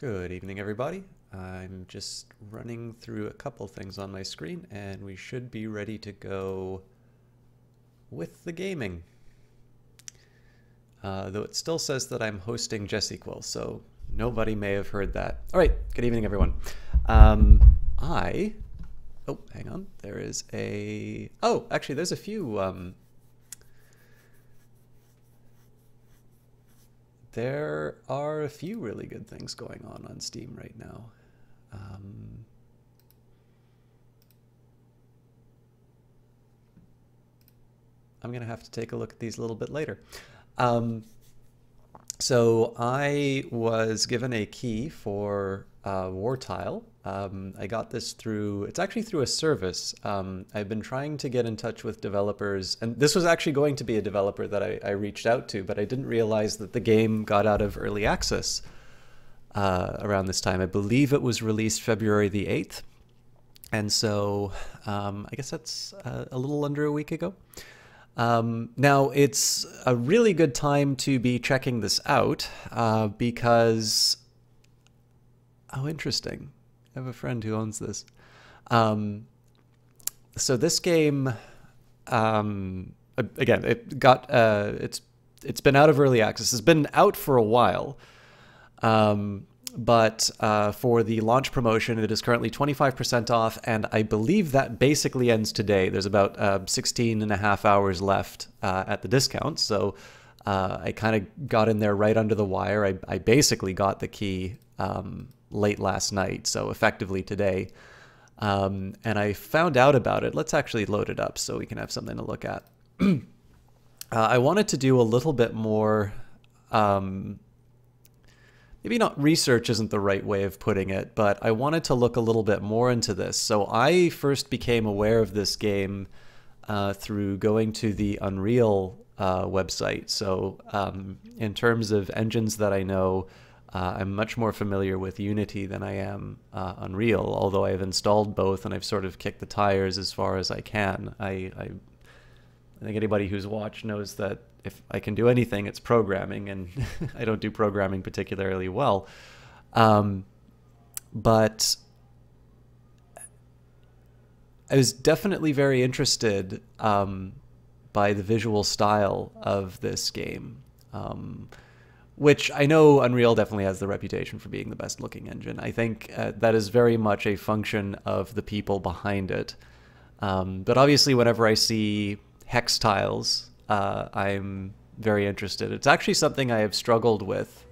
Good evening, everybody. I'm just running through a couple things on my screen, and we should be ready to go with the gaming. Though it still says that I'm hosting JessEqual, so nobody may have heard that. All right, good evening, everyone. Oh, hang on. There is a... Oh, actually, there's a few... There are a few really good things going on Steam right now. I'm going to have to take a look at these a little bit later. So I was given a key for Wartile. I got this through, it's actually through a service. I've been trying to get in touch with developers, and this was actually going to be a developer that I reached out to, but I didn't realize that the game got out of early access around this time. I believe it was released February the 8th. And so I guess that's a little under a week ago. Now, it's a really good time to be checking this out because... Oh, interesting. I have a friend who owns this. So this game, again, it's been out of early access. It's been out for a while, but for the launch promotion, it is currently 25% off, and I believe that basically ends today. There's about 16 and a half hours left at the discount, so I kind of got in there right under the wire. I basically got the key late last night, so effectively today. And I found out about it. Let's actually load it up so we can have something to look at. I wanted to do a little bit more, maybe not research isn't the right way of putting it, but I wanted to look a little bit more into this. So I first became aware of this game through going to the Unreal website. So in terms of engines that I know, I'm much more familiar with Unity than I am Unreal, although I've installed both and I've sort of kicked the tires as far as I can. I think anybody who's watched knows that if I can do anything, it's programming, and I don't do programming particularly well. But I was definitely very interested by the visual style of this game. Which I know Unreal definitely has the reputation for being the best looking engine. I think that is very much a function of the people behind it. But obviously whenever I see hex tiles, I'm very interested. It's actually something I have struggled with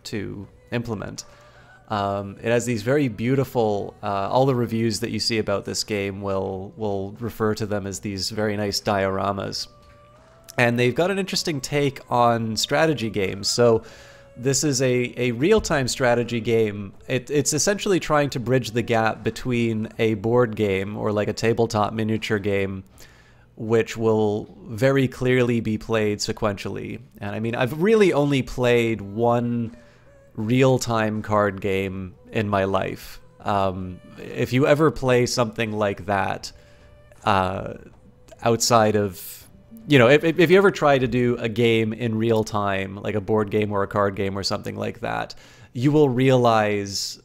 to implement. It has these very beautiful, all the reviews that you see about this game will refer to them as these very nice dioramas. And they've got an interesting take on strategy games. So this is a real-time strategy game. It's essentially trying to bridge the gap between a board game or like a tabletop miniature game, which will very clearly be played sequentially. And I mean, I've really only played one real-time card game in my life. If you ever play something like that outside of... You know, if you ever try to do a game in real time, like a board game or a card game or something like that, you will realize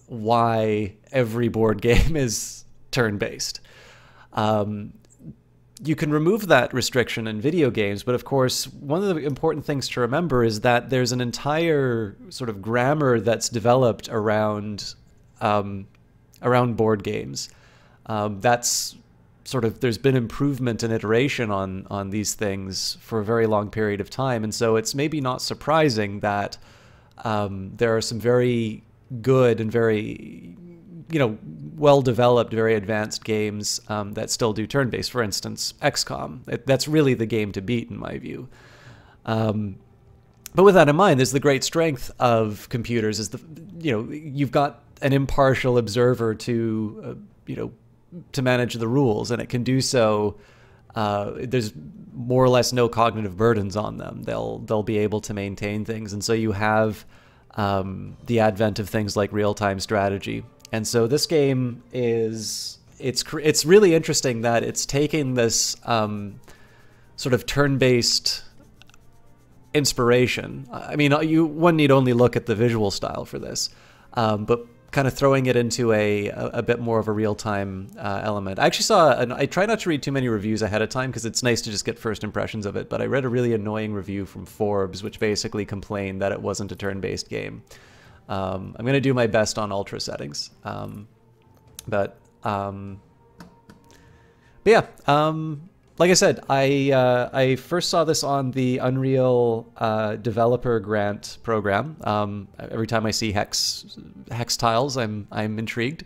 why every board game is turn-based. You can remove that restriction in video games, but of course, one of the important things to remember is that there's an entire sort of grammar that's developed around board games. That's sort of, there's been improvement and iteration on these things for a very long period of time, and so it's maybe not surprising that there are some very good and very, you know, well-developed, very advanced games that still do turn-based. For instance, XCOM. That's really the game to beat in my view. But with that in mind, there's the great strength of computers is you've got an impartial observer to to manage the rules, and it can do so. There's more or less no cognitive burdens on them. They'll be able to maintain things, and so you have the advent of things like real-time strategy. And so this game it's really interesting that it's taking this sort of turn-based inspiration. I mean, one need only look at the visual style for this, but kind of throwing it into a bit more of a real-time element. I actually I try not to read too many reviews ahead of time because it's nice to just get first impressions of it, but I read a really annoying review from Forbes which basically complained that it wasn't a turn-based game. I'm going to do my best on ultra settings. But yeah, like I said, I first saw this on the Unreal Developer Grant program. Every time I see hex tiles, I'm intrigued.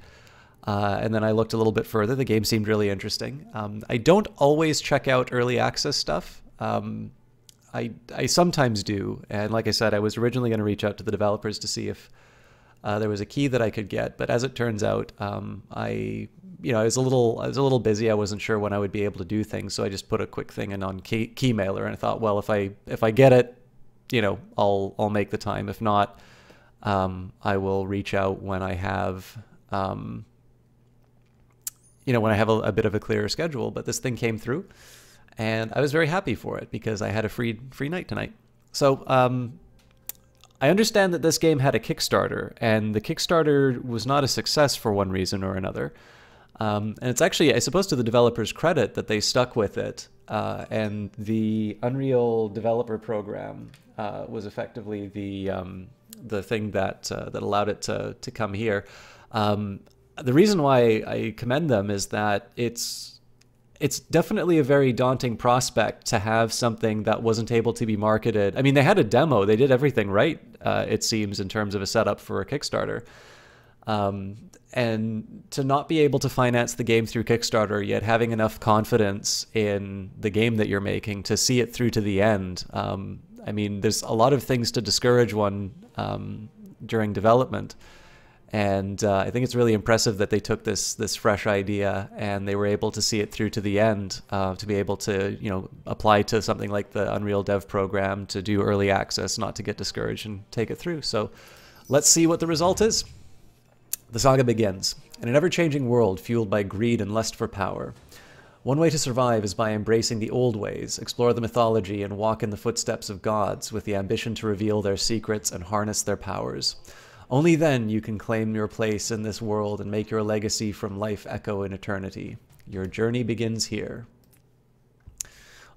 And then I looked a little bit further. The game seemed really interesting. I don't always check out early access stuff. I sometimes do, and like I said, I was originally going to reach out to the developers to see if there was a key that I could get, but as it turns out, I was a little busy. I wasn't sure when I would be able to do things, so I just put a quick thing in on Keymailer, and I thought, well, if I get it, I'll make the time. If not, I will reach out when I have when I have a bit of a clearer schedule. But this thing came through, and I was very happy for it because I had a free night tonight. So I understand that this game had a Kickstarter, and the Kickstarter was not a success for one reason or another. And it's actually, I suppose, to the developers' credit that they stuck with it. And the Unreal Developer Program was effectively the thing that allowed it to come here. The reason why I commend them is that it's definitely a very daunting prospect to have something that wasn't able to be marketed. I mean, they had a demo. They did everything right, it seems, in terms of a setup for a Kickstarter. And to not be able to finance the game through Kickstarter, yet having enough confidence in the game that you're making to see it through to the end. I mean, there's a lot of things to discourage one during development. And I think it's really impressive that they took this fresh idea and they were able to see it through to the end, to be able to apply to something like the Unreal Dev Program, to do early access, not to get discouraged and take it through. So let's see what the result is. The saga begins in an ever-changing world fueled by greed and lust for power. One way to survive is by embracing the old ways, explore the mythology, and walk in the footsteps of gods with the ambition to reveal their secrets and harness their powers. Only then you can claim your place in this world and make your legacy from life echo in eternity. Your journey begins here.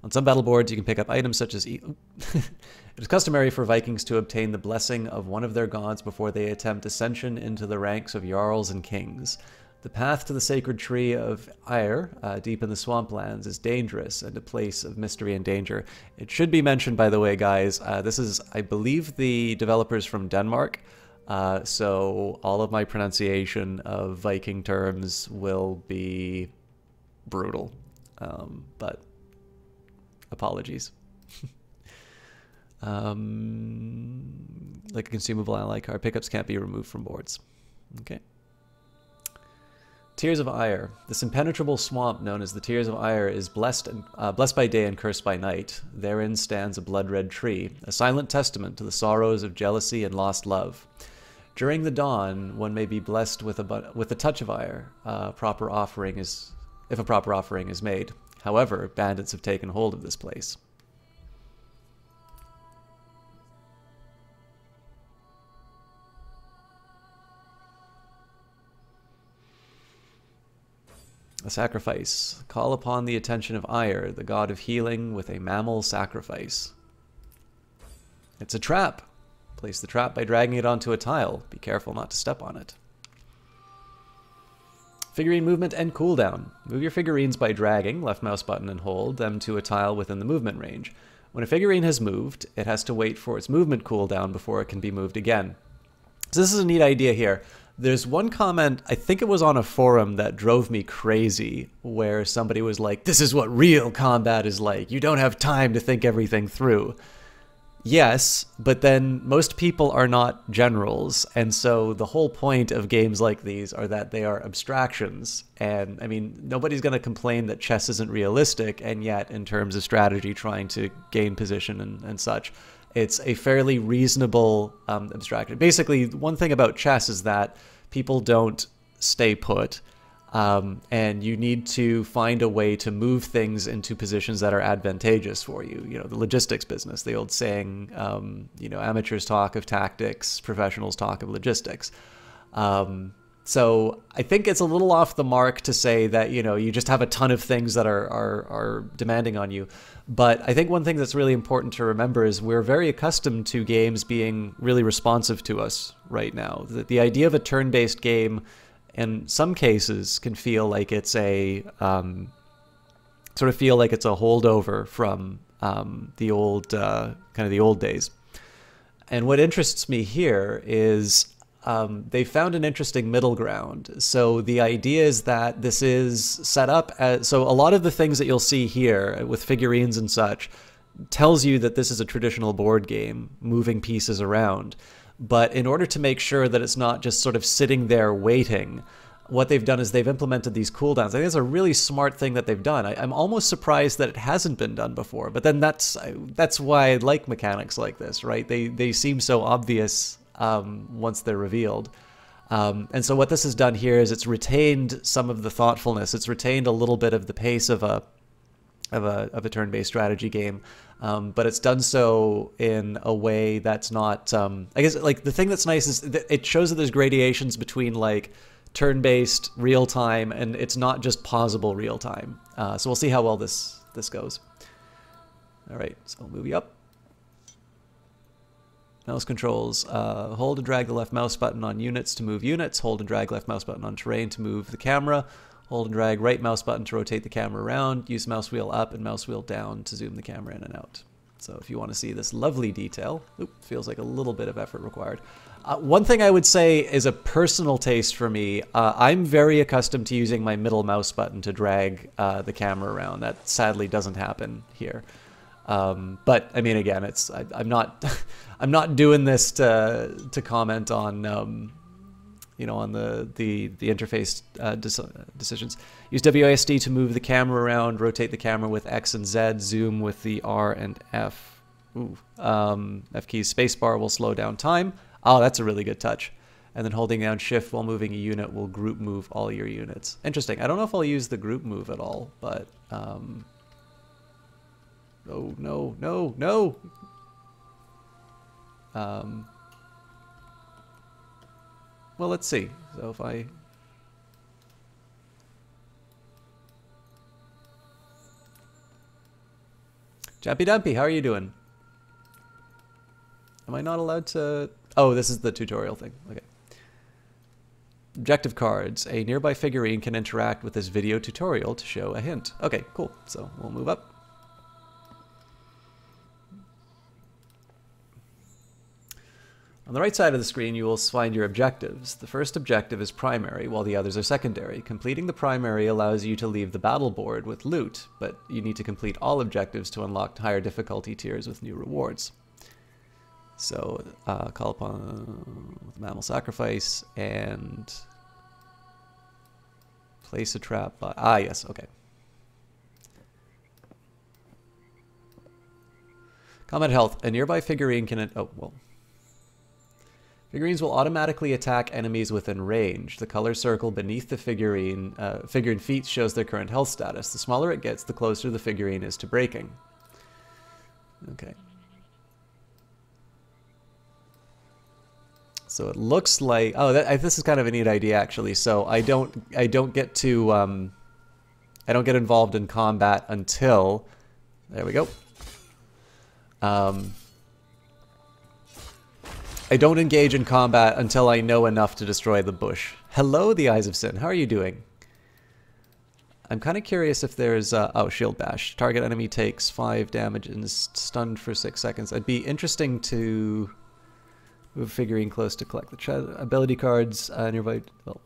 On some battle boards, you can pick up items such as... It is customary for Vikings to obtain the blessing of one of their gods before they attempt ascension into the ranks of Jarls and Kings. The path to the sacred tree of Ire, deep in the swamplands, is dangerous and a place of mystery and danger. It should be mentioned, by the way, guys, this is, I believe, the developers from Denmark. So all of my pronunciation of Viking terms will be brutal, but apologies. Like a consumable ally card, pickups can't be removed from boards. Okay. Tears of Ire. This impenetrable swamp known as the Tears of Ire is blessed by day and cursed by night. Therein stands a blood-red tree, a silent testament to the sorrows of jealousy and lost love. During the dawn, one may be blessed with a touch of ire, if a proper offering is made. However, bandits have taken hold of this place. A sacrifice. Call upon the attention of Ire, the god of healing, with a mammal sacrifice. It's a trap. Place the trap by dragging it onto a tile. Be careful not to step on it. Figurine movement and cooldown. Move your figurines by dragging, left mouse button and hold, them to a tile within the movement range. When a figurine has moved, it has to wait for its movement cooldown before it can be moved again. So this is a neat idea here. There's one comment, I think it was on a forum, that drove me crazy, where somebody was like, this is what real combat is like. You don't have time to think everything through. Yes, but then most people are not generals, and so the whole point of games like these are that they are abstractions. And I mean, nobody's going to complain that chess isn't realistic, and yet in terms of strategy, trying to gain position and such, it's a fairly reasonable abstraction. Basically, one thing about chess is that people don't stay put. And you need to find a way to move things into positions that are advantageous for you. You know, the logistics business, the old saying, you know, amateurs talk of tactics, professionals talk of logistics. So I think it's a little off the mark to say that, you know, you just have a ton of things that are demanding on you. But I think one thing that's really important to remember is we're very accustomed to games being really responsive to us right now. The idea of a turn-based game in some cases can feel like it's a holdover from the old kind of the old days. And what interests me here is they found an interesting middle ground. So the idea is that this is set up as, so a lot of the things that you'll see here with figurines and such tells you that this is a traditional board game, moving pieces around. But in order to make sure that it's not just sort of sitting there waiting, what they've done is they've implemented these cooldowns. I think it's a really smart thing that they've done. I'm almost surprised that it hasn't been done before. But then that's why I like mechanics like this, right? They seem so obvious once they're revealed. And so what this has done here is it's retained some of the thoughtfulness. It's retained a little bit of the pace of a turn-based strategy game, but it's done so in a way that's not. I guess like the thing that's nice is that it shows that there's gradations between like turn-based, real-time, and it's not just pausable real-time. So we'll see how well this goes. All right, so I'll move you up. Mouse controls, hold and drag the left mouse button on units to move units, hold and drag left mouse button on terrain to move the camera, hold and drag right mouse button to rotate the camera around, use mouse wheel up and mouse wheel down to zoom the camera in and out. So if you want to see this lovely detail, feels like a little bit of effort required. One thing I would say is a personal taste for me. I'm very accustomed to using my middle mouse button to drag the camera around. That sadly doesn't happen here. But I mean, again, I'm not I'm not doing this to comment on you know, on the interface decisions. Use WASD to move the camera around, rotate the camera with X and Z, zoom with the R and F. F keys, spacebar will slow down time. Oh, that's a really good touch. And then holding down shift while moving a unit will group move all your units. Interesting. I don't know if I'll use the group move at all, but oh no, no, no. Well, let's see. So if I... Jappy Dumpy, how are you doing? Am I not allowed to... Oh, this is the tutorial thing. Okay. Objective cards. A nearby figurine can interact with this video tutorial to show a hint. Okay, cool. So we'll move up. On the right side of the screen, you will find your objectives. The first objective is primary, while the others are secondary. Completing the primary allows you to leave the battle board with loot, but you need to complete all objectives to unlock higher difficulty tiers with new rewards. So, call upon mammal sacrifice and place a trap. Yes, okay. Combat health. A nearby figurine can... Oh, well... Figurines will automatically attack enemies within range. The color circle beneath the figurine feet shows their current health status. The smaller it gets, the closer the figurine is to breaking. Okay. So it looks like... Oh, this is kind of a neat idea, actually. So I don't get to... I don't get involved in combat until... There we go. I don't engage in combat until I know enough to destroy the bush. Hello, the Eyes of Sin. How are you doing? I'm kind of curious if there's... oh, Shield Bash. Target enemy takes 5 damage and is stunned for 6 seconds. It'd be interesting to move a figurine close to collect the ability cards nearby. Well,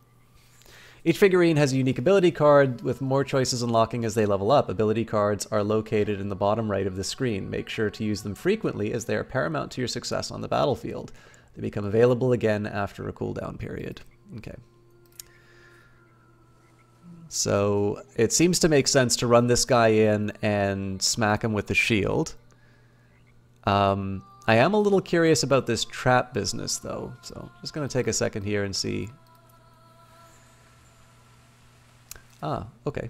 each figurine has a unique ability card, with more choices unlocking as they level up. Ability cards are located in the bottom right of the screen. Make sure to use them frequently, as they are paramount to your success on the battlefield. They become available again after a cooldown period. Okay. So it seems to make sense to run this guy in and smack him with the shield. I am a little curious about this trap business, though. So I'm just going to take a second here and see... Ah, okay.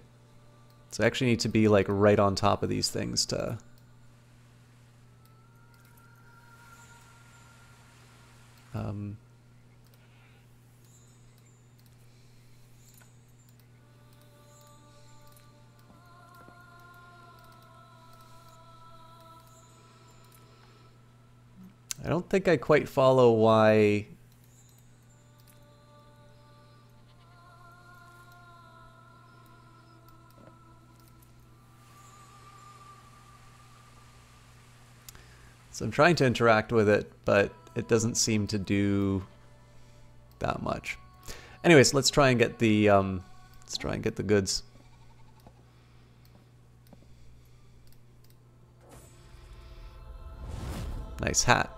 So I actually need to be like right on top of these things to... I don't think I quite follow why... So I'm trying to interact with it, but it doesn't seem to do that much. Anyways, let's try and get the goods. Nice hat.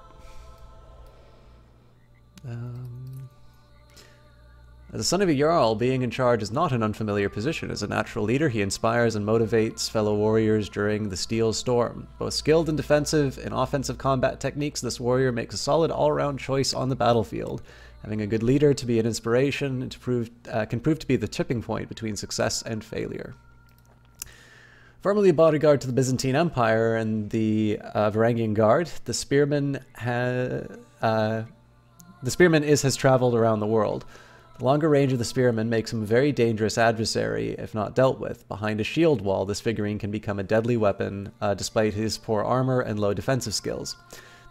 As a son of a Jarl, being in charge is not an unfamiliar position. As a natural leader, he inspires and motivates fellow warriors during the Steel Storm. Both skilled in defensive and offensive combat techniques, this warrior makes a solid all-round choice on the battlefield. Having a good leader to be an inspiration can prove to be the tipping point between success and failure. Formerly a bodyguard to the Byzantine Empire and the Varangian Guard, the spearman has traveled around the world. The longer range of the spearman makes him a very dangerous adversary if not dealt with. Behind a shield wall, this figurine can become a deadly weapon despite his poor armor and low defensive skills.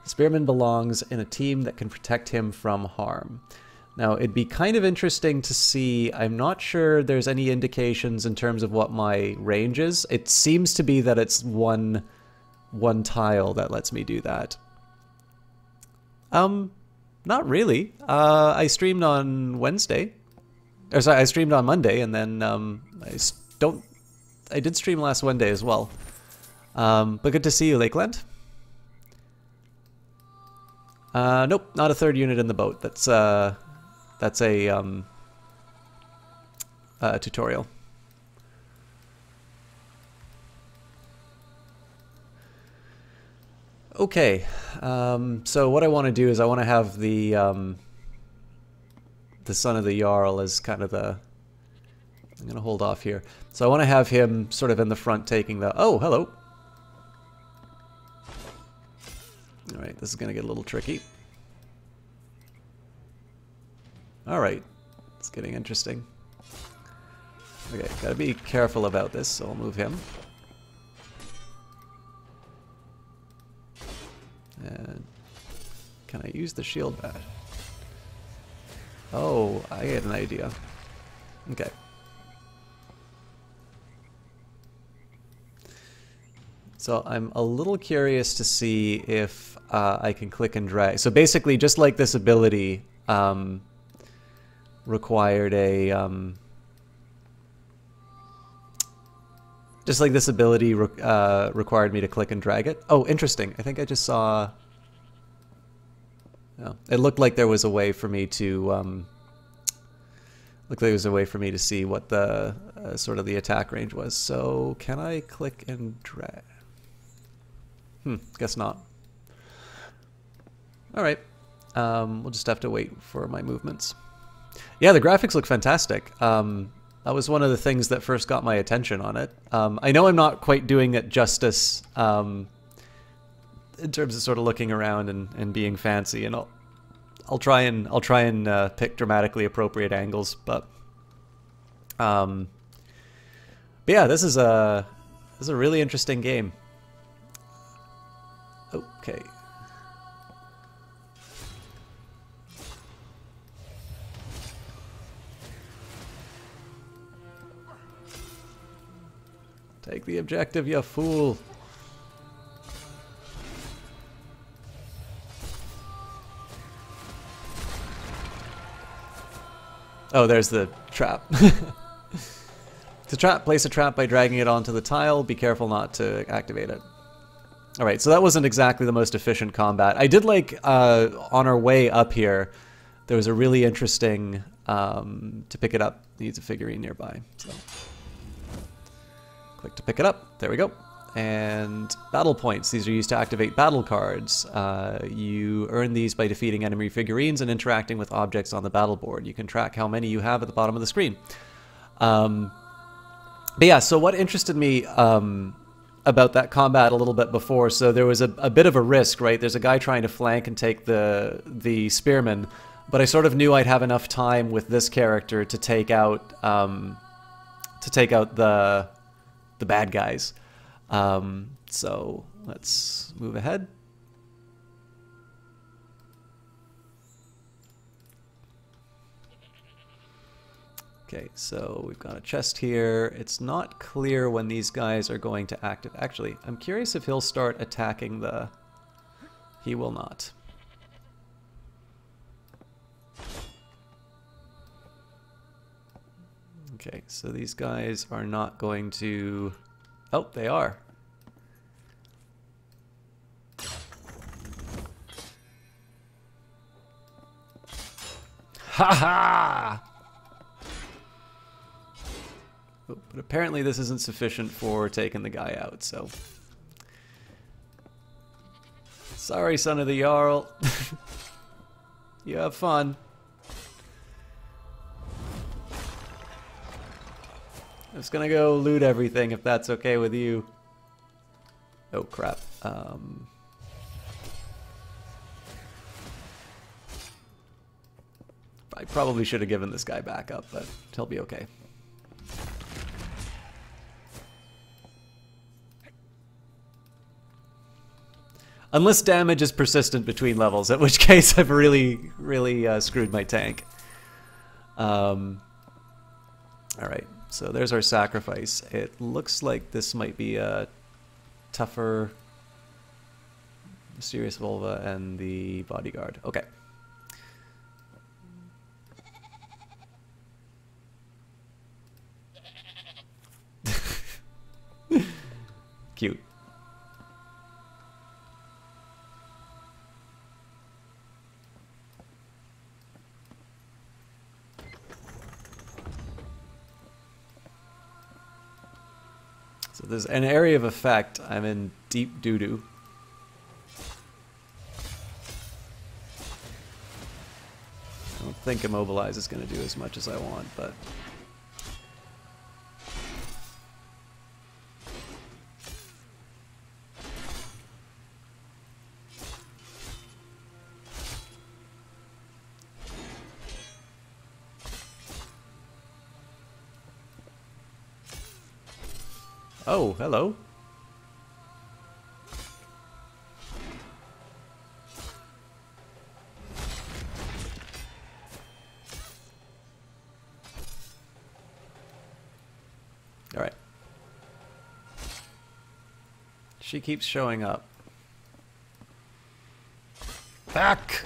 The spearman belongs in a team that can protect him from harm. Now, it'd be kind of interesting to see, I'm not sure there's any indications in terms of what my range is. It seems to be that it's one tile that lets me do that. Not really. I streamed on Wednesday. Or sorry, I streamed on Monday, and then I did stream last Wednesday as well. But good to see you, Lakeland. Nope, not a third unit in the boat. That's a tutorial. Okay, so what I want to do is I want to have the son of the Jarl as kind of the... I'm going to hold off here. So I want to have him sort of in the front taking the... Oh, hello! Alright, this is going to get a little tricky. Alright, it's getting interesting. Okay, gotta be careful about this, so I'll move him. And can I use the shield badge? Oh, I get an idea. Okay. So I'm a little curious to see if I can click and drag. So basically, just like this ability required a... Just like this ability required me to click and drag it. Oh, interesting. I think I just saw... Oh, it looked like there was a way for me to... looked like there was a way for me to see what the sort of the attack range was. So can I click and drag? Guess not. All right. We'll just have to wait for my movements. Yeah, the graphics look fantastic. That was one of the things that first got my attention on it. I know I'm not quite doing it justice in terms of sort of looking around and being fancy, and I'll try and pick dramatically appropriate angles, but yeah, this is a really interesting game. Okay. Take the objective, you fool. Oh, there's the trap. Place a trap by dragging it onto the tile. Be careful not to activate it. Alright, so that wasn't exactly the most efficient combat. I did like, on our way up here, there was a really interesting, to pick it up, needs a figurine nearby, so... Click to pick it up. There we go. And battle points. These are used to activate battle cards. You earn these by defeating enemy figurines and interacting with objects on the battle board. You can track how many you have at the bottom of the screen. But yeah, so what interested me about that combat a little bit before, so there was a bit of a risk, right? There's a guy trying to flank and take the spearman, but I sort of knew I'd have enough time with this character to take out the bad guys. So let's move ahead. Okay, so we've got a chest here. It's not clear when these guys are going to active. Actually, I'm curious if he'll start attacking the... He will not. Okay, so these guys are not going to... Oh, they are. Ha ha! But apparently this isn't sufficient for taking the guy out, so... Sorry, son of the Jarl. You have fun. I'm just gonna go loot everything if that's okay with you. Oh, crap. I probably should have given this guy backup, but he'll be okay. Unless damage is persistent between levels, at which case I've really screwed my tank. Alright, so there's our sacrifice. It looks like this might be a tougher Mysterious Vulva and the Bodyguard. Okay. Cute. So there's an area of effect. I'm in deep doo-doo. I don't think Immobilize is going to do as much as I want, but... Oh, hello. All right. She keeps showing up. Back!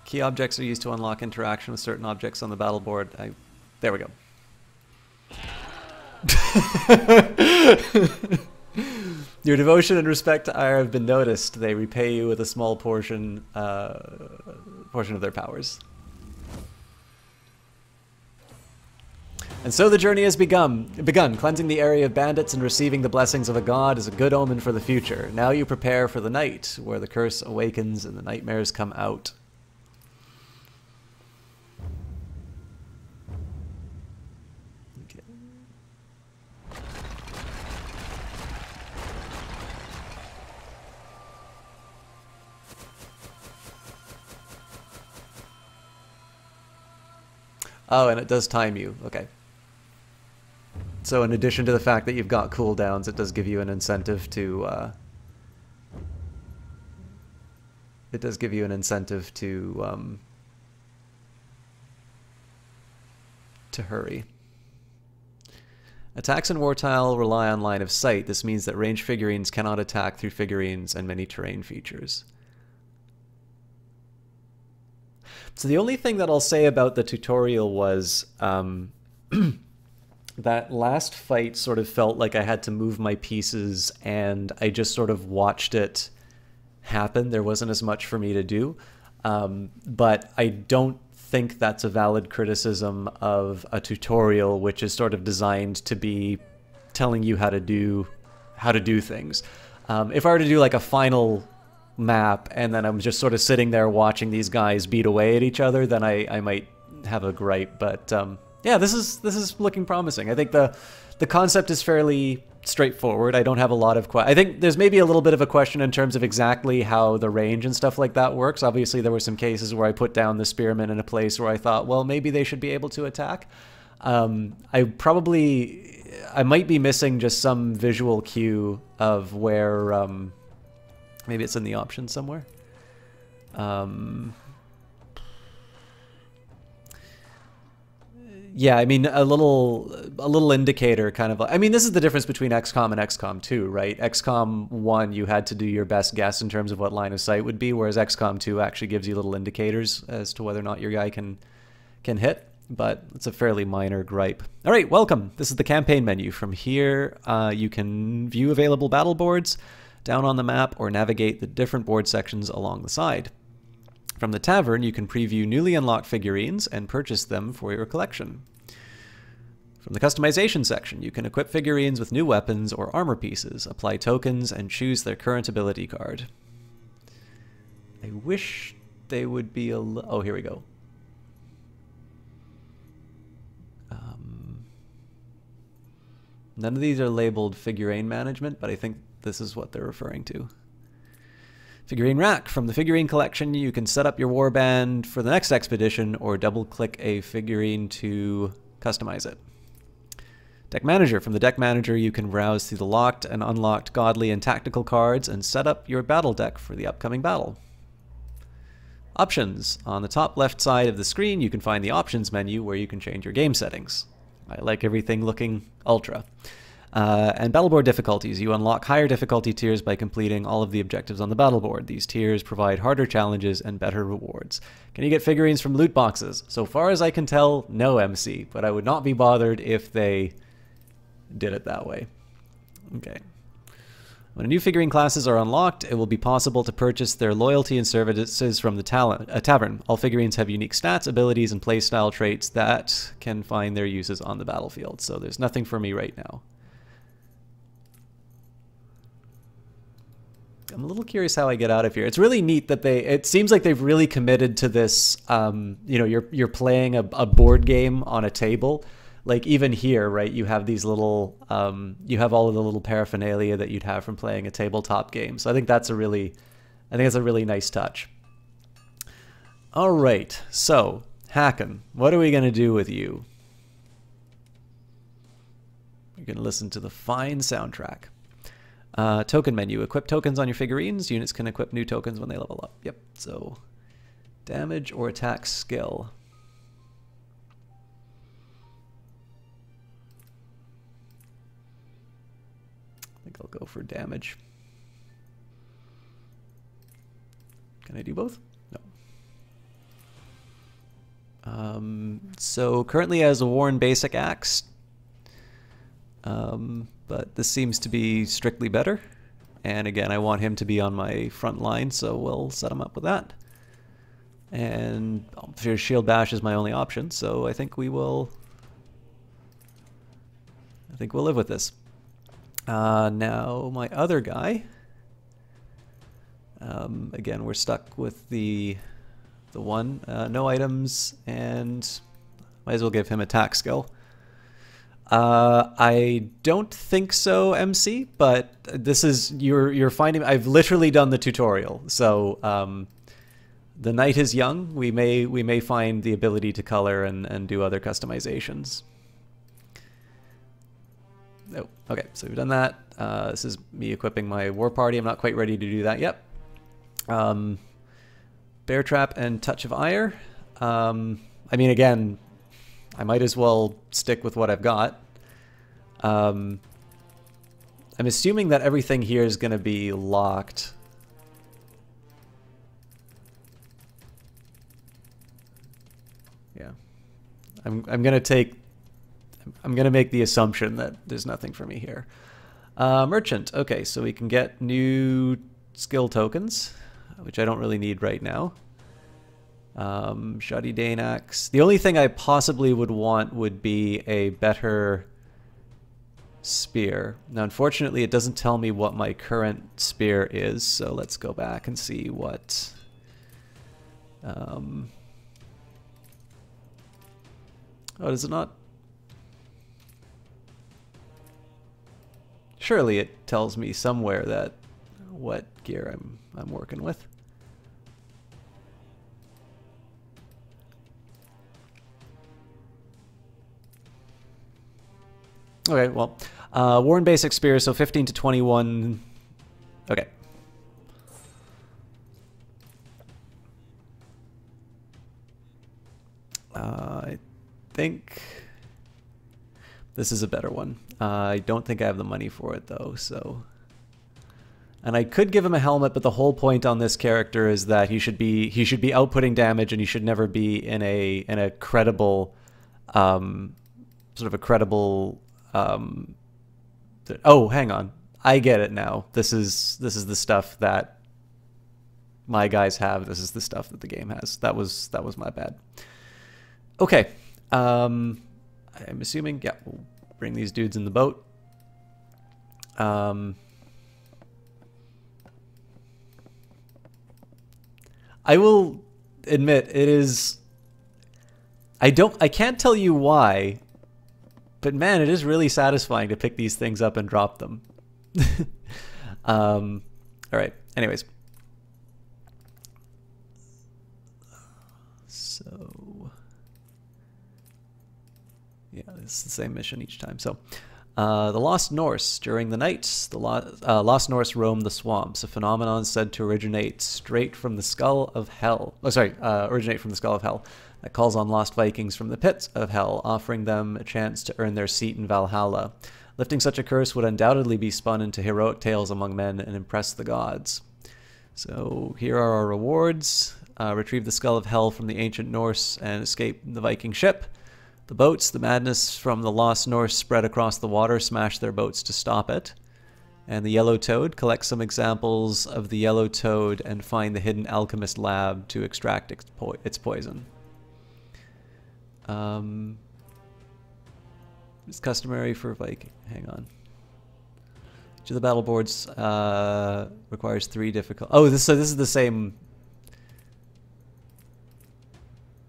Key objects are used to unlock interaction with certain objects on the battle board. There we go. Your devotion and respect to Ire have been noticed. They repay you with a small portion of their powers. And so the journey has begun. Cleansing the area of bandits and receiving the blessings of a god is a good omen for the future. Now you prepare for the night, where the curse awakens and the nightmares come out. Oh, and it does time you. Okay. So in addition to the fact that you've got cooldowns, it does give you an incentive to... to hurry. Attacks in Wartile rely on line of sight. This means that ranged figurines cannot attack through figurines and many terrain features. So the only thing that I'll say about the tutorial was that last fight sort of felt like I had to move my pieces and I just sort of watched it happen. There wasn't as much for me to do. But I don't think that's a valid criticism of a tutorial which is sort of designed to be telling you how to do things. If I were to do like a final map and then I'm just sort of sitting there watching these guys beat away at each other, then I might have a gripe, but yeah, this is looking promising. I think the concept is fairly straightforward. I don't have a lot of I think there's maybe a little bit of a question in terms of exactly how the range and stuff like that works. Obviously, there were some cases where I put down the spearmen in a place where I thought, well, maybe they should be able to attack. I might be missing just some visual cue of where, maybe it's in the options somewhere. Yeah, I mean, a little indicator kind of, I mean, this is the difference between XCOM and XCOM 2, right? XCOM 1, you had to do your best guess in terms of what line of sight would be, whereas XCOM 2 actually gives you little indicators as to whether or not your guy can hit, but it's a fairly minor gripe. All right, welcome. This is the campaign menu. From here, you can view available battle boards down on the map or navigate the different board sections along the side. From the tavern, you can preview newly unlocked figurines and purchase them for your collection. From the customization section, you can equip figurines with new weapons or armor pieces, apply tokens, and choose their current ability card. I wish they would be oh, here we go. None of these are labeled figurine management, but I think this is what they're referring to. Figurine rack. From the figurine collection, you can set up your warband for the next expedition or double-click a figurine to customize it. Deck manager. From the deck manager, you can browse through the locked and unlocked godly and tactical cards and set up your battle deck for the upcoming battle. Options. On the top left side of the screen, you can find the options menu where you can change your game settings. I like everything looking ultra. And battleboard difficulties. You unlock higher difficulty tiers by completing all of the objectives on the battleboard. These tiers provide harder challenges and better rewards. Can you get figurines from loot boxes? So far as I can tell, no, MC, but I would not be bothered if they did it that way. Okay. When new figurine classes are unlocked, it will be possible to purchase their loyalty and services from the tavern. All figurines have unique stats, abilities, and playstyle traits that can find their uses on the battlefield. So there's nothing for me right now. I'm a little curious how I get out of here. It's really neat that it seems like they've really committed to this, you know, you're playing a board game on a table. Like even here, right, you have these little, you have all of the little paraphernalia that you'd have from playing a tabletop game. So I think that's a really nice touch. All right, so Hacken, what are we going to do with you? You're going to listen to the fine soundtrack. Token menu. Equip tokens on your figurines. Units can equip new tokens when they level up. Yep, so damage or attack skill. I think I'll go for damage. Can I do both? No. So currently has a worn basic axe. But this seems to be strictly better. And again, I want him to be on my front line, so we'll set him up with that. And shield bash is my only option, so I think we'll live with this. Now my other guy. Again, we're stuck with the one, no items, and might as well give him attack skill. I don't think so, MC, but this is, you're finding, I've literally done the tutorial. So, the knight is young. We may find the ability to color and do other customizations. Oh, okay, so we've done that. This is me equipping my war party. I'm not quite ready to do that yet. Bear Trap and Touch of Ire. I mean, again, I might as well stick with what I've got. I'm assuming that everything here is going to be locked. Yeah. I'm going to make the assumption that there's nothing for me here. Merchant. Okay, so we can get new skill tokens, which I don't really need right now. Shoddy Danax. The only thing I possibly would want would be a better spear. Now, unfortunately, it doesn't tell me what my current spear is, so let's go back and see what... Oh, does it not? Surely it tells me somewhere that what gear I'm working with. Okay, well, War and Basic Spear, so 15 to 21. Okay. I think this is a better one. I don't think I have the money for it though, so. And I could give him a helmet, but the whole point on this character is that he should be outputting damage, and he should never be in a credible, sort of a credible. Oh, hang on, I get it now. This is the stuff that my guys have. This is the stuff that the game has. That was my bad. Okay, I'm assuming, yeah, we'll bring these dudes in the boat. I will admit it is. I can't tell you why, but man, it is really satisfying to pick these things up and drop them. All right. Anyways, so yeah, it's the same mission each time. So. The Lost Norse. During the night, the Lost Norse roam the swamps, a phenomenon said to originate straight from the skull of hell. Oh, sorry, originate from the skull of hell. That calls on lost Vikings from the pits of hell, offering them a chance to earn their seat in Valhalla. Lifting such a curse would undoubtedly be spun into heroic tales among men and impress the gods. So here are our rewards. Retrieve the skull of hell from the ancient Norse and escape the Viking ship. The boats, the madness from the Lost Norse spread across the water, smash their boats to stop it. And the Yellow Toad, collect some examples of the Yellow Toad and find the hidden alchemist lab to extract its poison. It's customary for Viking. Hang on. Each of the battle boards requires 3 difficult. Oh, so this is the same.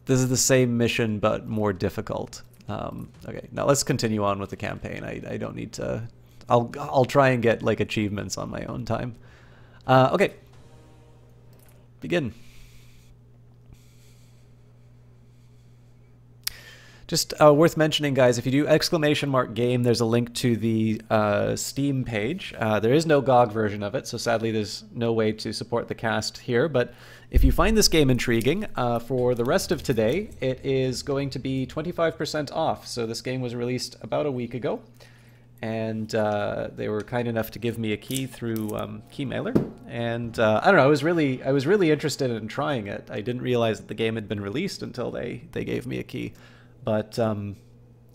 This is the same mission, but more difficult. Okay, now let's continue on with the campaign. I don't need to. I'll try and get like achievements on my own time. Okay. Begin. Just worth mentioning, guys, if you do !game, there's a link to the Steam page. There is no GOG version of it, so sadly there's no way to support the cast here. But if you find this game intriguing, for the rest of today, it is going to be 25% off. So this game was released about a week ago, and they were kind enough to give me a key through Keymailer. And I don't know, I was really interested in trying it. I didn't realize that the game had been released until they gave me a key. But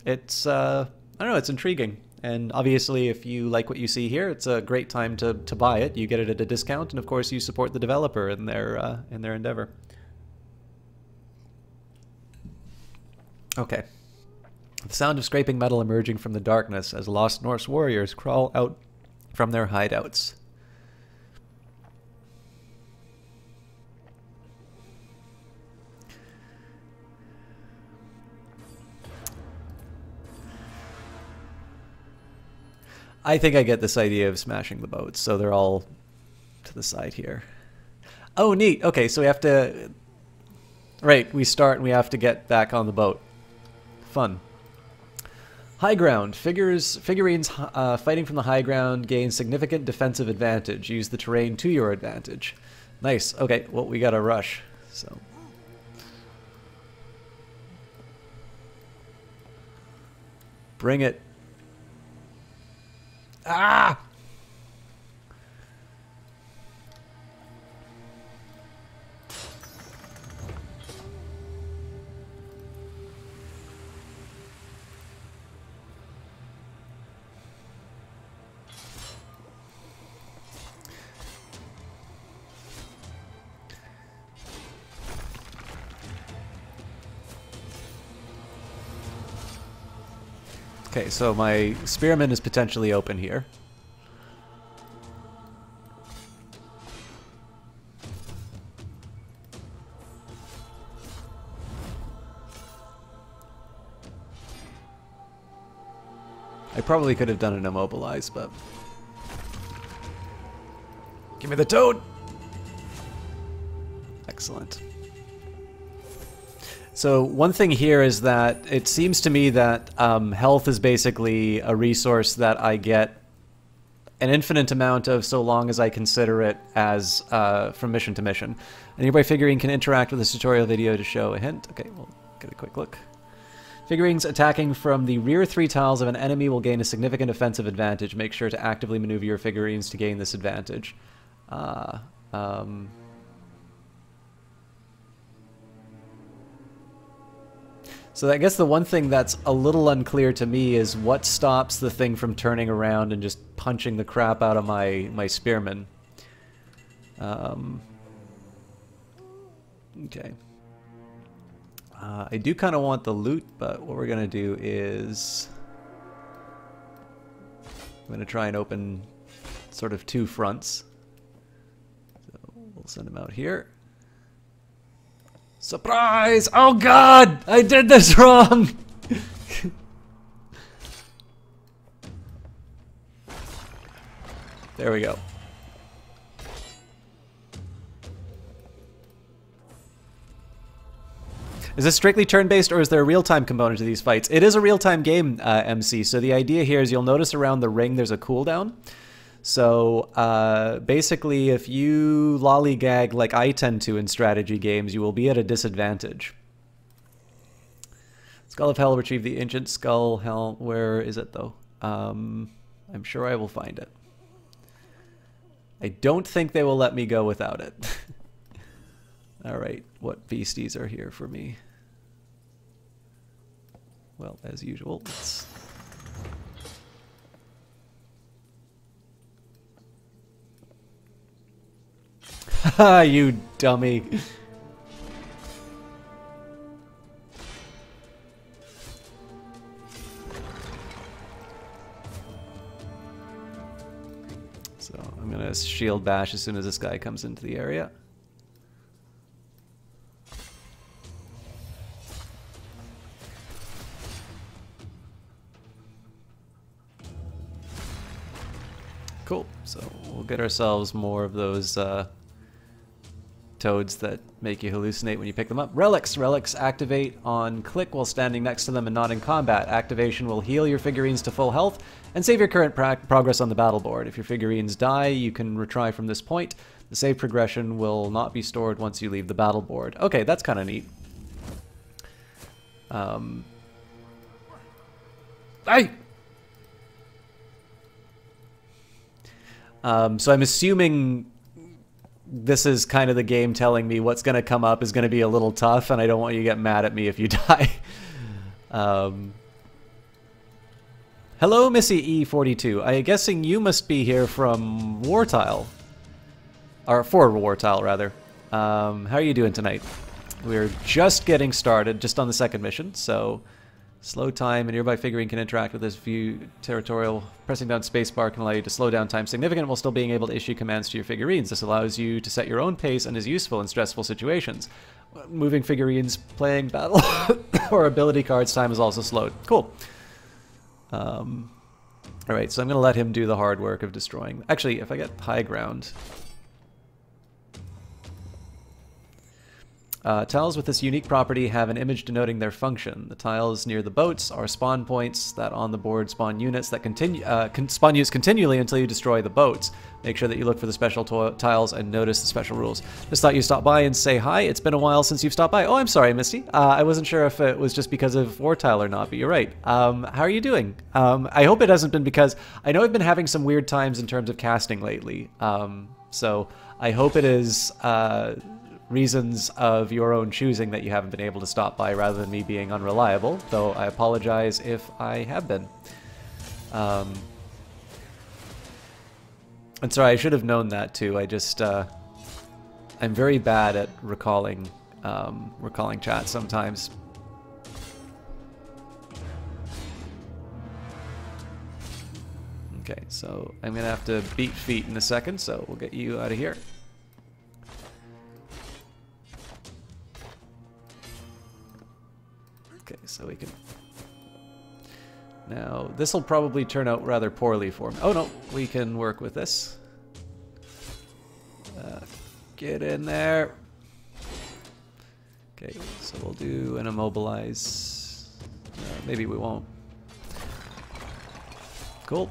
it's, I don't know, it's intriguing. And obviously, if you like what you see here, it's a great time to buy it. You get it at a discount, and of course, you support the developer in their endeavor. Okay. The sound of scraping metal emerging from the darkness as Lost Norse warriors crawl out from their hideouts. I think I get this idea of smashing the boats, so they're all to the side here. Oh, neat. Okay, so we have to... Right, we start and we have to get back on the boat. Fun. High ground. Figurines fighting from the high ground gain significant defensive advantage. Use the terrain to your advantage. Nice. Okay, well, we gotta rush, so... Bring it. Ah! Okay, so my spearman is potentially open here. I probably could have done an immobilize, but... Give me the toad! Excellent. So one thing here is that it seems to me that health is basically a resource that I get an infinite amount of so long as I consider it as from mission to mission. A nearby figurine can interact with this tutorial video to show a hint. Okay, we'll get a quick look. Figurines attacking from the rear 3 tiles of an enemy will gain a significant offensive advantage. Make sure to actively maneuver your figurines to gain this advantage. So I guess the one thing that's a little unclear to me is what stops the thing from turning around and just punching the crap out of my spearmen. Okay. I do kind of want the loot, but what we're going to do is... I'm going to try and open sort of 2 fronts. So we'll send them out here. Surprise! Oh god! I did this wrong! There we go. Is this strictly turn-based, or is there a real-time component to these fights? It is a real-time game, MC, so the idea here is you'll notice around the ring there's a cooldown. So basically, if you lollygag like I tend to in strategy games, you will be at a disadvantage. Skull of Hell, retrieve the ancient Skull Hell. Where is it, though? I'm sure I will find it. I don't think they will let me go without it. All right, what beasties are here for me? Well, as usual, let's... Ha, you dummy. So I'm gonna shield bash as soon as this guy comes into the area. Cool, so we'll get ourselves more of those toads that make you hallucinate when you pick them up. Relics! Relics activate on click while standing next to them and not in combat. Activation will heal your figurines to full health and save your current progress on the battle board. If your figurines die, you can retry from this point. The save progression will not be stored once you leave the battle board. Okay, that's kind of neat. So I'm assuming this is kind of the game telling me what's going to come up is going to be a little tough, and I don't want you to get mad at me if you die. Hello, Missy E42. I'm guessing you must be here from Wartile. Or for Wartile, rather. How are you doing tonight? We're just getting started, just on the second mission, so... Slow time. A nearby figurine can interact with this view territorial. Pressing down spacebar can allow you to slow down time significant while still being able to issue commands to your figurines. This allows you to set your own pace and is useful in stressful situations. Moving figurines, playing battle, or ability cards time is also slowed. Cool. Alright, so I'm going to let him do the hard work of destroying. Actually, if I get high ground... Tiles with this unique property have an image denoting their function. The tiles near the boats are spawn points that on the board spawn units that spawn use continually until you destroy the boats. Make sure that you look for the special tiles and notice the special rules. Just thought you'd stop by and say hi. It's been a while since you've stopped by. Oh, I'm sorry, Misty. I wasn't sure if it was just because of Wartile or not, but you're right. How are you doing? I hope it hasn't been because I know I've been having some weird times in terms of casting lately. So I hope it is... reasons of your own choosing that you haven't been able to stop by rather than me being unreliable, though I apologize if I have been. And sorry, I should have known that too. I just, I'm very bad at recalling chat sometimes. Okay, so I'm gonna have to beat feet in a second, so we'll get you out of here. Okay, so we can Now, this will probably turn out rather poorly for me. Oh no, we can work with this. Get in there. Okay, so we'll do an immobilize. Maybe we won't. Cool.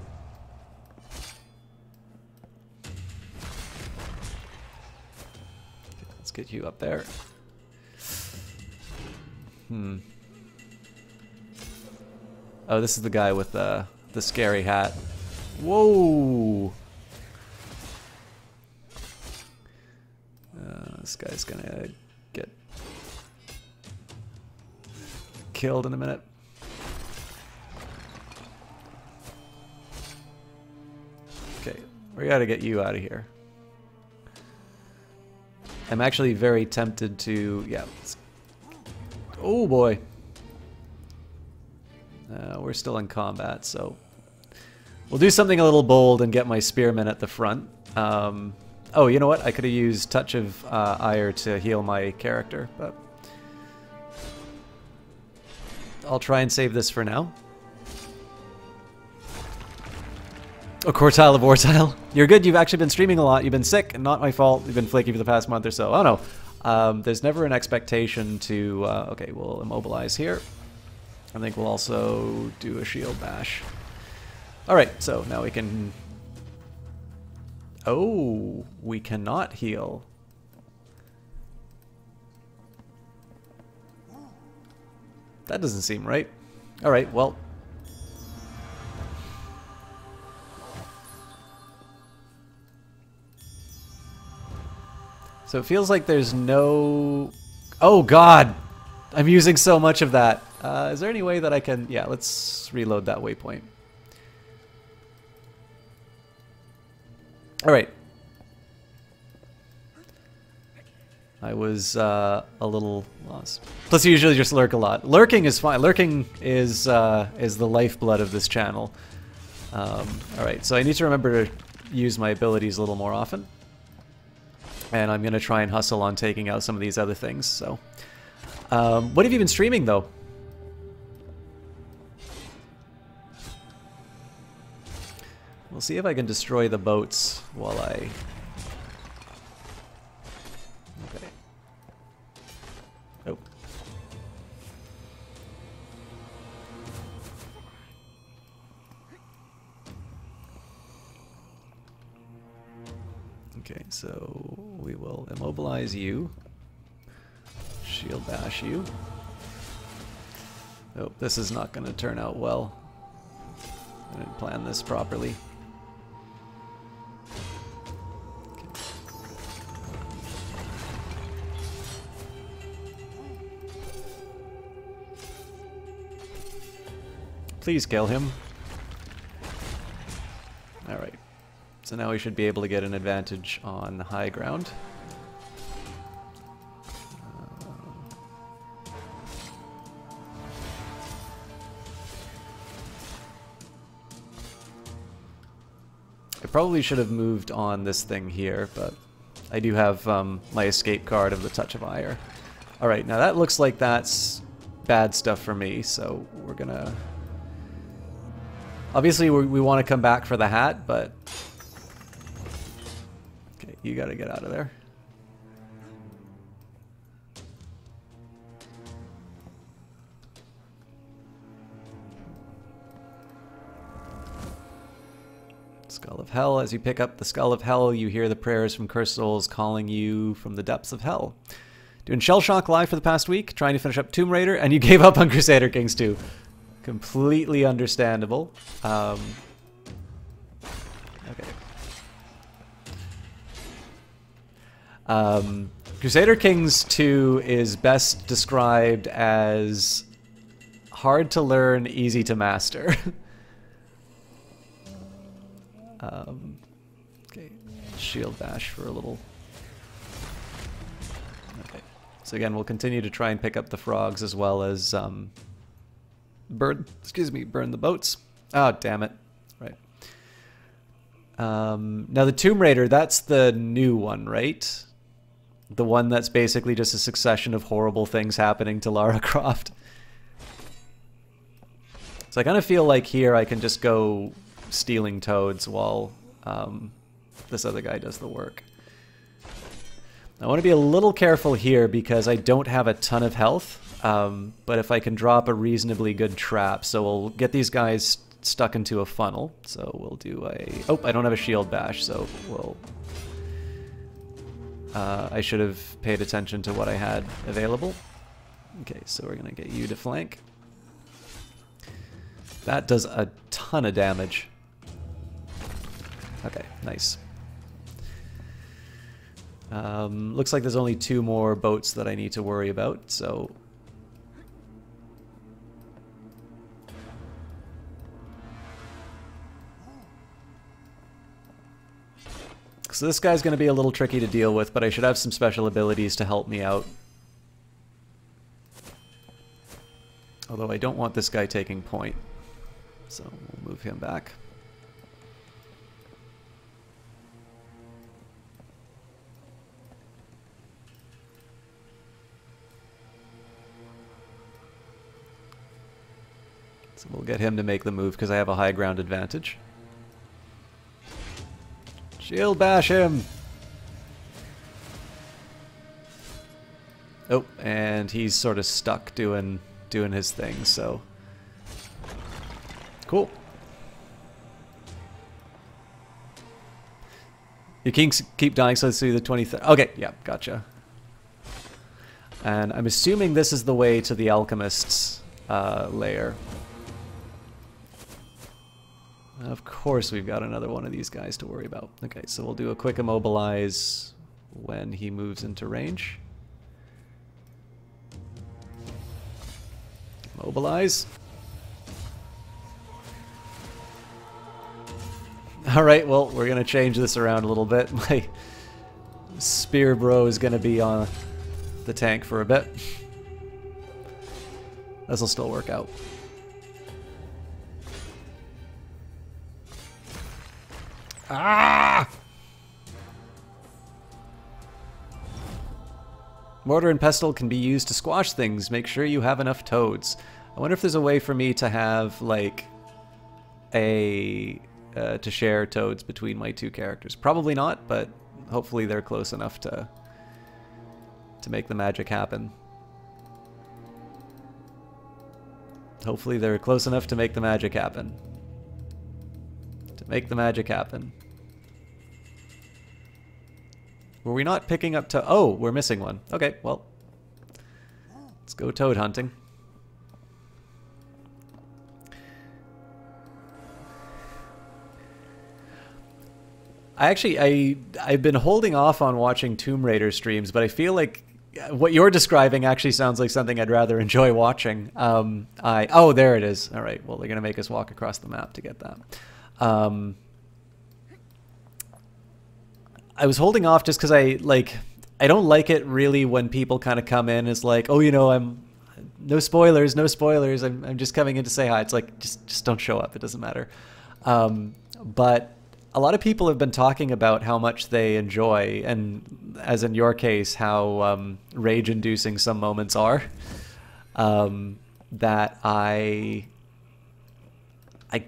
Okay, let's get you up there. Oh, this is the guy with the scary hat. Whoa! This guy's gonna get killed in a minute. Okay, we gotta get you out of here. I'm actually very tempted to, yeah. Oh boy. We're still in combat, so we'll do something a little bold and get my spearmen at the front. Oh, you know what? I could have used Touch of Ire to heal my character, but I'll try and save this for now. A quartile of Wartile. You're good. You've actually been streaming a lot. You've been sick, and not my fault. You've been flaky for the past month or so. Oh no. There's never an expectation to... okay, we'll immobilize here. I think we'll also do a shield bash. Alright, so now we can... Oh, we cannot heal. That doesn't seem right. Alright, well. So it feels like there's no... Oh god! I'm using so much of that. Is there any way that I can... Yeah, let's reload that waypoint. Alright. I was a little lost. Plus you usually just lurk a lot. Lurking is fine. Lurking is the lifeblood of this channel. Alright, so I need to remember to use my abilities a little more often. And I'm going to try and hustle on taking out some of these other things, so... what have you been streaming, though? We'll see if I can destroy the boats while I... Okay. Oh. Okay, so we will immobilize you. Shield bash you. Oh, this is not going to turn out well. I didn't plan this properly. Okay. Please kill him. Alright. So now we should be able to get an advantage on the high ground. I probably should have moved on this thing here, but I do have my escape card of the Touch of Ire. Alright, now that looks like that's bad stuff for me, so we're gonna... Obviously we want to come back for the hat, but... Okay, you gotta get out of there. Skull of Hell. As you pick up the Skull of Hell, you hear the prayers from cursed souls calling you from the depths of hell. Doing Shell Shock live for the past week, trying to finish up Tomb Raider, and you gave up on Crusader Kings 2. Completely understandable. Okay. Crusader Kings 2 is best described as hard to learn, easy to master. Okay, shield bash for a little. Okay, so again, we'll continue to try and pick up the frogs as well as burn the boats. Oh, damn it! Right. Now the Tomb Raider, that's the new one, right? The one that's basically just a succession of horrible things happening to Lara Croft. So I kind of feel like here I can just go stealing toads while this other guy does the work. I want to be a little careful here because I don't have a ton of health, but if I can drop a reasonably good trap, so we'll get these guys stuck into a funnel. So we'll do a... Oh, I don't have a shield bash, so we'll... I should have paid attention to what I had available. Okay, so we're going to get you to flank. That does a ton of damage. Okay, nice. Looks like there's only 2 more boats that I need to worry about, so... So this guy's going to be a little tricky to deal with, but I should have some special abilities to help me out. Although I don't want this guy taking point. So we'll move him back. So we'll get him to make the move because I have a high ground advantage. Shield bash him! Oh, and he's sort of stuck doing his thing, so... Cool. You can keep dying, so let's see the 23rd. Okay, yeah, gotcha. And I'm assuming this is the way to the Alchemist's lair. Of course we've got another one of these guys to worry about. Okay, so we'll do a quick immobilize when he moves into range. Mobilize. Alright, well, we're going to change this around a little bit. My spear bro is going to be on the tank for a bit. This will still work out. Ah! Mortar and pestle can be used to squash things. Make sure you have enough toads. I wonder if there's a way for me to have, like, to share toads between my 2 characters. Probably not, but hopefully they're close enough to make the magic happen. Hopefully they're close enough to make the magic happen. Make the magic happen. Were we not picking up to... Oh, we're missing one. Okay, well. Let's go toad hunting. I've been holding off on watching Tomb Raider streams, but I feel like what you're describing actually sounds like something I'd rather enjoy watching. Oh, there it is. All right, well, they're going to make us walk across the map to get that. I was holding off just because I don't like it really when people kind of come in as like, oh, you know, no spoilers, no spoilers. I'm just coming in to say hi. It's like, just don't show up. It doesn't matter. But a lot of people have been talking about how much they enjoy, and as in your case, how rage-inducing some moments are. That I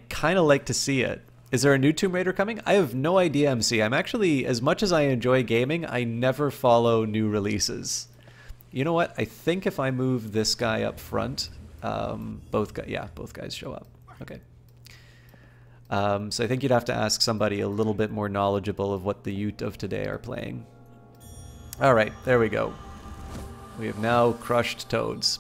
kind of like to see it. Is there a new Tomb Raider coming? I have no idea, MC. I'm actually, as much as I enjoy gaming, I never follow new releases. You know what? I think if I move this guy up front, both guys show up. Okay. So I think you'd have to ask somebody a little bit more knowledgeable of what the youth of today are playing. All right, there we go. We have now crushed toads.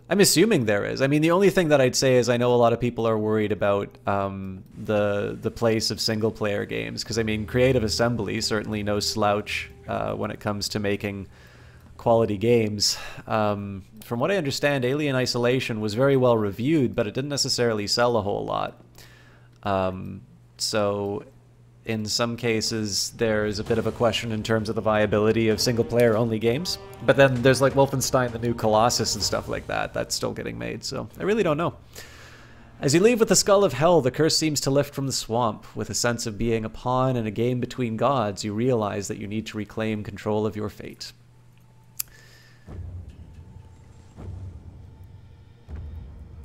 I'm assuming there is. I mean, the only thing that I'd say is I know a lot of people are worried about the place of single-player games, because I mean, Creative Assembly certainly no slouch when it comes to making quality games. From what I understand, Alien Isolation was very well reviewed, but it didn't necessarily sell a whole lot. So in some cases, there's a bit of a question in terms of the viability of single-player only games. But then there's like Wolfenstein, the new Colossus and stuff like that. That's still getting made, so I really don't know. As you leave with the Skull of Hell, the curse seems to lift from the swamp. With a sense of being a pawn in a game between gods, you realize that you need to reclaim control of your fate.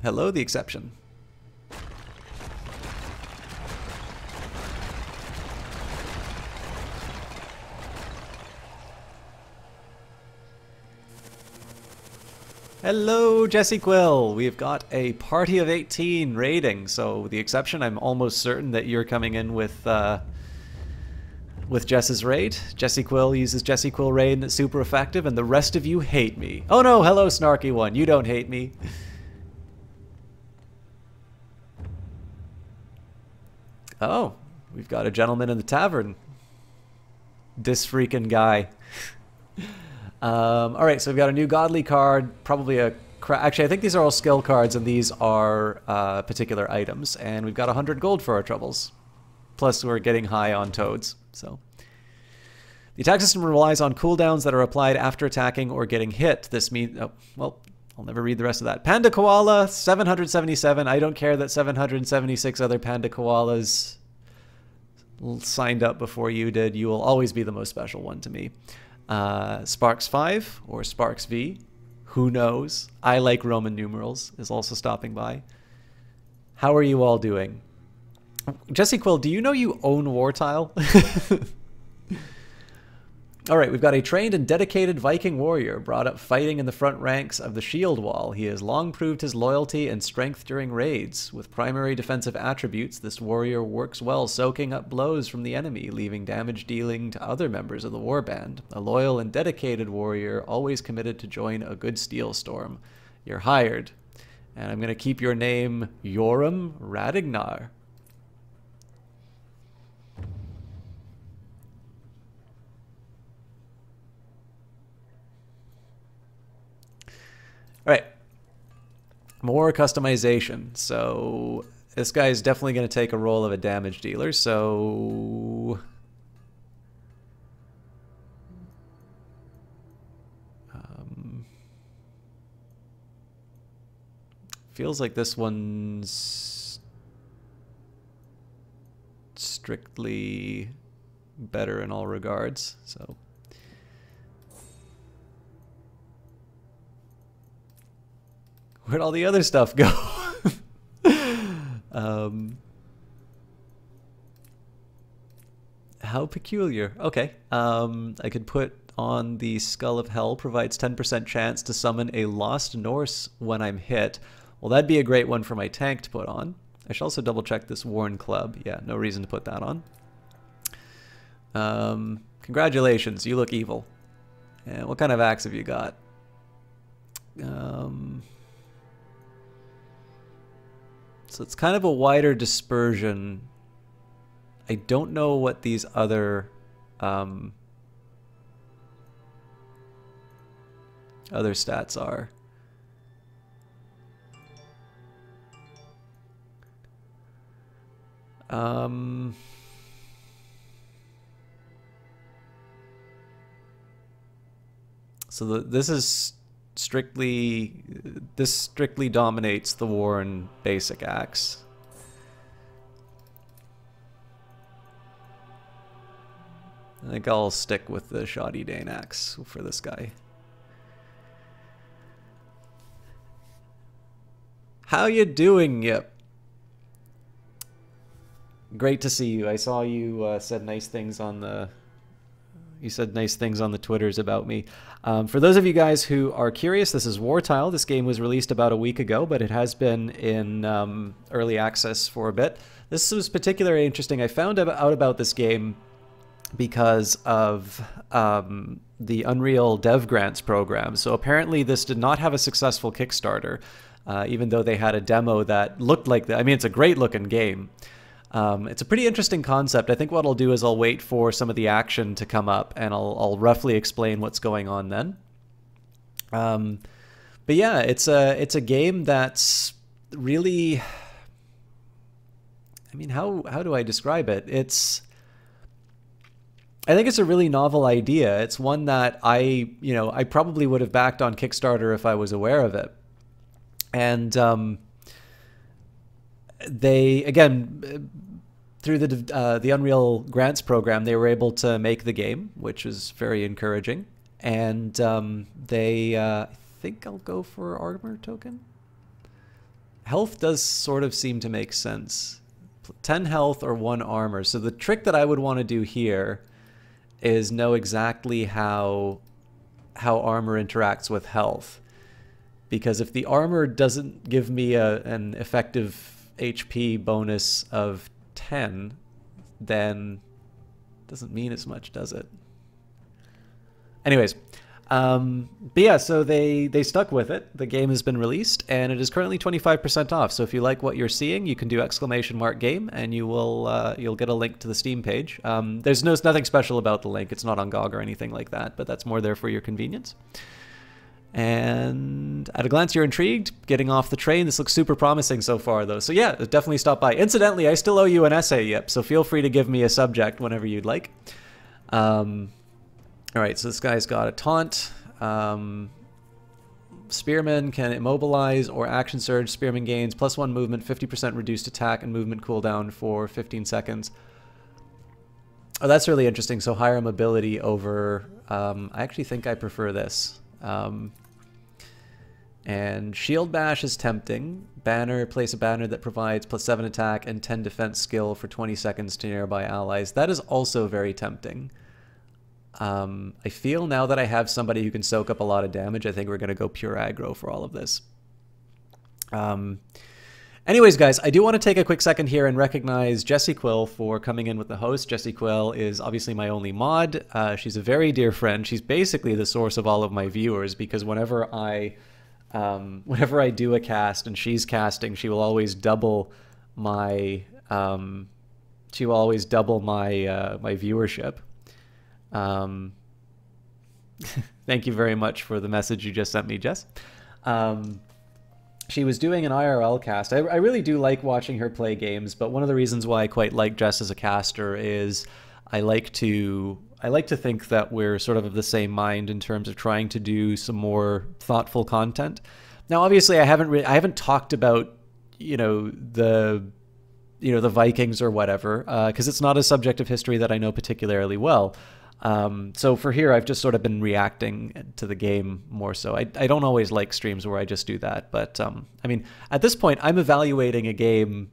Hello, the exception. Hello, Jesse Quill. We've got a party of 18 raiding, so the exception, I'm almost certain that you're coming in with Jess's raid. Jesse Quill uses Jesse Quill raid and it's super effective, and the rest of you hate me. Oh no, hello, Snarky One. You don't hate me. Oh, we've got a gentleman in the tavern. This freaking guy. All right, so we've got a new godly card, probably a... Actually, I think these are all skill cards, and these are particular items. And we've got 100 gold for our troubles. Plus, we're getting high on toads, so... The attack system relies on cooldowns that are applied after attacking or getting hit. This means... Oh, well, I'll never read the rest of that. Panda Koala, 777. I don't care that 776 other Panda Koalas signed up before you did. You will always be the most special one to me. Sparks 5 or Sparks V, who knows? I like Roman numerals, is also stopping by. How are you all doing? Jesse Quill, do you know you own Wartile? All right, we've got a trained and dedicated Viking warrior brought up fighting in the front ranks of the shield wall. He has long proved his loyalty and strength during raids. With primary defensive attributes, this warrior works well soaking up blows from the enemy, leaving damage dealing to other members of the warband. A loyal and dedicated warrior, always committed to join a good steel storm. You're hired. And I'm going to keep your name Yoram Radignar. All right, more customization. So this guy is definitely going to take a role of a damage dealer. So feels like this one's strictly better in all regards. So. Where'd all the other stuff go? How peculiar. Okay. I could put on the Skull of Hell, provides 10% chance to summon a Lost Norse when I'm hit. Well, that'd be a great one for my tank to put on. I should also double check this Worn Club. Yeah, no reason to put that on. Congratulations, you look evil. And what kind of axe have you got? So it's kind of a wider dispersion. I don't know what these other stats are. So this strictly dominates the Warren basic axe. I think I'll stick with the Shoddy Dane axe for this guy. How you doing, Yip? Great to see you. I saw you said nice things on the Twitters about me. For those of you guys who are curious, this is Wartile. This game was released about a week ago, but it has been in early access for a bit. This was particularly interesting. I found out about this game because of the Unreal Dev Grants program. So apparently this did not have a successful Kickstarter, even though they had a demo that looked like that. I mean, it's a great looking game. It's a pretty interesting concept. I think what I'll do is I'll wait for some of the action to come up and I'll roughly explain what's going on then. But yeah, it's a game that's really, I mean, how do I describe it? I think it's a really novel idea. It's one that I probably would have backed on Kickstarter if I was aware of it. And they, again, through the Unreal Grants program, they were able to make the game, which is very encouraging. And I think I'll go for armor token. health does sort of seem to make sense. 10 health or 1 armor. So the trick that I would want to do here is know exactly how armor interacts with health. Because if the armor doesn't give me an effective HP bonus of 10, then it doesn't mean as much, does it? Anyways, but yeah, so they stuck with it. The game has been released, and it is currently 25% off. So if you like what you're seeing, you can do !game, and you'll get a link to the Steam page. There's nothing special about the link. It's not on GOG or anything like that, but that's more there for your convenience. And at a glance, you're intrigued. Getting off the train. This looks super promising so far, though. So yeah, definitely stop by. Incidentally, I still owe you an essay, Yip, so feel free to give me a subject whenever you'd like. All right, so this guy's got a taunt. Spearman can immobilize or action surge. Spearman gains +1 movement, 50% reduced attack, and movement cooldown for 15 seconds. Oh, that's really interesting. So higher mobility over... I actually think I prefer this. And Shield Bash is tempting. Banner, place a banner that provides +7 attack and 10 defense skill for 20 seconds to nearby allies. That is also very tempting. I feel now that I have somebody who can soak up a lot of damage, I think we're going to go pure aggro for all of this. Anyways, guys, I do want to take a quick second here and recognize Jessie Quill for coming in with the host. Jessie Quill is obviously my only mod. She's a very dear friend. She's basically the source of all of my viewers, because whenever I do a cast and she's casting, she will always double my my viewership. Thank you very much for the message you just sent me, Jess. She was doing an IRL cast. I really do like watching her play games, but one of the reasons why I quite like Jess as a caster is I like to think that we're sort of the same mind in terms of trying to do some more thoughtful content. Now, obviously, I haven't talked about the Vikings or whatever, because it's not a subject of history that I know particularly well. So for here, I've just sort of been reacting to the game more so. I don't always like streams where I just do that, but I mean, at this point, I'm evaluating a game,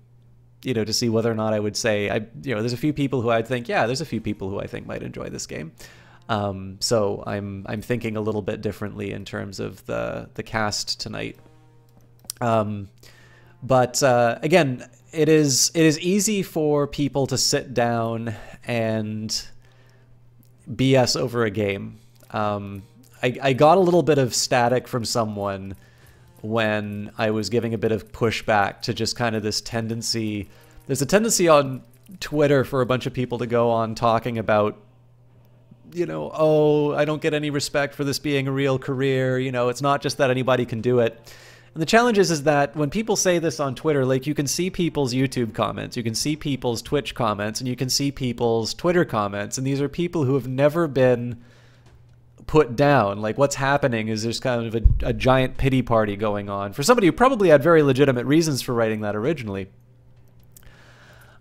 to see whether or not I would say, there's a few people who I'd think, yeah, there's a few people who I think might enjoy this game. So I'm thinking a little bit differently in terms of the cast tonight. But again, it is easy for people to sit down and BS over a game. I got a little bit of static from someone when I was giving a bit of pushback to just kind of this tendency. There's a tendency on Twitter for a bunch of people to go on talking about, oh, I don't get any respect for this being a real career. It's not just that anybody can do it. And the challenge is that when people say this on Twitter, like, you can see people's YouTube comments, you can see people's Twitch comments, and you can see people's Twitter comments, and these are people who have never been put down. Like, what's happening is there's kind of a giant pity party going on for somebody who probably had very legitimate reasons for writing that originally.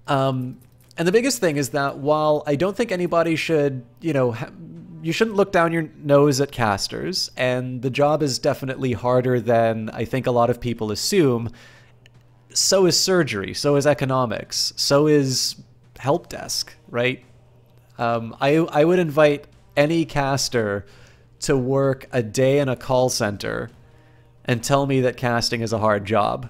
And the biggest thing is that while I don't think anybody should, you shouldn't look down your nose at casters, and the job is definitely harder than I think a lot of people assume. So is surgery, so is economics, so is help desk, right? I would invite any caster to work a day in a call center and tell me that casting is a hard job.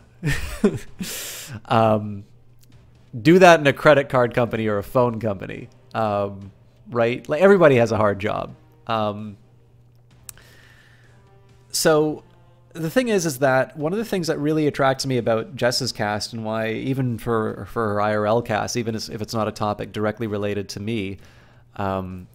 Do that in a credit card company or a phone company. Right? Like, everybody has a hard job. So the thing is that one of the things that really attracts me about Jess's cast, and why even for her IRL cast, even if it's not a topic directly related to me,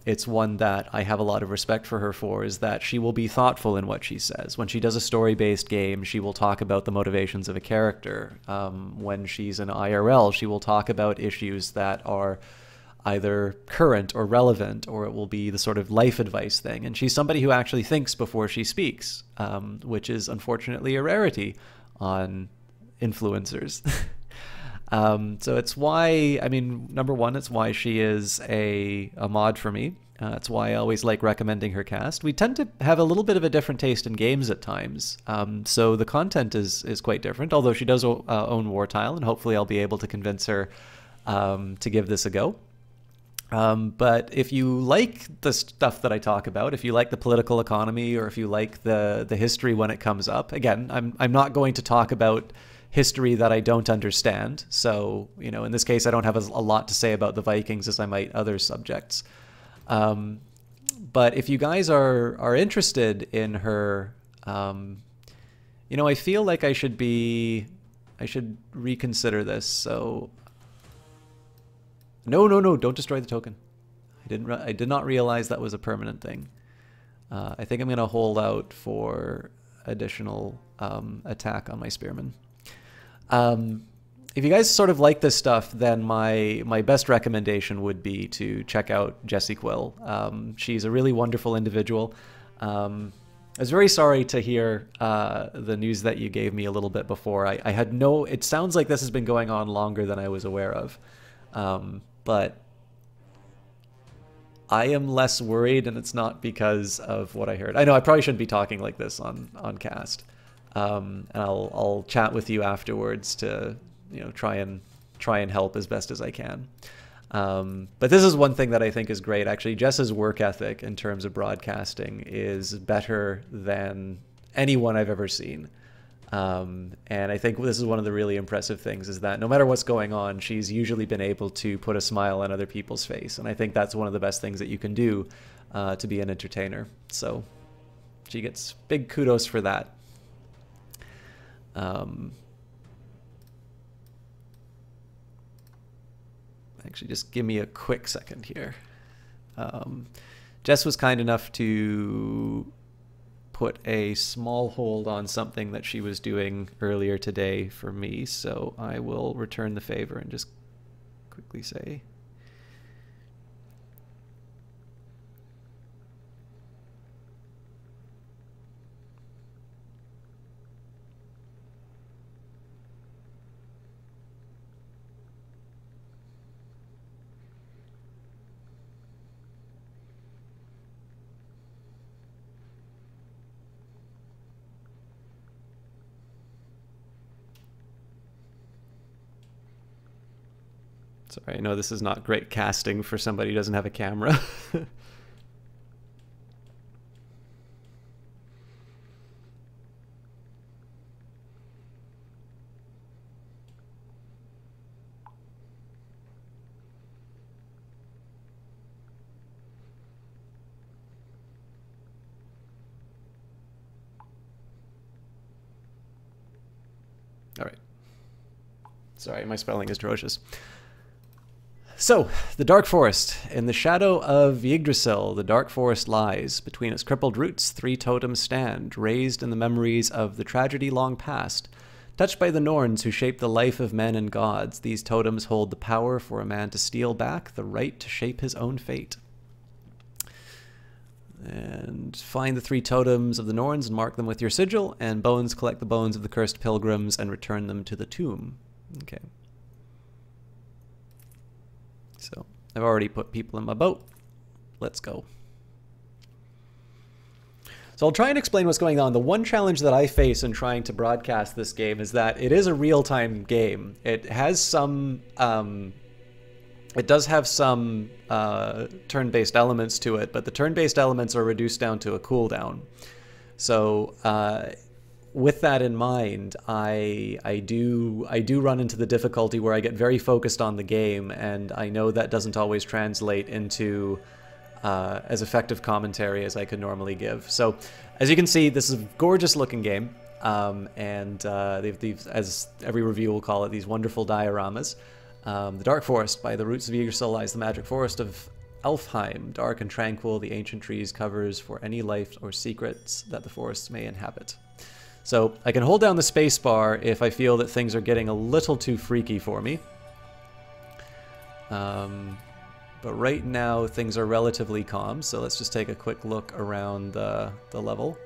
it's one that I have a lot of respect for her for, is that she will be thoughtful in what she says. When she does a story-based game, she will talk about the motivations of a character. When she's in IRL, she will talk about issues that are either current or relevant, or it will be the sort of life advice thing. And she's somebody who actually thinks before she speaks, which is unfortunately a rarity on influencers. So it's why, I mean, number one, it's why she is a mod for me. That's why I always like recommending her cast. We tend to have a little bit of a different taste in games at times, so the content is quite different, although she does own Wartile, and hopefully I'll be able to convince her to give this a go. But if you like the stuff that I talk about, if you like the political economy, or if you like the history when it comes up, again, I'm not going to talk about history that I don't understand. So, you know, in this case, I don't have a lot to say about the Vikings as I might other subjects. But if you guys are interested in her, you know, I feel like I should reconsider this. So, no, don't destroy the token. I did not realize that was a permanent thing. I think I'm going to hold out for additional attack on my spearmen. If you guys sort of like this stuff, then my best recommendation would be to check out Jessie Quill. She's a really wonderful individual. I was very sorry to hear the news that you gave me a little bit before. I had no... It sounds like this has been going on longer than I was aware of. But I am less worried, and it's not because of what I heard. I know I probably shouldn't be talking like this on cast. And I'll chat with you afterwards to, you know, try and help as best as I can. But this is one thing that I think is great. Actually, Jess's work ethic in terms of broadcasting is better than anyone I've ever seen. And I think this is one of the really impressive things, is that no matter what's going on, she's usually been able to put a smile on other people's face. And I think that's one of the best things that you can do to be an entertainer. So she gets big kudos for that. Actually, just give me a quick second here. Jess was kind enough to put a small hold on something that she was doing earlier today for me, so I will return the favor and just quickly say... Sorry, I know this is not great casting for somebody who doesn't have a camera. All right. Sorry, my spelling is atrocious. So, the Dark Forest. In the shadow of Yggdrasil, the Dark Forest lies. Between its crippled roots, 3 totems stand, raised in the memories of the tragedy long past. Touched by the Norns who shaped the life of men and gods, these totems hold the power for a man to steal back the right to shape his own fate. And find the 3 totems of the Norns and mark them with your sigil, and bones, collect the bones of the cursed pilgrims and return them to the tomb. Okay. So, I've already put people in my boat. Let's go. So I'll try and explain what's going on. The one challenge that I face in trying to broadcast this game is that it is a real-time game. It has some... it does have some turn-based elements to it, but the turn-based elements are reduced down to a cooldown. So with that in mind, I do run into the difficulty where I get very focused on the game, and I know that doesn't always translate into as effective commentary as I could normally give. So as you can see, this is a gorgeous looking game, and they've, as every review will call it, these wonderful dioramas. The Dark Forest. By the roots of Yggdrasil lies the magic forest of Elfheim. Dark and tranquil, the ancient trees covers for any life or secrets that the forests may inhabit. So I can hold down the space bar if I feel that things are getting a little too freaky for me. But right now things are relatively calm, so let's just take a quick look around the level.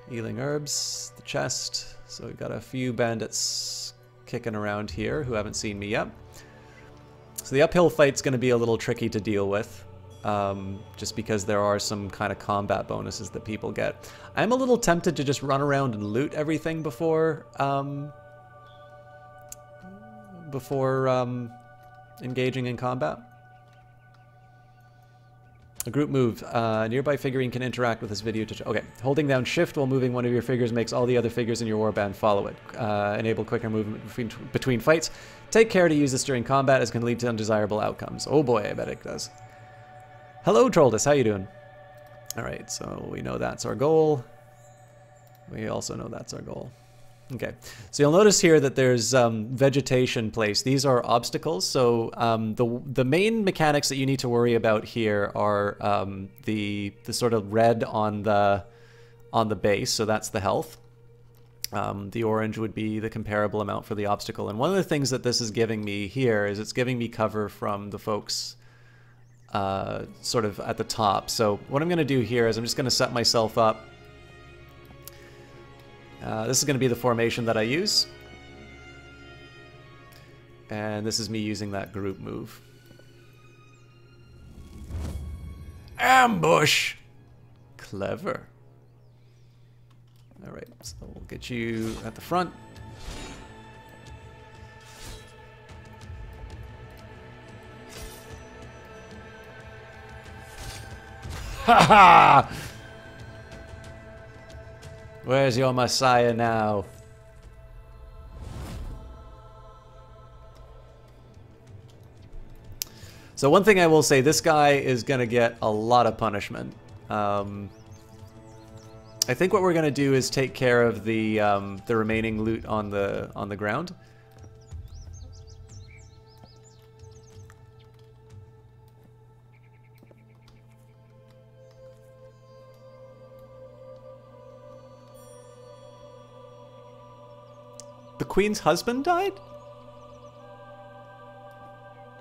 Healing herbs, the chest. So we've got a few bandits kicking around here who haven't seen me yet. So the uphill fight's going to be a little tricky to deal with. just because there are some kind of combat bonuses that people get. I'm a little tempted to just run around and loot everything before engaging in combat. A group move. A nearby figurine can interact with this video to... Okay. Holding down shift while moving one of your figures makes all the other figures in your warband follow it. Enable quicker movement between fights. Take care to use this during combat as it can lead to undesirable outcomes. Oh boy, I bet it does. Hello, Troldus. How you doing? Alright, so we know that's our goal. We also know that's our goal. Okay, so you'll notice here that there's vegetation placed. These are obstacles. So the main mechanics that you need to worry about here are the sort of red on the base. So that's the health. The orange would be the comparable amount for the obstacle. And one of the things that this is giving me here is it's giving me cover from the folks sort of at the top. So what I'm going to do here is I'm just going to set myself up. This is going to be the formation that I use. And this is me using that group move. Ambush! Clever. Alright, so we'll get you at the front. Ha ha! Where's your Messiah now? So one thing I will say, this guy is going to get a lot of punishment. I think what we're going to do is take care of the remaining loot on the ground. The Queen's husband died?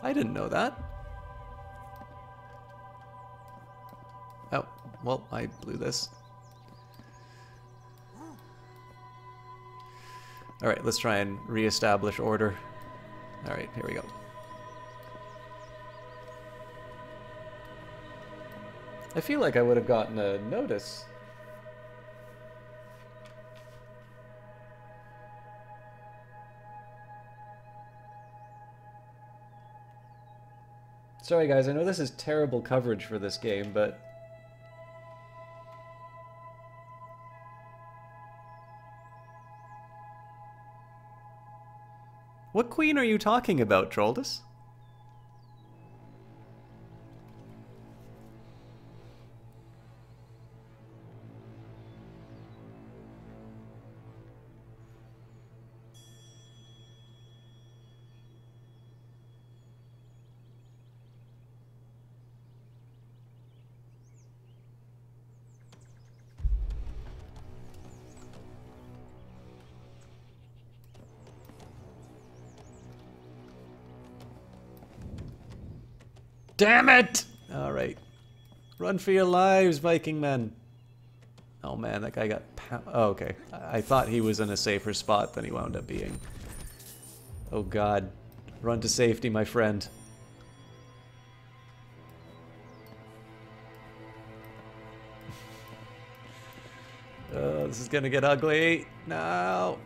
I didn't know that. Oh, well, I blew this. Alright, let's try and re-establish order. Alright, here we go. I feel like I would have gotten a notice. Sorry guys, I know this is terrible coverage for this game, but... What queen are you talking about, Troldus? Damn it! Alright. Run for your lives, Viking men. Oh man, that guy got oh, okay. I thought he was in a safer spot than he wound up being. Oh god. Run to safety, my friend. Oh, this is gonna get ugly. No.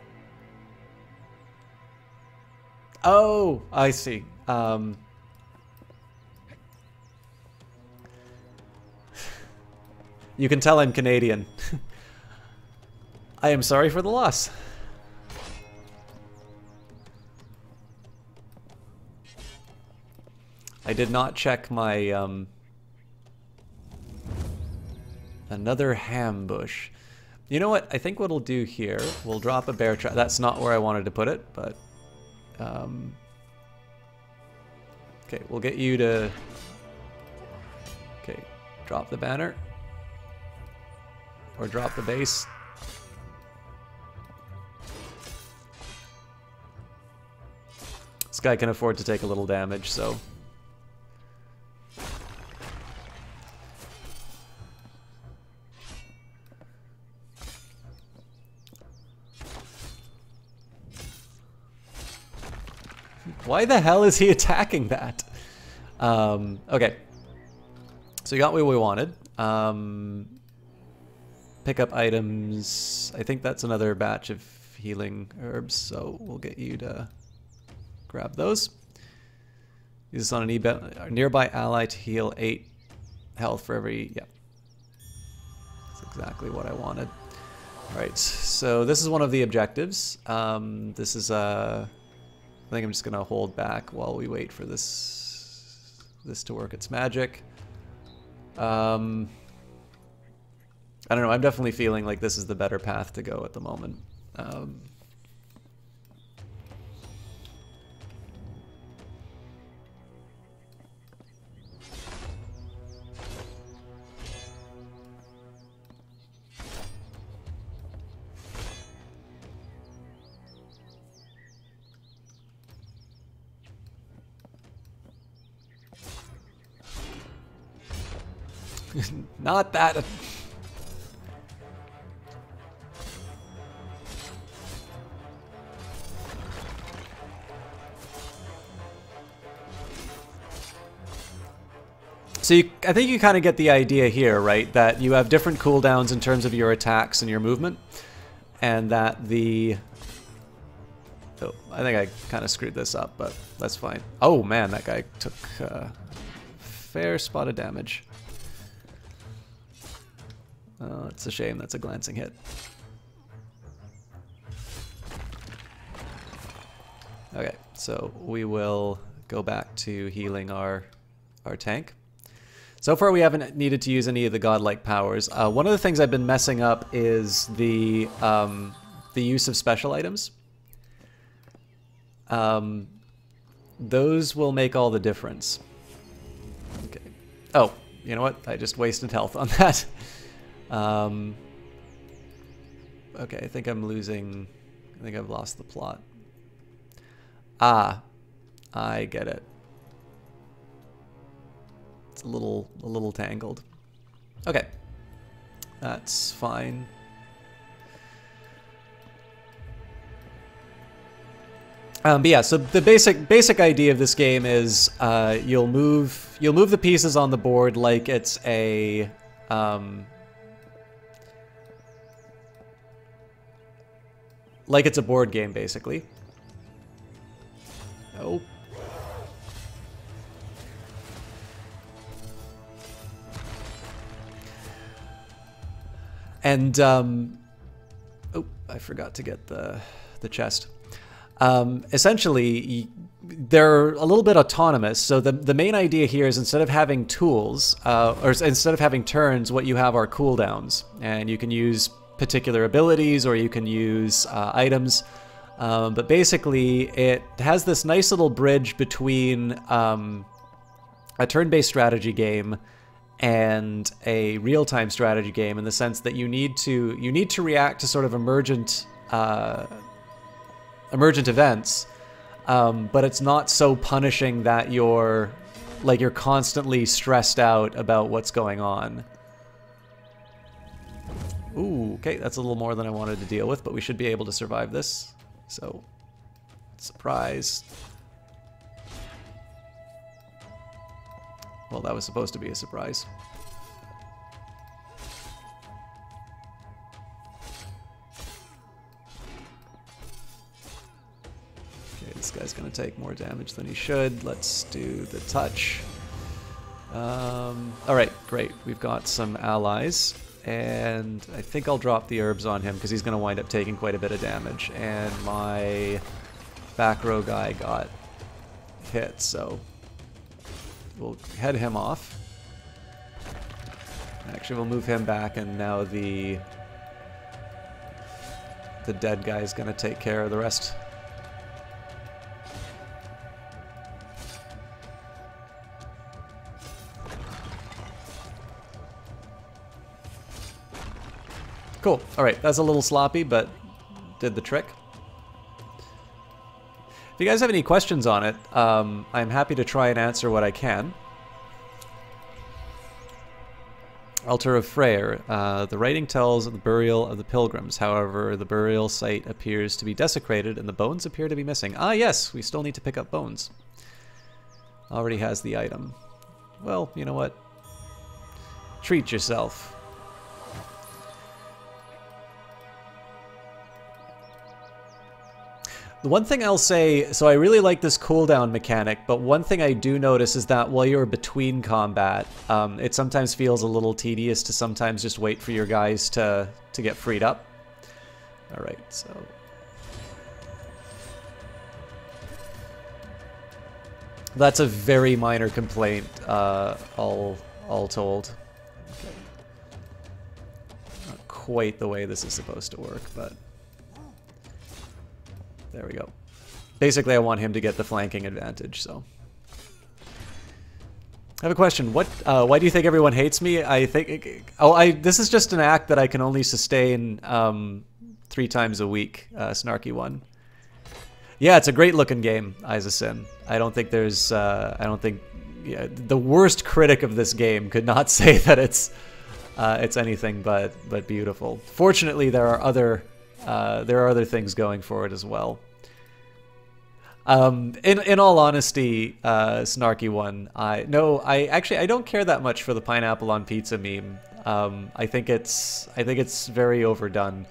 Oh, I see. You can tell I'm Canadian. I am sorry for the loss. I did not check my, another ham bush. You know what? I think what we'll do here, we'll drop a bear trap. That's not where I wanted to put it, but... okay, we'll get you to... Okay, drop the banner. Or drop the base. This guy can afford to take a little damage, so... Why the hell is he attacking that? Okay. So you got what we wanted. Pick up items. I think that's another batch of healing herbs, so we'll get you to grab those. Use this on a nearby ally to heal 8 health for every... Yeah. That's exactly what I wanted. Alright, so this is one of the objectives. This is I think I'm just going to hold back while we wait for this to work its magic. I don't know, I'm definitely feeling like this is the better path to go at the moment. Not that. So I think you kind of get the idea here, right? That you have different cooldowns in terms of your attacks and your movement. And that the... Oh, I think I kind of screwed this up, but that's fine. Oh man, that guy took a fair spot of damage. It's a shame that's a glancing hit. Okay, so we will go back to healing our tank. So far we haven't needed to use any of the godlike powers. One of the things I've been messing up is the use of special items. Those will make all the difference. Okay. Oh, you know what? I just wasted health on that. Okay, I think I'm losing... I think I've lost the plot. Ah, I get it. It's a little tangled. Okay, that's fine. But yeah, so the basic idea of this game is you'll move the pieces on the board like it's a board game, basically. Oh. And oh, I forgot to get the chest. Essentially, they're a little bit autonomous. So the main idea here is instead of having tools, or instead of having turns, what you have are cooldowns, and you can use particular abilities or you can use items. But basically, it has this nice little bridge between a turn-based strategy game and a real-time strategy game, in the sense that you need to react to sort of emergent events, but it's not so punishing that you're constantly stressed out about what's going on. Ooh, okay, that's a little more than I wanted to deal with, but we should be able to survive this. So, surprise. Well, that was supposed to be a surprise. Okay, this guy's gonna take more damage than he should. Let's do the touch. Alright, great. We've got some allies. And I think I'll drop the herbs on him because he's going to wind up taking quite a bit of damage. And my back row guy got hit, so we'll head him off. Actually, we'll move him back, and now the dead guy is going to take care of the rest. Cool. Alright, that's a little sloppy, but did the trick. If you guys have any questions on it, I'm happy to try and answer what I can. Altar of Freyr. The writing tells of the burial of the pilgrims. However, the burial site appears to be desecrated and the bones appear to be missing. Ah, yes, we still need to pick up bones. Already has the item. Well, you know what? Treat yourself. The one thing I'll say, so I really like this cooldown mechanic, but one thing I do notice is that while you're between combat, it sometimes feels a little tedious to sometimes just wait for your guys to get freed up. Alright, so... That's a very minor complaint, all told. Okay. Not quite the way this is supposed to work, but... There we go. Basically, I want him to get the flanking advantage, so... I have a question. What? Why do you think everyone hates me? I think... this is just an act that I can only sustain 3 times a week, Snarky One. Yeah, it's a great-looking game, Isaacin. I don't think there's... I don't think... Yeah, the worst critic of this game could not say that it's anything but beautiful. Fortunately, there are other things going for it as well. In all honesty, Snarky One, I don't care that much for the pineapple on pizza meme. I think it's very overdone.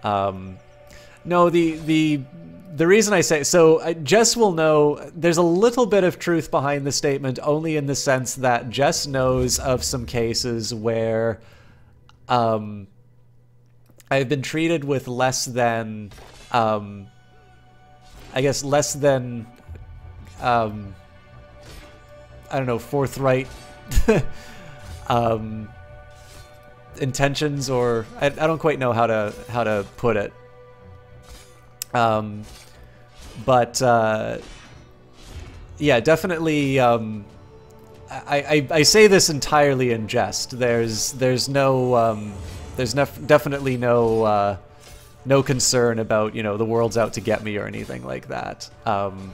No, the reason I say so, Jess will know. There's a little bit of truth behind the statement, only in the sense that Jess knows of some cases where, I've been treated with less than, I guess less than, I don't know, forthright intentions, or I don't quite know how to put it. But yeah, definitely. I say this entirely in jest. There's definitely no concern about, you know, the world's out to get me or anything like that.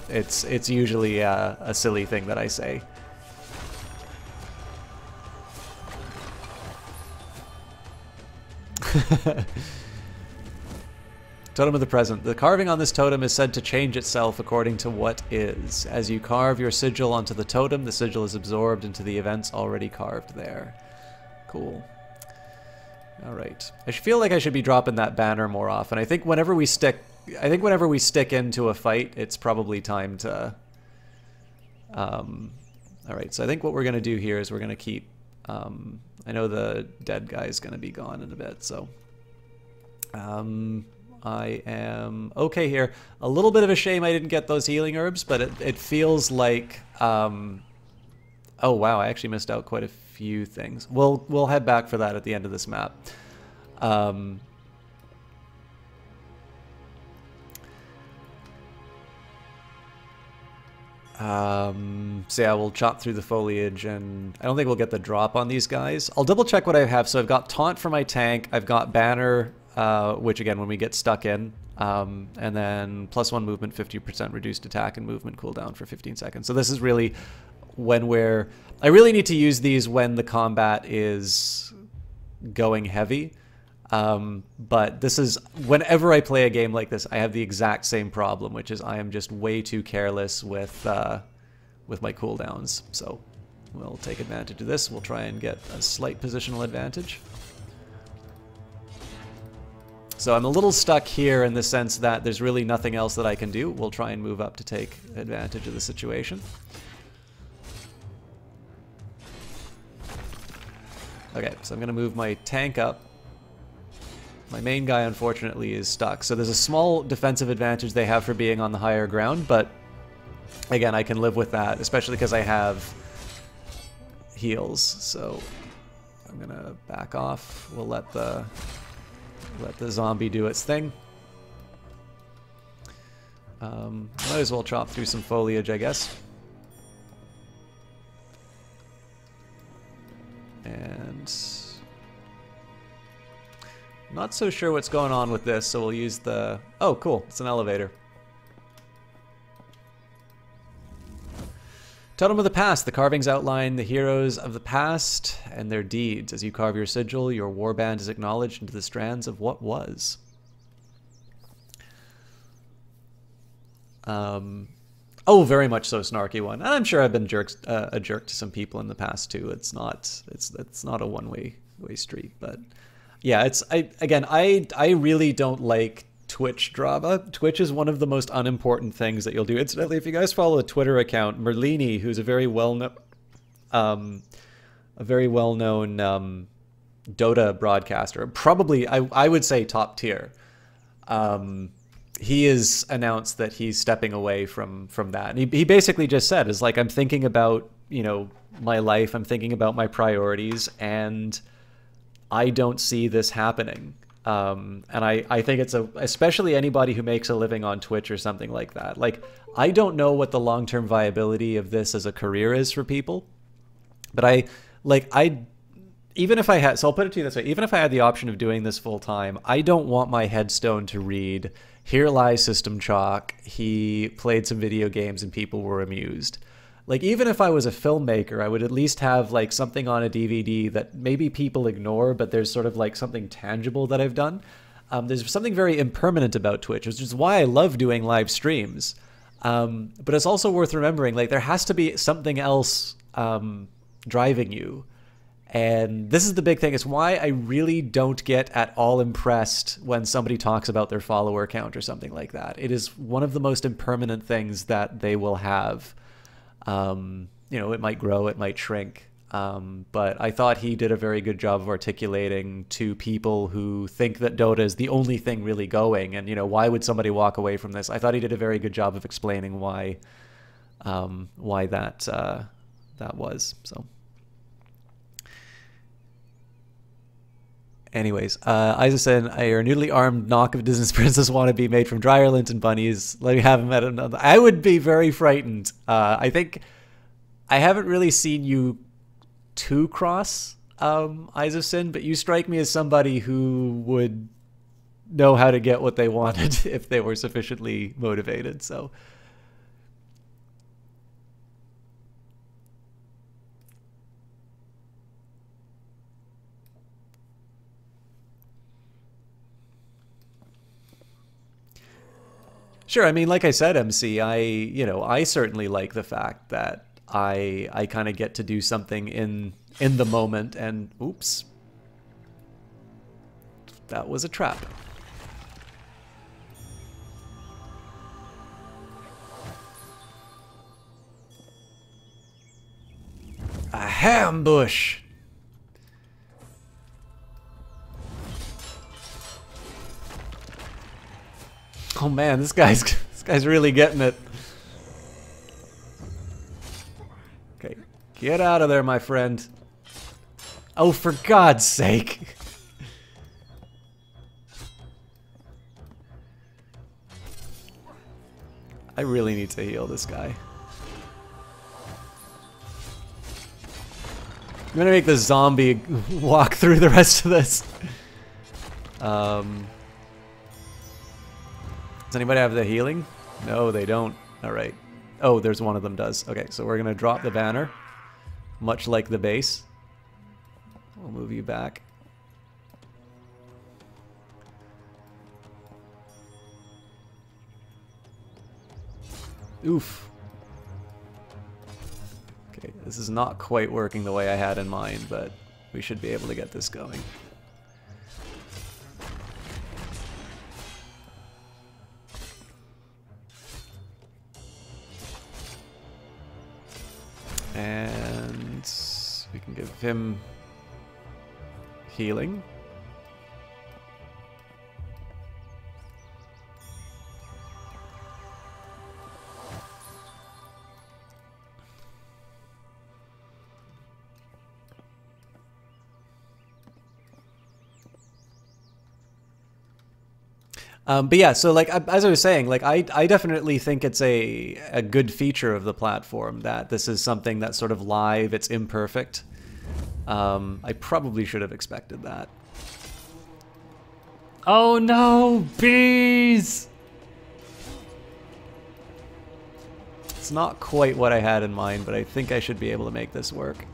It's usually a silly thing that I say. Totem of the Present. The carving on this totem is said to change itself according to what is. As you carve your sigil onto the totem, the sigil is absorbed into the events already carved there. Cool. Alright. I feel like I should be dropping that banner more often. I think whenever we stick into a fight, it's probably time to... Alright, so I think what we're going to do here is we're going to keep... I know the dead guy's going to be gone in a bit, so... I am okay here. A little bit of a shame I didn't get those healing herbs, but it feels like... oh wow, I actually missed out quite a few things. We'll head back for that at the end of this map. So yeah, we'll chop through the foliage, and I don't think we'll get the drop on these guys. I'll double check what I have. So I've got Taunt for my tank, I've got Banner, which again, when we get stuck in, and then +1 movement, 50% reduced attack and movement cooldown for 15 seconds. So this is really when I really need to use these when the combat is going heavy. But this is, whenever I play a game like this, I have the exact same problem, which is I am just way too careless with my cooldowns. So we'll take advantage of this. We'll try and get a slight positional advantage. So I'm a little stuck here in the sense that there's really nothing else that I can do. We'll try and move up to take advantage of the situation. Okay, so I'm going to move my tank up. My main guy, unfortunately, is stuck. So there's a small defensive advantage they have for being on the higher ground, but again, I can live with that, especially because I have heals. So I'm going to back off. We'll let the zombie do its thing. Might as well chop through some foliage, I guess. And not so sure what's going on with this, so we'll use the... Oh, cool. It's an elevator. Totem of the Past. The carvings outline the heroes of the past and their deeds. As you carve your sigil, your warband is acknowledged into the strands of what was. Oh, very much so, snarky one. And I'm sure I've been a jerk to some people in the past too. It's not a one way street. But yeah, I really don't like Twitch drama. Twitch is one of the most unimportant things that you'll do. Incidentally, if you guys follow a Twitter account, Merlini, who's a very well known Dota broadcaster, probably I would say top tier. He has announced that he's stepping away from that. And he basically just said, is like, I'm thinking about, my life, I'm thinking about my priorities, and I don't see this happening. And I think it's especially anybody who makes a living on Twitch or something like that. Like, I don't know what the long-term viability of this as a career is for people, but even if I had, so I'll put it to you this way, even if I had the option of doing this full time, I don't want my headstone to read, "Here lies System Chalk. He played some video games and people were amused." Like, even if I was a filmmaker, I would at least have like something on a DVD that maybe people ignore, but there's sort of like something tangible that I've done. There's something very impermanent about Twitch, which is why I love doing live streams. But it's also worth remembering, like, there has to be something else driving you. And this is the big thing. It's why I really don't get at all impressed when somebody talks about their follower count or something like that. It is one of the most impermanent things that they will have. It might grow, it might shrink. But I thought he did a very good job of articulating to people who think that Dota is the only thing really going. And, why would somebody walk away from this? I thought he did a very good job of explaining why that was. So. Anyways, Isa said, "Your newly armed knock of Disney's Princess wannabe made from dryer lint and bunnies. Let me have him at another." I would be very frightened. I think I haven't really seen you too cross, Isa, but you strike me as somebody who would know how to get what they wanted if they were sufficiently motivated. So. Sure. I mean, like I said, MC, I certainly like the fact that I kind of get to do something in the moment, and oops, that was a trap. A hambush. Oh man, this guy's really getting it. Okay, get out of there, my friend. Oh, for God's sake. I really need to heal this guy. I'm gonna make the zombie walk through the rest of this. Does anybody have the healing? No, they don't. Alright. Oh, there's one of them does. Okay, so we're gonna drop the banner. Much like the base. We'll move you back. Oof. Okay, this is not quite working the way I had in mind, but we should be able to get this going. And we can give him healing. But yeah, so like as I was saying, like I definitely think it's a good feature of the platform that this is something that's sort of live, it's imperfect. I probably should have expected that. Oh no, bees! It's not quite what I had in mind, but I think I should be able to make this work.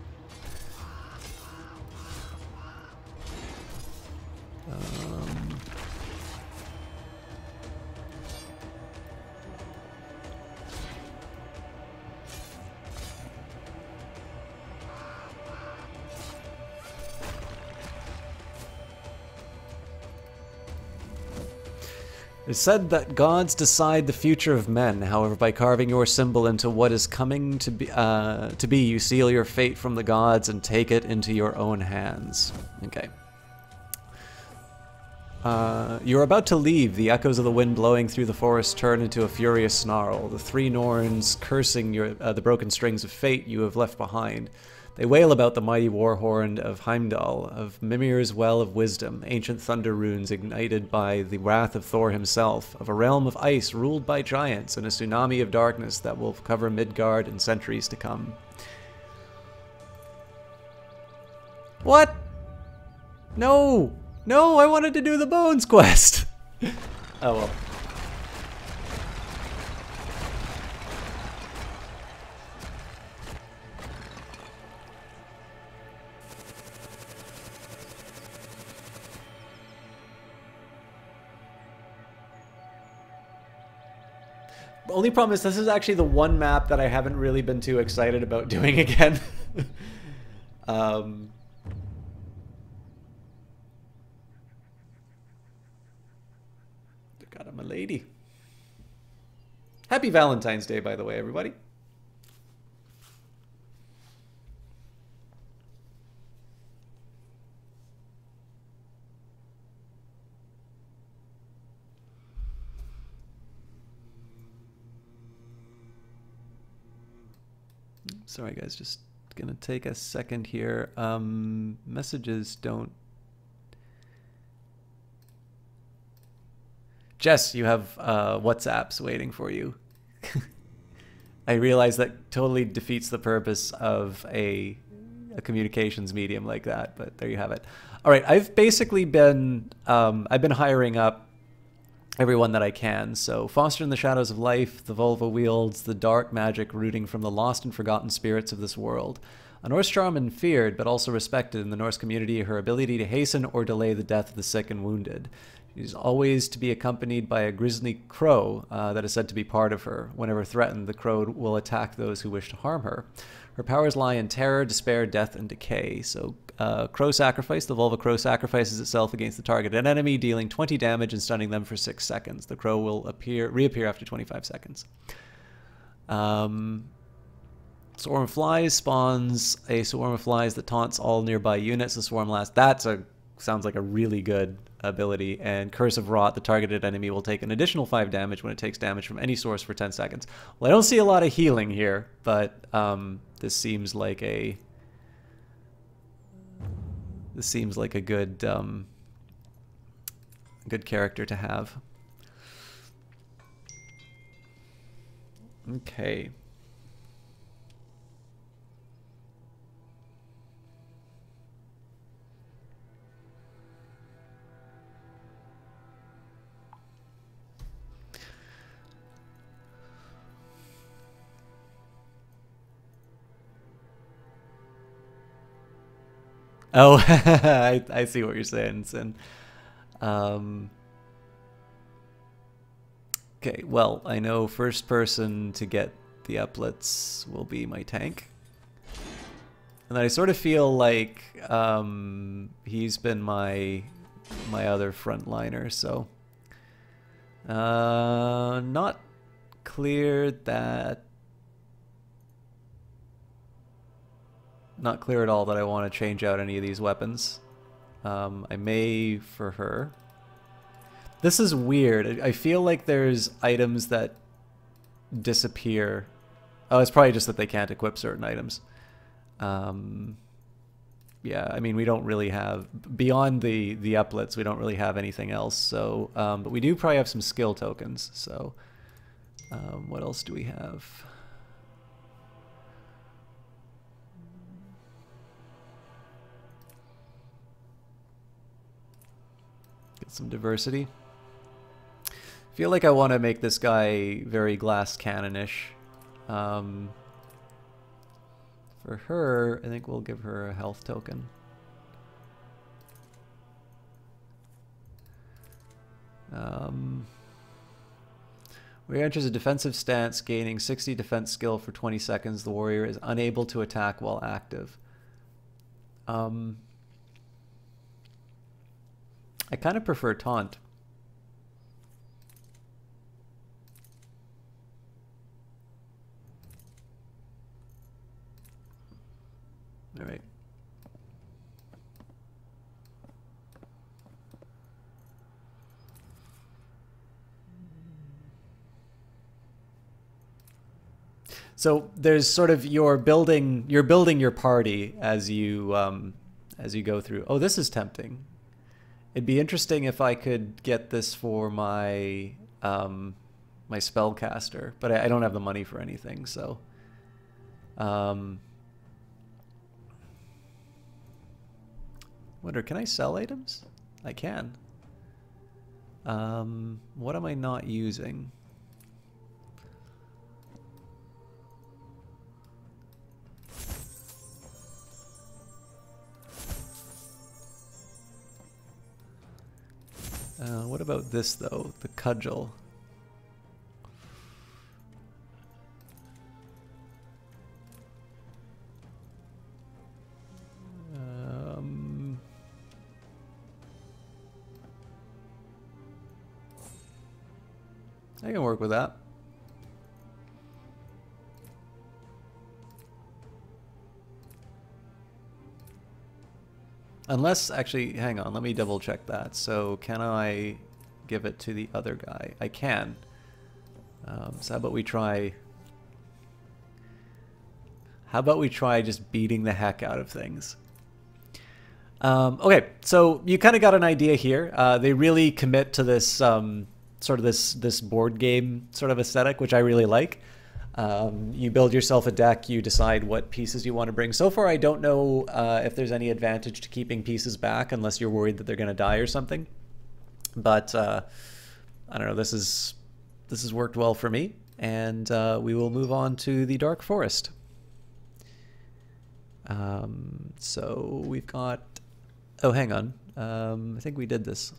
It's said that gods decide the future of men. However, by carving your symbol into what is coming to be, you seal your fate from the gods and take it into your own hands. Okay. You're about to leave. The echoes of the wind blowing through the forest turn into a furious snarl. The three Norns cursing the broken strings of fate you have left behind. They wail about the mighty war horn of Heimdall, of Mimir's well of wisdom, ancient thunder runes ignited by the wrath of Thor himself, of a realm of ice ruled by giants, and a tsunami of darkness that will cover Midgard in centuries to come. What? No! No, I wanted to do the Bones quest! Oh well. The only problem is this is actually the one map that I haven't really been too excited about doing again. God, I'm a lady. Happy Valentine's Day, by the way, everybody. Sorry, guys, just gonna take a second here. Messages don't... Jess, you have WhatsApps waiting for you. I realize that totally defeats the purpose of a communications medium like that, but there you have it. All right, I've basically been I've been hiring up everyone that I can. So Foster in the Shadows of Life, the Volva wields the dark magic rooting from the lost and forgotten spirits of this world. A Norse shaman feared, but also respected in the Norse community, her ability to hasten or delay the death of the sick and wounded. She's always to be accompanied by a grisly crow that is said to be part of her. Whenever threatened, the crow will attack those who wish to harm her. Her powers lie in terror, despair, death, and decay. So, Crow Sacrifice. The Volva Crow sacrifices itself against the targeted enemy, dealing 20 damage and stunning them for 6 seconds. The crow will reappear after 25 seconds. Swarm of Flies spawns a swarm of flies that taunts all nearby units. The swarm lasts. Sounds like a really good ability. And Curse of Rot, the targeted enemy will take an additional 5 damage when it takes damage from any source for 10 seconds. Well, I don't see a lot of healing here, but this seems like a good good character to have. Okay. Oh, I see what you're saying, Sin. Okay, well, I know first person to get the uplets will be my tank. And I sort of feel like he's been my other frontliner, so... not clear that... Not clear at all that I want to change out any of these weapons. I may for her. This is weird. I feel like there's items that disappear. Oh, it's probably just that they can't equip certain items. Yeah, I mean, we don't really have... Beyond the uplets, we don't really have anything else. So, but we do probably have some skill tokens. So, what else do we have? Some diversity. Feel like I want to make this guy very glass cannon-ish. For her, I think we'll give her a health token. Warrior enters a defensive stance, gaining 60 defense skill for 20 seconds. The warrior is unable to attack while active. I kind of prefer taunt. So there's sort of you're building your party as you go through. Oh, this is tempting. It'd be interesting if I could get this for my my spellcaster, but I don't have the money for anything, so. Wonder, can I sell items? I can. What am I not using? What about this though? The cudgel. I can work with that. Unless, actually, hang on, let me double check that. So can I give it to the other guy? I can. So how about we try just beating the heck out of things? Okay, so you kind of got an idea here. They really commit to this sort of this board game sort of aesthetic, which I really like. You build yourself a deck, you decide what pieces you want to bring. So far, I don't know if there's any advantage to keeping pieces back unless you're worried that they're going to die or something. But I don't know, this has worked well for me, and we will move on to the Dark Forest. So we've got... Oh, hang on. I think we did this.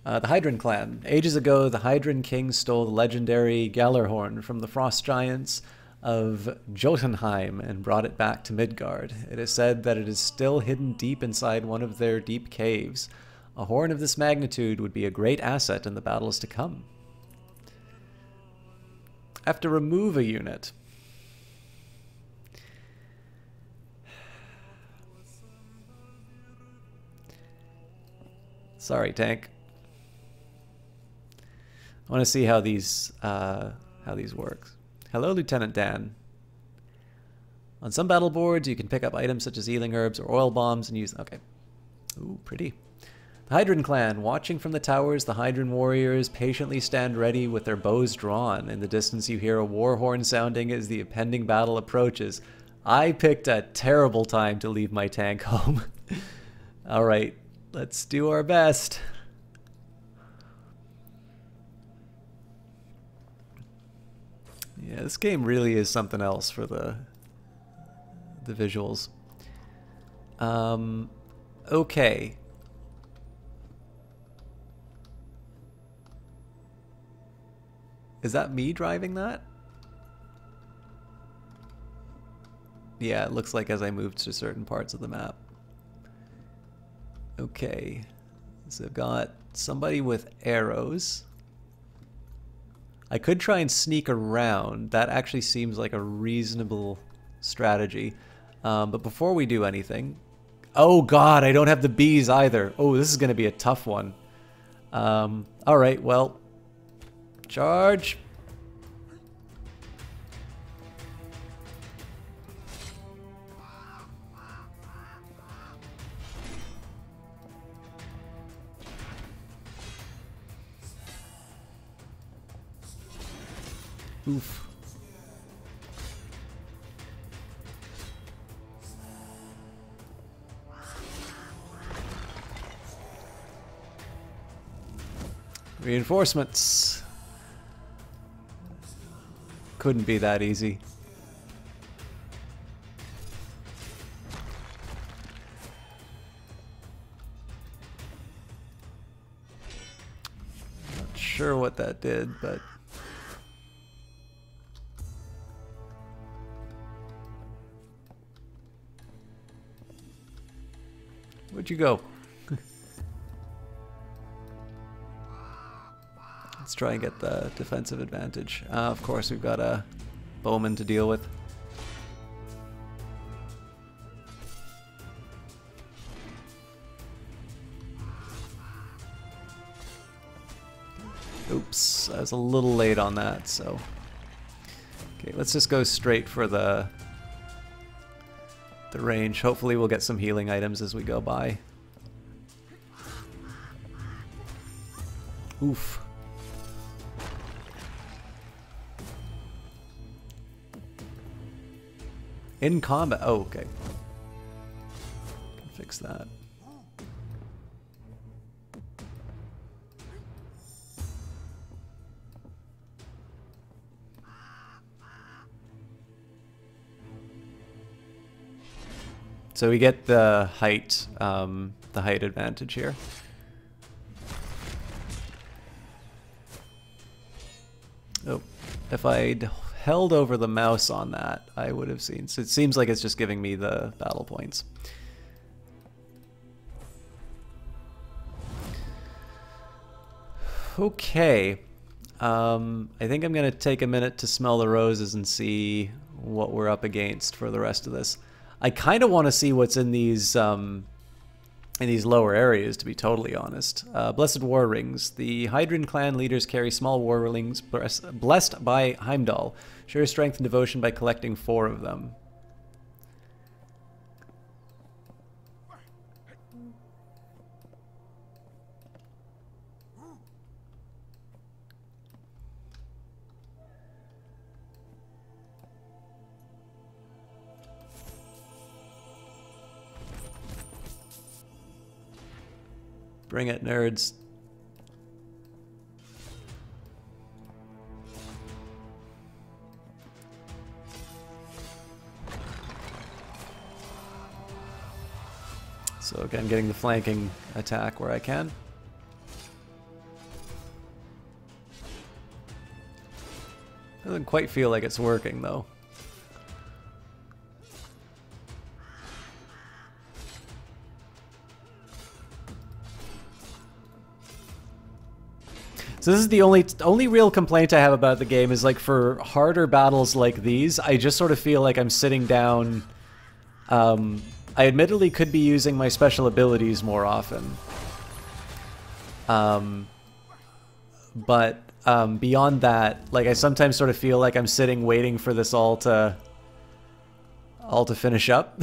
The Hydran clan. Ages ago, the Hydran king stole the legendary Gjallarhorn from the frost giants of Jotunheim and brought it back to Midgard. It is said that it is still hidden deep inside one of their deep caves. A horn of this magnitude would be a great asset in the battles to come. I have to remove a unit. Sorry, tank. I want to see how these work. Hello, Lieutenant Dan. On some battle boards, you can pick up items such as healing herbs or oil bombs and use... Okay. Ooh, pretty. The Hydran clan. Watching from the towers, the Hydran warriors patiently stand ready with their bows drawn. In the distance, you hear a war horn sounding as the impending battle approaches. I picked a terrible time to leave my tank home. All right, let's do our best. Yeah, this game really is something else for the visuals. Okay. Is that me driving that? Yeah, it looks like as I moved to certain parts of the map. Okay. So I've got somebody with arrows. I could try and sneak around. That actually seems like a reasonable strategy. But before we do anything... Oh god, I don't have the bees either. Oh, this is going to be a tough one. Alright, well... Charge! Oof. Reinforcements. Couldn't be that easy. Not sure what that did, but... Where'd you go? Let's try and get the defensive advantage. Of course, we've got a bowman to deal with. Oops, I was a little late on that, so... Okay, let's just go straight for the range. Hopefully we'll get some healing items as we go by. Oof. In combat. Oh, okay. Can fix that. So we get the height advantage here. Oh, if I'd held over the mouse on that, I would have seen. So it seems like it's just giving me the battle points. Okay. I think I'm going to take a minute to smell the roses and see what we're up against for the rest of this. I kind of want to see what's in these lower areas, to be totally honest. Blessed War Rings. The Hydran clan leaders carry small war rings blessed by Heimdall. Share strength and devotion by collecting 4 of them. Bring it, nerds. So again, getting the flanking attack where I can. Doesn't quite feel like it's working though. So this is the only real complaint I have about the game is like for harder battles like these, I just sort of feel like I'm sitting down. I admittedly could be using my special abilities more often. But beyond that, like I sometimes sort of feel like I'm sitting waiting for this all to finish up.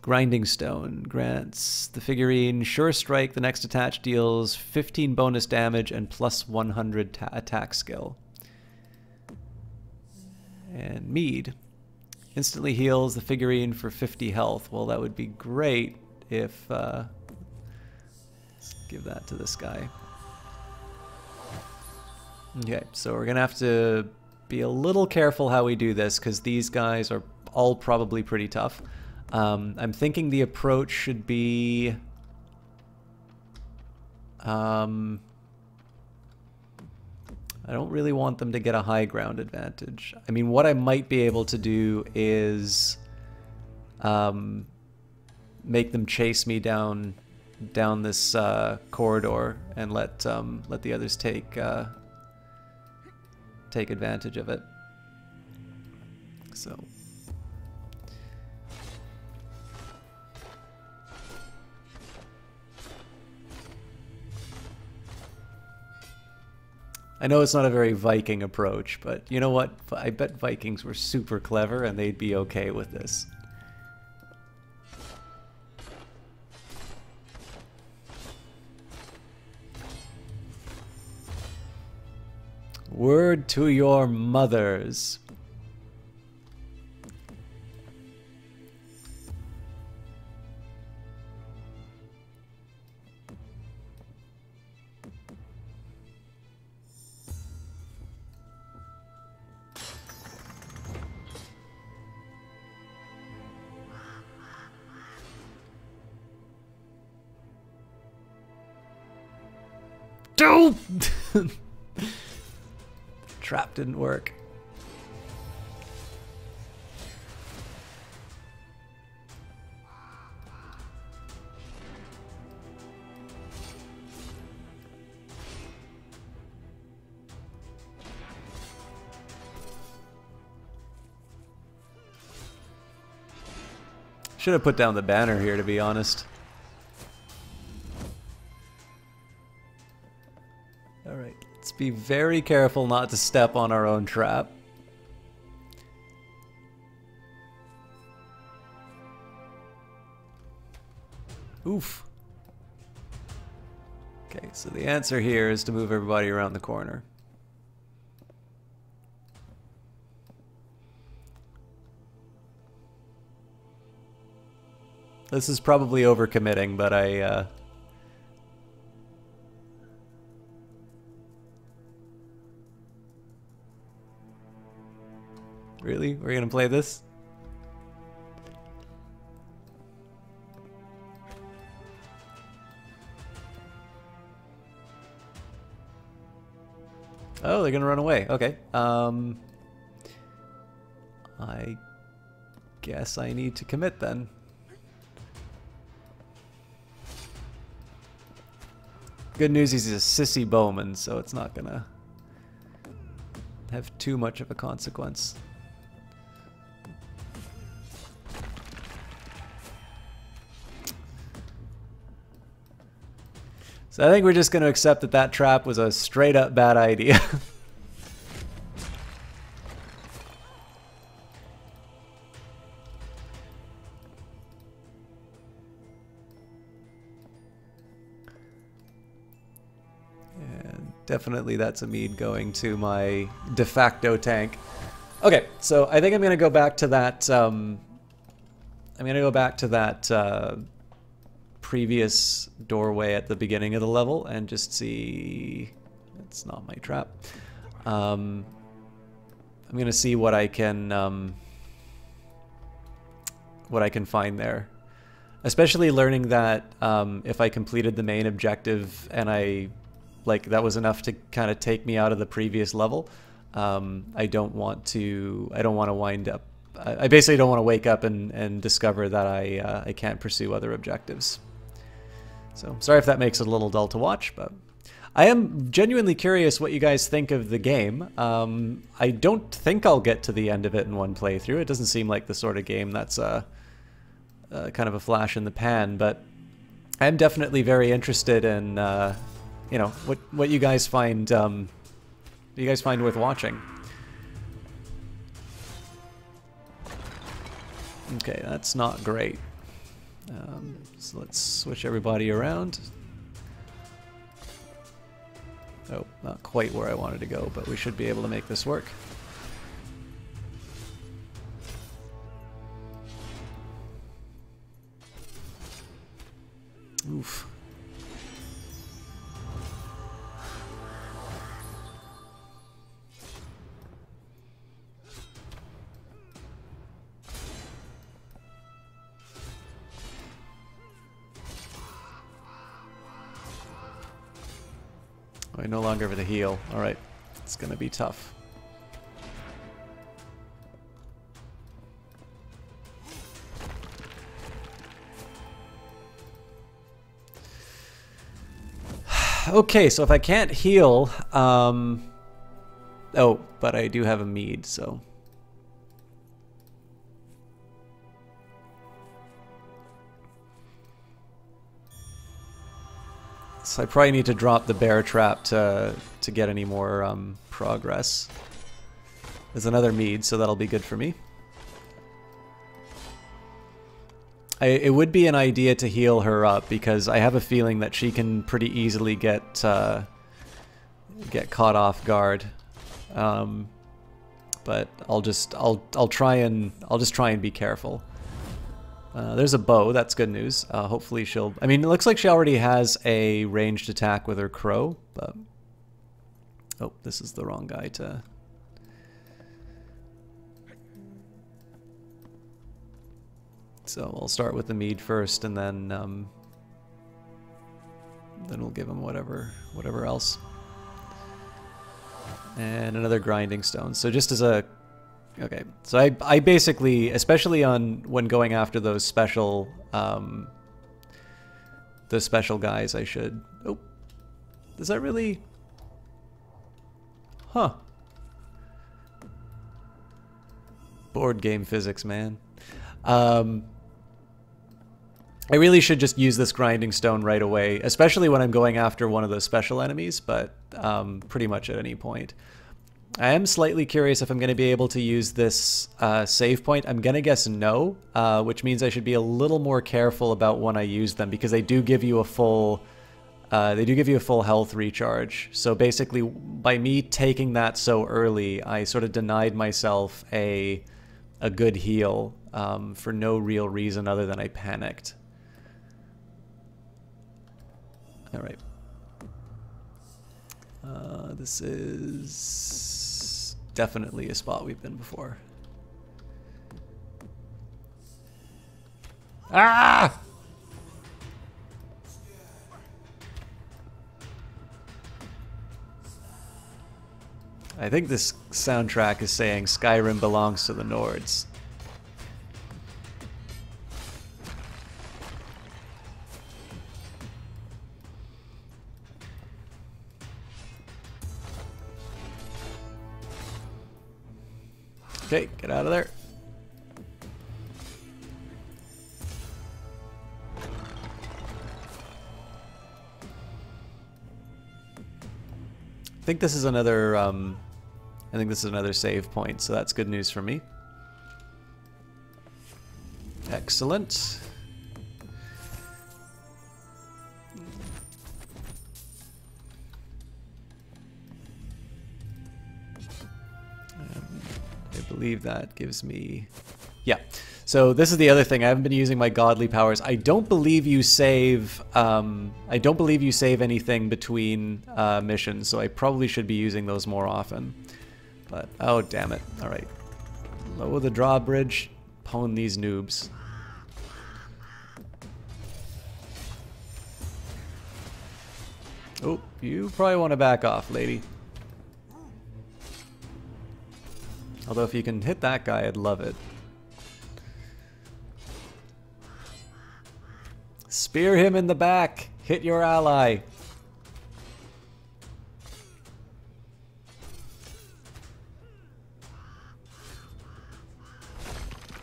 Grinding Stone grants the figurine Sure Strike. The next attach deals 15 bonus damage and plus 100 attack skill. And Mead instantly heals the figurine for 50 health. Well, that would be great if... let's give that to this guy. Okay, so we're going to have to be a little careful how we do this because these guys are all probably pretty tough. I'm thinking the approach should be... I don't really want them to get a high ground advantage. I mean, what I might be able to do is make them chase me down this corridor and let the others take advantage of it. So. I know it's not a very Viking approach, but you know what? I bet Vikings were super clever and they'd be okay with this. Word to your mothers. Trap didn't work. Should have put down the banner here, to be honest. be very careful not to step on our own trap. Oof. Okay, so the answer here is to move everybody around the corner. This is probably overcommitting, but Really? We're gonna play this? Oh, they're gonna run away. Okay. I guess I need to commit then. Good news is he's a sissy bowman, so it's not gonna have too much of a consequence. So I think we're just going to accept that that trap was a straight up bad idea. And definitely that's a mead going to my de facto tank. Okay, so I think I'm going to go back to that previous doorway at the beginning of the level and just see. It's not my trap. I'm gonna see what I can find there, especially learning that if I completed the main objective and that was enough to kind of take me out of the previous level. I don't want to wind up. I basically don't want to wake up and discover that I can't pursue other objectives. So, sorry if that makes it a little dull to watch, but I am genuinely curious what you guys think of the game. I don't think I'll get to the end of it in one playthrough. It doesn't seem like the sort of game that's kind of a flash in the pan, but I'm definitely very interested in, you know, what you guys find worth watching. Okay, that's not great. So let's switch everybody around. Oh, not quite where I wanted to go, but we should be able to make this work. Oof. I no longer have the heal. Alright, it's gonna be tough. Okay, so if I can't heal, oh, but I do have a mead, so. So I probably need to drop the bear trap to get any more progress. There's another mead, so that'll be good for me. It would be an idea to heal her up because I have a feeling that she can pretty easily get caught off guard. But I'll just try and be careful. There's a bow. That's good news. Hopefully she'll. I mean, it looks like she already has a ranged attack with her crow, but oh, this is the wrong guy to. So I'll start with the mead first, and then we'll give him whatever else. And another grinding stone. So just as a okay, so I basically, especially when going after those special guys, I should. Oh, does that really? Huh. Board game physics, man. I really should just use this grinding stone right away, especially when I'm going after one of those special enemies, but pretty much at any point. I am slightly curious if I'm going to be able to use this save point. I'm going to guess no, which means I should be a little more careful about when I use them, because they do give you a full health recharge. So basically, by me taking that so early, I sort of denied myself a good heal for no real reason other than I panicked. All right. This is definitely a spot we've been before. Ah! I think this soundtrack is saying Skyrim belongs to the Nords. Okay, get out of there. I think this is another save point, so that's good news for me. Excellent. I believe that gives me... Yeah. So this is the other thing. I haven't been using my godly powers. I don't believe you save... I don't believe you save anything between missions, so I probably should be using those more often. But, oh, damn it. All right. Lower the drawbridge. Pwn these noobs. Oh, you probably want to back off, lady. Although if you can hit that guy, I'd love it. Spear him in the back. Hit your ally.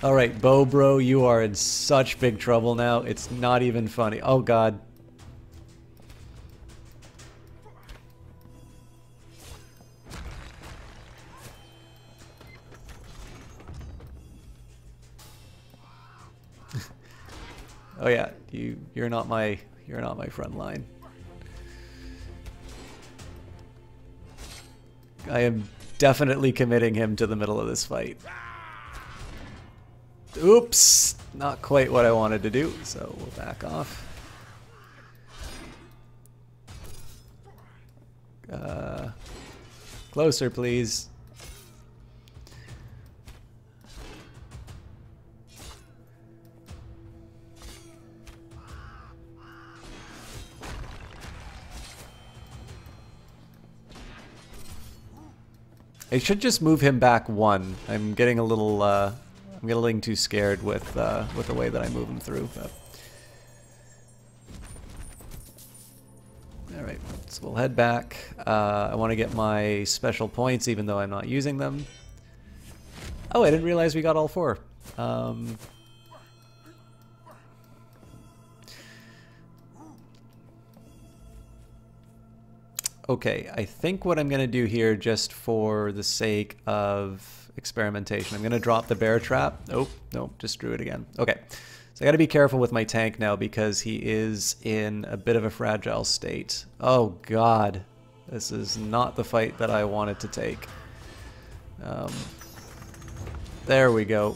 Alright, Bo Bro, you are in such big trouble now. It's not even funny. Oh god. Oh yeah, you're not my front line. I am definitely committing him to the middle of this fight. Oops, not quite what I wanted to do, so we'll back off. Closer, please. I should just move him back one. I'm getting a little, I'm getting too scared with the way that I move him through. But. All right, so we'll head back. I want to get my special points, even though I'm not using them. Oh, I didn't realize we got all four. Okay, I think what I'm going to do here, just for the sake of experimentation, I'm going to drop the bear trap. Oh, no, just drew it again. Okay, so I got to be careful with my tank now because he is in a bit of a fragile state. Oh god, this is not the fight that I wanted to take. There we go.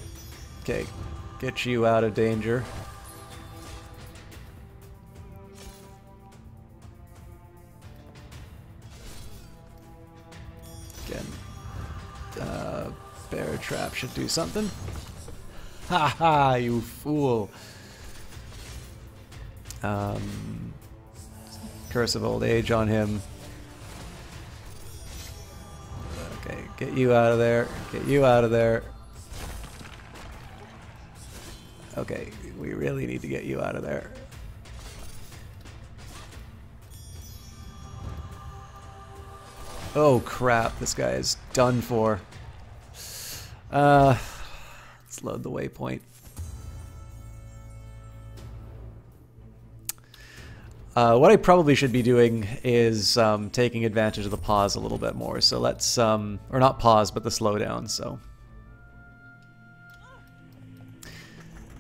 Okay, get you out of danger. Again, bear trap should do something. Ha ha, you fool. Curse of old age on him. Okay, get you out of there. Get you out of there. Okay, we really need to get you out of there. Oh crap, this guy is done for. Let's load the waypoint. what I probably should be doing is taking advantage of the pause a little bit more. So let's, or not pause, but the slowdown. So,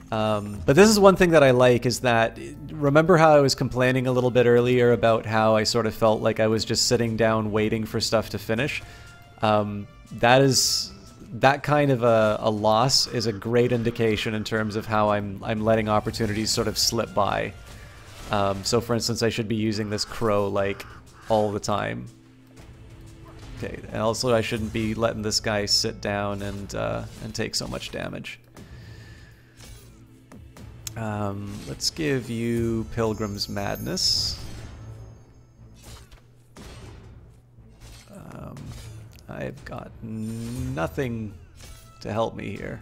but this is one thing that I like is that, remember how I was complaining a little bit earlier about how I sort of felt like I was just sitting down waiting for stuff to finish? That kind of a loss is a great indication in terms of how I'm letting opportunities sort of slip by. So for instance, I should be using this crow like all the time. Okay, and also I shouldn't be letting this guy sit down and take so much damage. Let's give you Pilgrim's Madness. I've got nothing to help me here.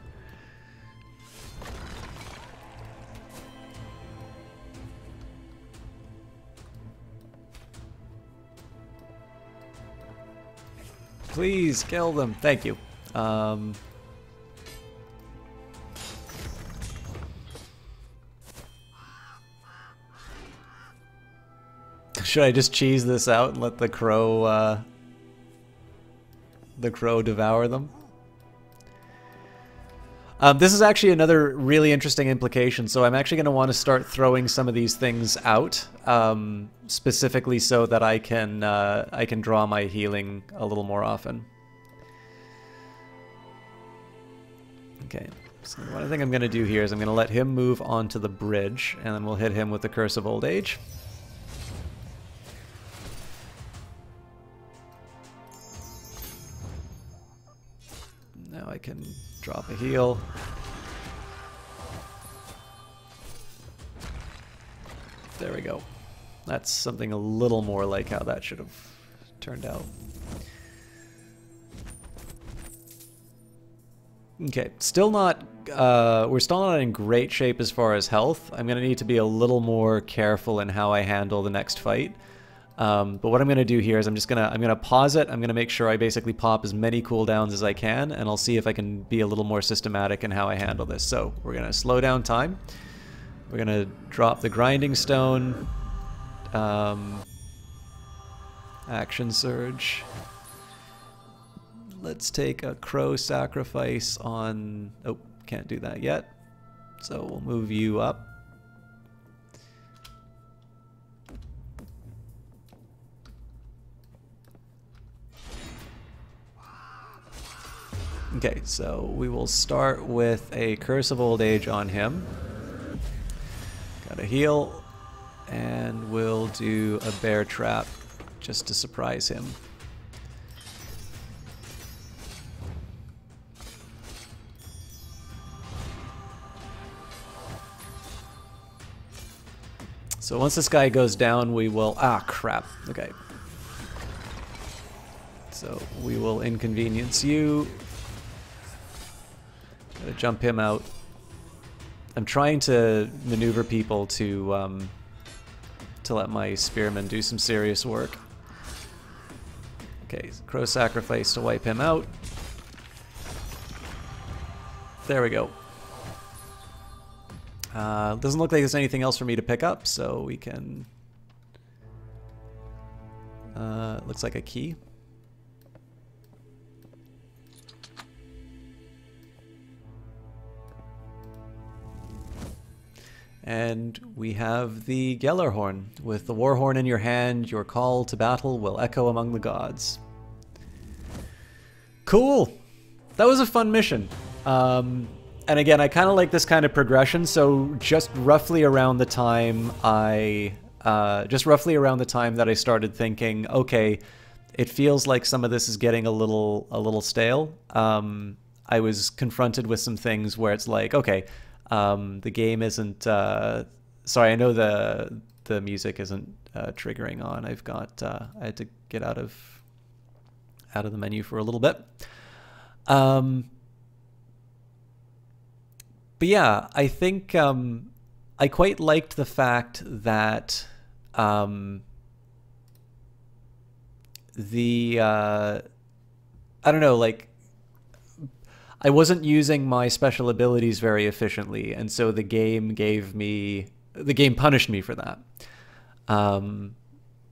Please kill them. Thank you. Should I just cheese this out and let the crow devour them? This is actually another really interesting implication. So I'm actually going to want to start throwing some of these things out, specifically so that I can draw my healing a little more often. Okay, so what I think I'm going to do here is I'm going to let him move onto the bridge, and then we'll hit him with the Curse of Old Age. Now I can drop a heal. There we go. That's something a little more like how that should have turned out. Okay, still not, we're still not in great shape as far as health. I'm going to need to be a little more careful in how I handle the next fight. But what I'm going to do here is I'm going to pause it. I'm going to make sure I basically pop as many cooldowns as I can, and I'll see if I can be a little more systematic in how I handle this. So we're going to slow down time. We're going to drop the Grinding Stone. Action Surge. Let's take a Crow Sacrifice on... Oh, can't do that yet. So we'll move you up. Okay, so we will start with a Curse of Old Age on him. Got a heal, and we'll do a Bear Trap just to surprise him. So once this guy goes down, we will... Ah, crap. Okay. So we will inconvenience you. Gotta jump him out. I'm trying to maneuver people to let my spearmen do some serious work. Okay, Crow Sacrifice to wipe him out. There we go. Doesn't look like there's anything else for me to pick up, so we can... looks like a key. And we have the Gellerhorn. With the Warhorn in your hand, your call to battle will echo among the gods. Cool! That was a fun mission. And again, I kind of like this kind of progression, so just roughly around the time that I started thinking, okay, it feels like some of this is getting a little stale. I was confronted with some things where it's like, okay, the game isn't, sorry, I know the music isn't triggering on. I've got, I had to get out of the menu for a little bit. But yeah, I think I quite liked the fact that I don't know, like, I wasn't using my special abilities very efficiently, and so the game punished me for that.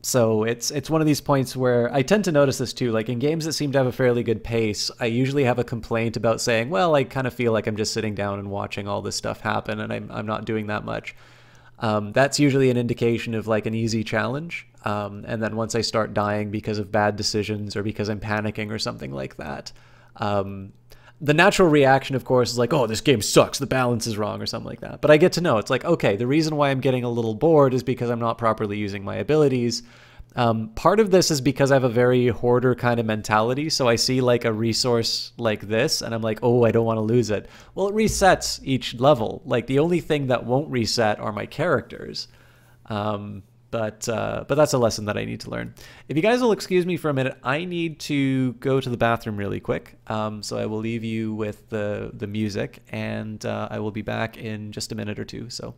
So it's one of these points where I tend to notice this too. Like in games that seem to have a fairly good pace, I usually have a complaint about saying, well, I kind of feel like I'm just sitting down and watching all this stuff happen, and I'm not doing that much. That's usually an indication of like an easy challenge. And then once I start dying because of bad decisions or because I'm panicking or something like that, the natural reaction, of course, is like, oh, this game sucks, the balance is wrong or something like that. But I get to know, it's like, okay, the reason why I'm getting a little bored is because I'm not properly using my abilities. Part of this is because I have a very hoarder kind of mentality. So I see like a resource like this and I'm like, oh, I don't want to lose it. Well, it resets each level. Like the only thing that won't reset are my characters. But that's a lesson that I need to learn. If you guys will excuse me for a minute, I need to go to the bathroom really quick. So I will leave you with the music, and I will be back in just a minute or two. So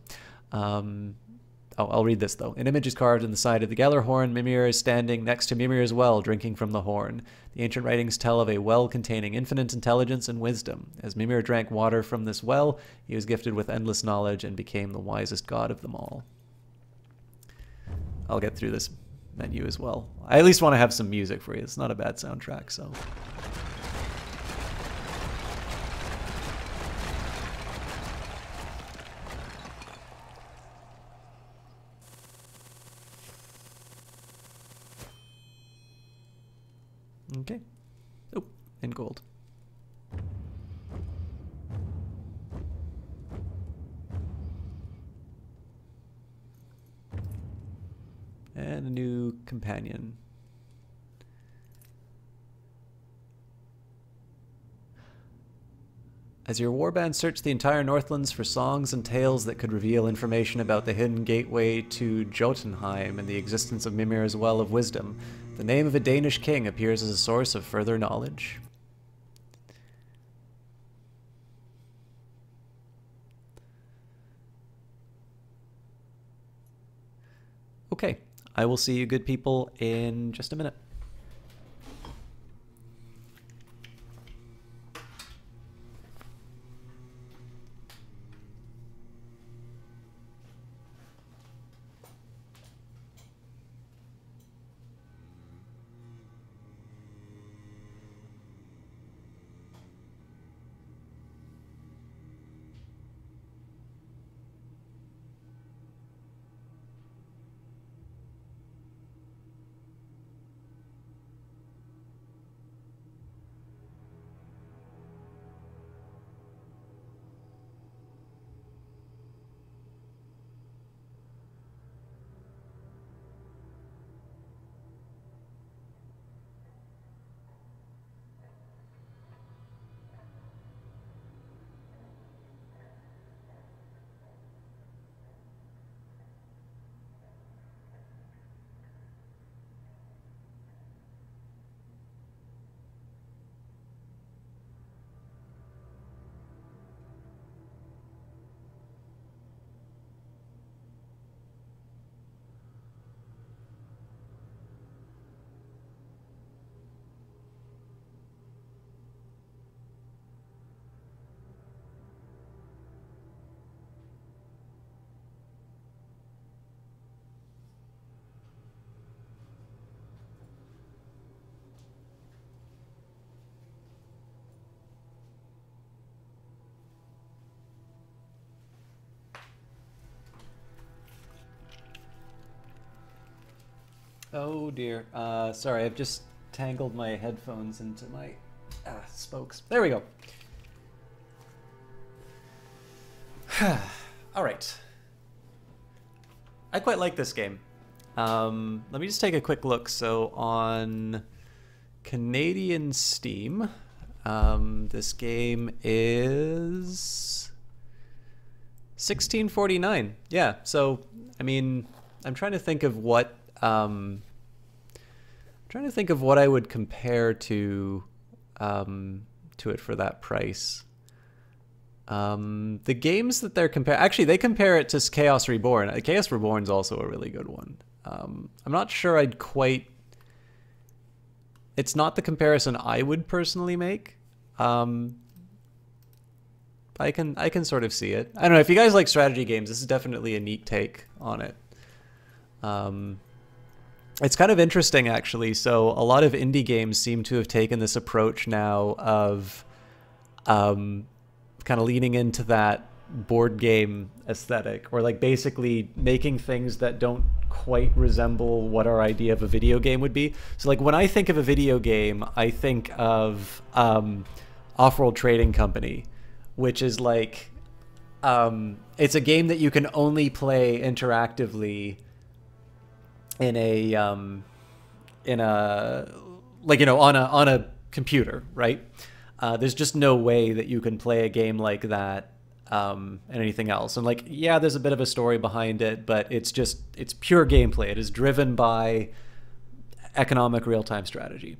I'll read this though. An image is carved in the side of the Geller horn. Mimir is standing next to Mimir's well, drinking from the horn. The ancient writings tell of a well containing infinite intelligence and wisdom. As Mimir drank water from this well, he was gifted with endless knowledge and became the wisest god of them all. I'll get through this menu as well. I at least want to have some music for you. It's not a bad soundtrack, so. Okay. Oh, in gold. And a new companion. As your warband searched the entire Northlands for songs and tales that could reveal information about the hidden gateway to Jotunheim and the existence of Mimir's Well of Wisdom, the name of a Danish king appears as a source of further knowledge. Okay. I will see you good people in just a minute. Oh dear. Sorry, I've just tangled my headphones into my spokes. There we go. All right. I quite like this game. Let me just take a quick look. So on Canadian Steam, this game is $16.49. Yeah. So I mean, I'm trying to think of what. Trying to think of what I would compare to it for that price. The games that they're actually they compare it to Chaos Reborn. Chaos Reborn is also a really good one. I'm not sure I'd quite. It's not the comparison I would personally make. I can sort of see it. I don't know if you guys like strategy games. This is definitely a neat take on it. It's kind of interesting, actually. So a lot of indie games seem to have taken this approach now of kind of leaning into that board game aesthetic, or like basically making things that don't quite resemble what our idea of a video game would be. So like when I think of a video game, I think of Off-World Trading Company, which is like it's a game that you can only play interactively in a like, you know, on a computer, right? There's just no way that you can play a game like that and anything else. And like, yeah, there's a bit of a story behind it, but it's pure gameplay. It is driven by economic real-time strategy.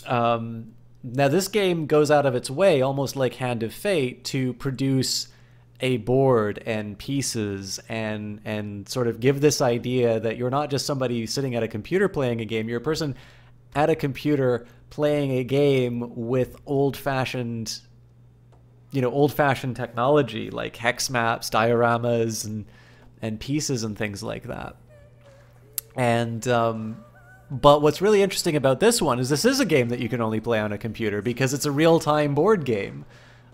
Now this game goes out of its way, almost like Hand of Fate, to produce a board and pieces and sort of give this idea that you're not just somebody sitting at a computer playing a game, you're a person at a computer playing a game with old-fashioned technology like hex maps, dioramas, and pieces and things like that. And but what's really interesting about this one is this is a game that you can only play on a computer because it's a real-time board game.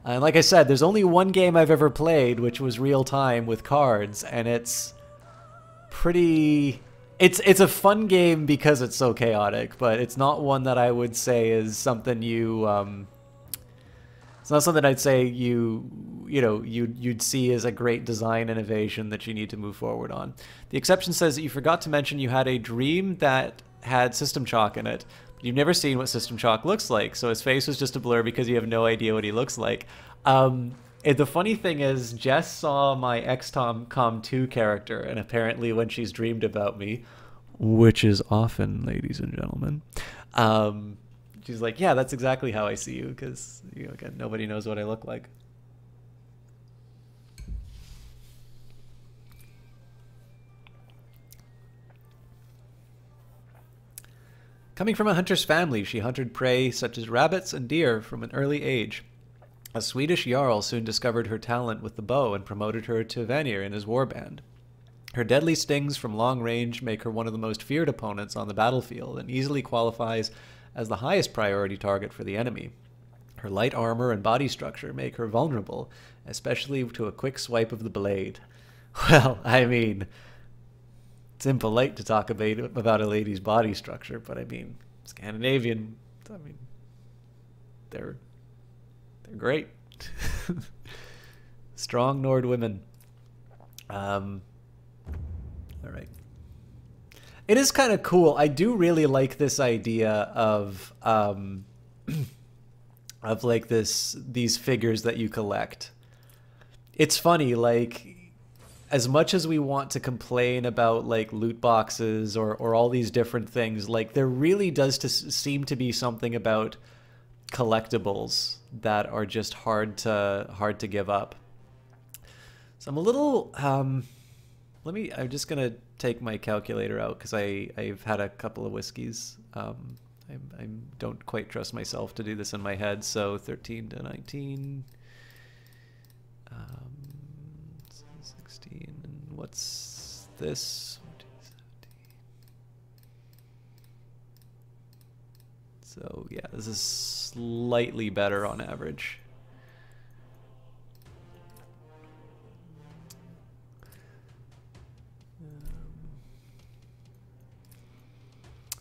And like I said, there's only one game I've ever played, which was real-time with cards, and it's pretty... It's a fun game because it's so chaotic, but it's not one that I would say is something you... it's not something I'd say you'd see as a great design innovation that you need to move forward on. The exception says that you forgot to mention you had a dream that had System Shock in it. You've never seen what System Shock looks like, so his face was just a blur because you have no idea what he looks like. The funny thing is, Jess saw my XCOM 2 character, and apparently when she's dreamed about me, which is often, ladies and gentlemen, she's like, yeah, that's exactly how I see you, because, you know, again, nobody knows what I look like. Coming from a hunter's family, she hunted prey such as rabbits and deer from an early age. A Swedish jarl soon discovered her talent with the bow and promoted her to Vanir in his warband. Her deadly stings from long range make her one of the most feared opponents on the battlefield and easily qualifies as the highest priority target for the enemy. Her light armor and body structure make her vulnerable, especially to a quick swipe of the blade. Well, I mean... it's impolite to talk about a lady's body structure, but I mean, Scandinavian, I mean, they're great. Strong Nord women. All right. It is kind of cool. I do really like this idea of like these figures that you collect. It's funny, like, as much as we want to complain about like loot boxes or all these different things, like there really does seem to be something about collectibles that are just hard to give up. So I'm a little I'm just gonna take my calculator out because I've had a couple of whiskeys. I don't quite trust myself to do this in my head. So 13 to 19. 16, and what's this? 17. So yeah, this is slightly better on average.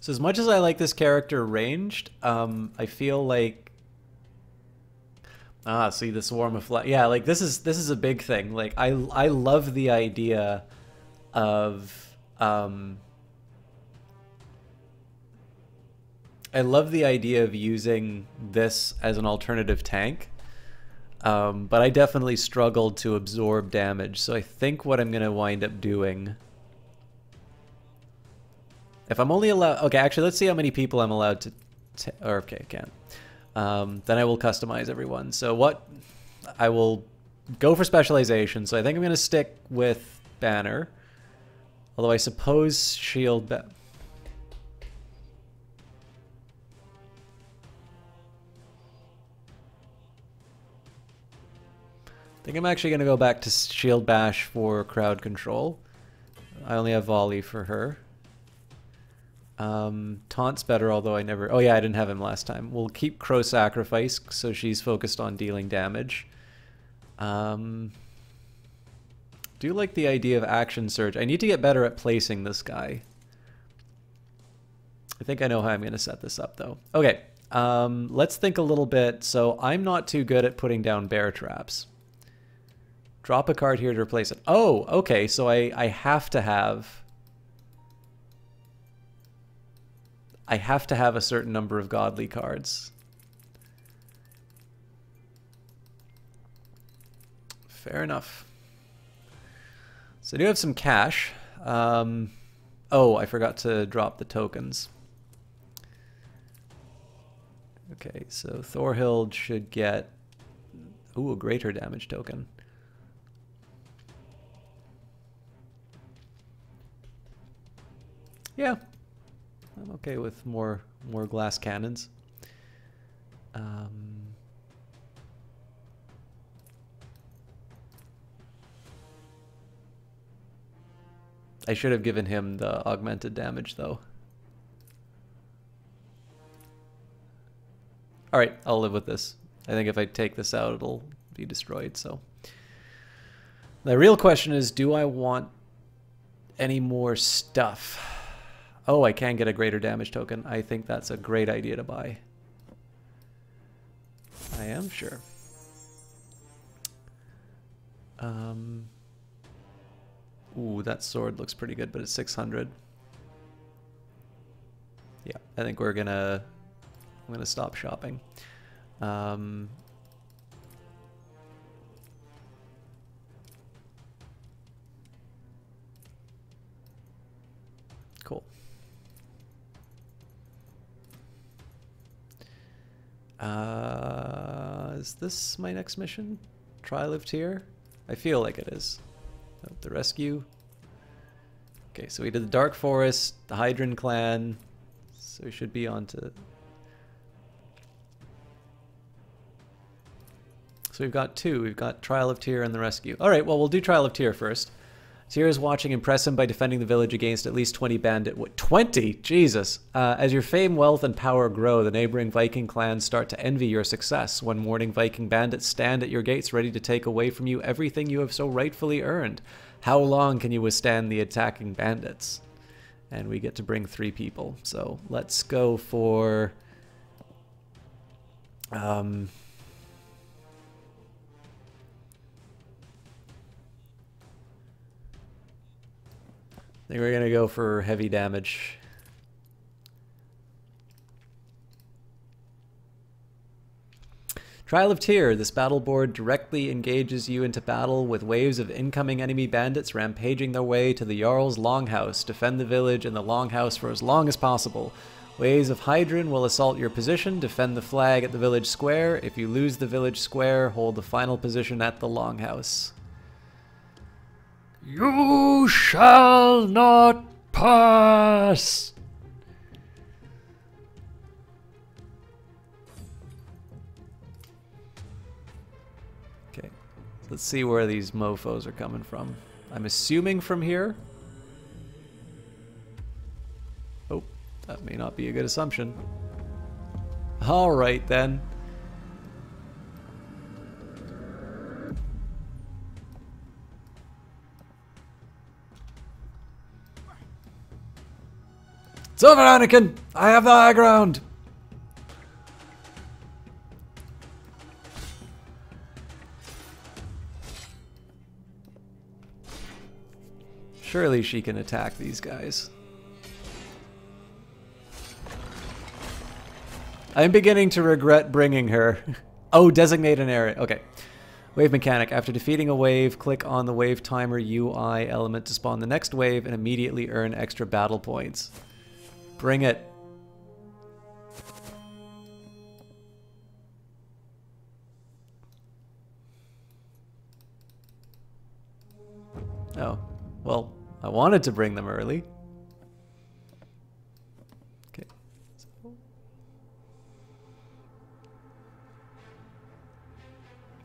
So as much as I like this character ranged, I feel like see the swarm of flies. Yeah, like this is a big thing. Like I love the idea of using this as an alternative tank. But I definitely struggled to absorb damage. So I think what I'm gonna wind up doing, if I'm only allowed, okay, actually let's see how many people I'm allowed to, or okay, I can't. Then I will customize everyone. So what I will go for specialization. So I think I'm going to stick with Banner. Although I suppose Shield... I think I'm actually going to go back to Shield Bash for crowd control. I only have volley for her. Taunt's better, although I never... Oh yeah, I didn't have him last time. We'll keep Crow Sacrifice, so she's focused on dealing damage. Do like the idea of Action Surge. I need to get better at placing this guy. I think I know how I'm going to set this up, though. Okay, let's think a little bit. So I'm not too good at putting down bear traps. Drop a card here to replace it. Oh, okay, so I have to have... I have to have a certain number of godly cards. Fair enough. So I do have some cash. Oh, I forgot to drop the tokens. Okay, so Thorhild should get... Ooh, a greater damage token. Yeah. I'm okay with more glass cannons. I should have given him the augmented damage, though. Alright, I'll live with this. I think if I take this out, it'll be destroyed, so... The real question is, do I want any more stuff? Oh, I can get a greater damage token. I think that's a great idea to buy. I am sure. Ooh, that sword looks pretty good, but it's 600. Yeah, I think I'm gonna stop shopping. Cool. Is this my next mission? Trial of Tyr? I feel like it is. Oh, the rescue. Okay, so we did the Dark Forest, the Hydran clan. So we should be on to... So we've got two. We've got Trial of Tyr and the rescue. Alright, well, we'll do Trial of Tyr first. Tyr is watching. Impress him by defending the village against at least 20 bandit... What, 20? Jesus! As your fame, wealth, and power grow, the neighboring Viking clans start to envy your success. One morning, Viking bandits stand at your gates ready to take away from you everything you have so rightfully earned. How long can you withstand the attacking bandits? And we get to bring 3 people. So let's go for... I think we're going to go for heavy damage. Trial of Tyr. This battle board directly engages you into battle with waves of incoming enemy bandits rampaging their way to the Jarl's Longhouse. Defend the village and the Longhouse for as long as possible. Waves of Hydran will assault your position. Defend the flag at the village square. If you lose the village square, hold the final position at the Longhouse. You shall not pass! Okay, let's see where these mofos are coming from. I'm assuming from here. Oh, that may not be a good assumption. Alright then. It's over, Anakin! I have the high ground! Surely she can attack these guys. I'm beginning to regret bringing her. Oh, designate an area. Okay. Wave mechanic. After defeating a wave, click on the wave timer UI element to spawn the next wave and immediately earn extra battle points. Bring it. Oh, well, I wanted to bring them early. Okay.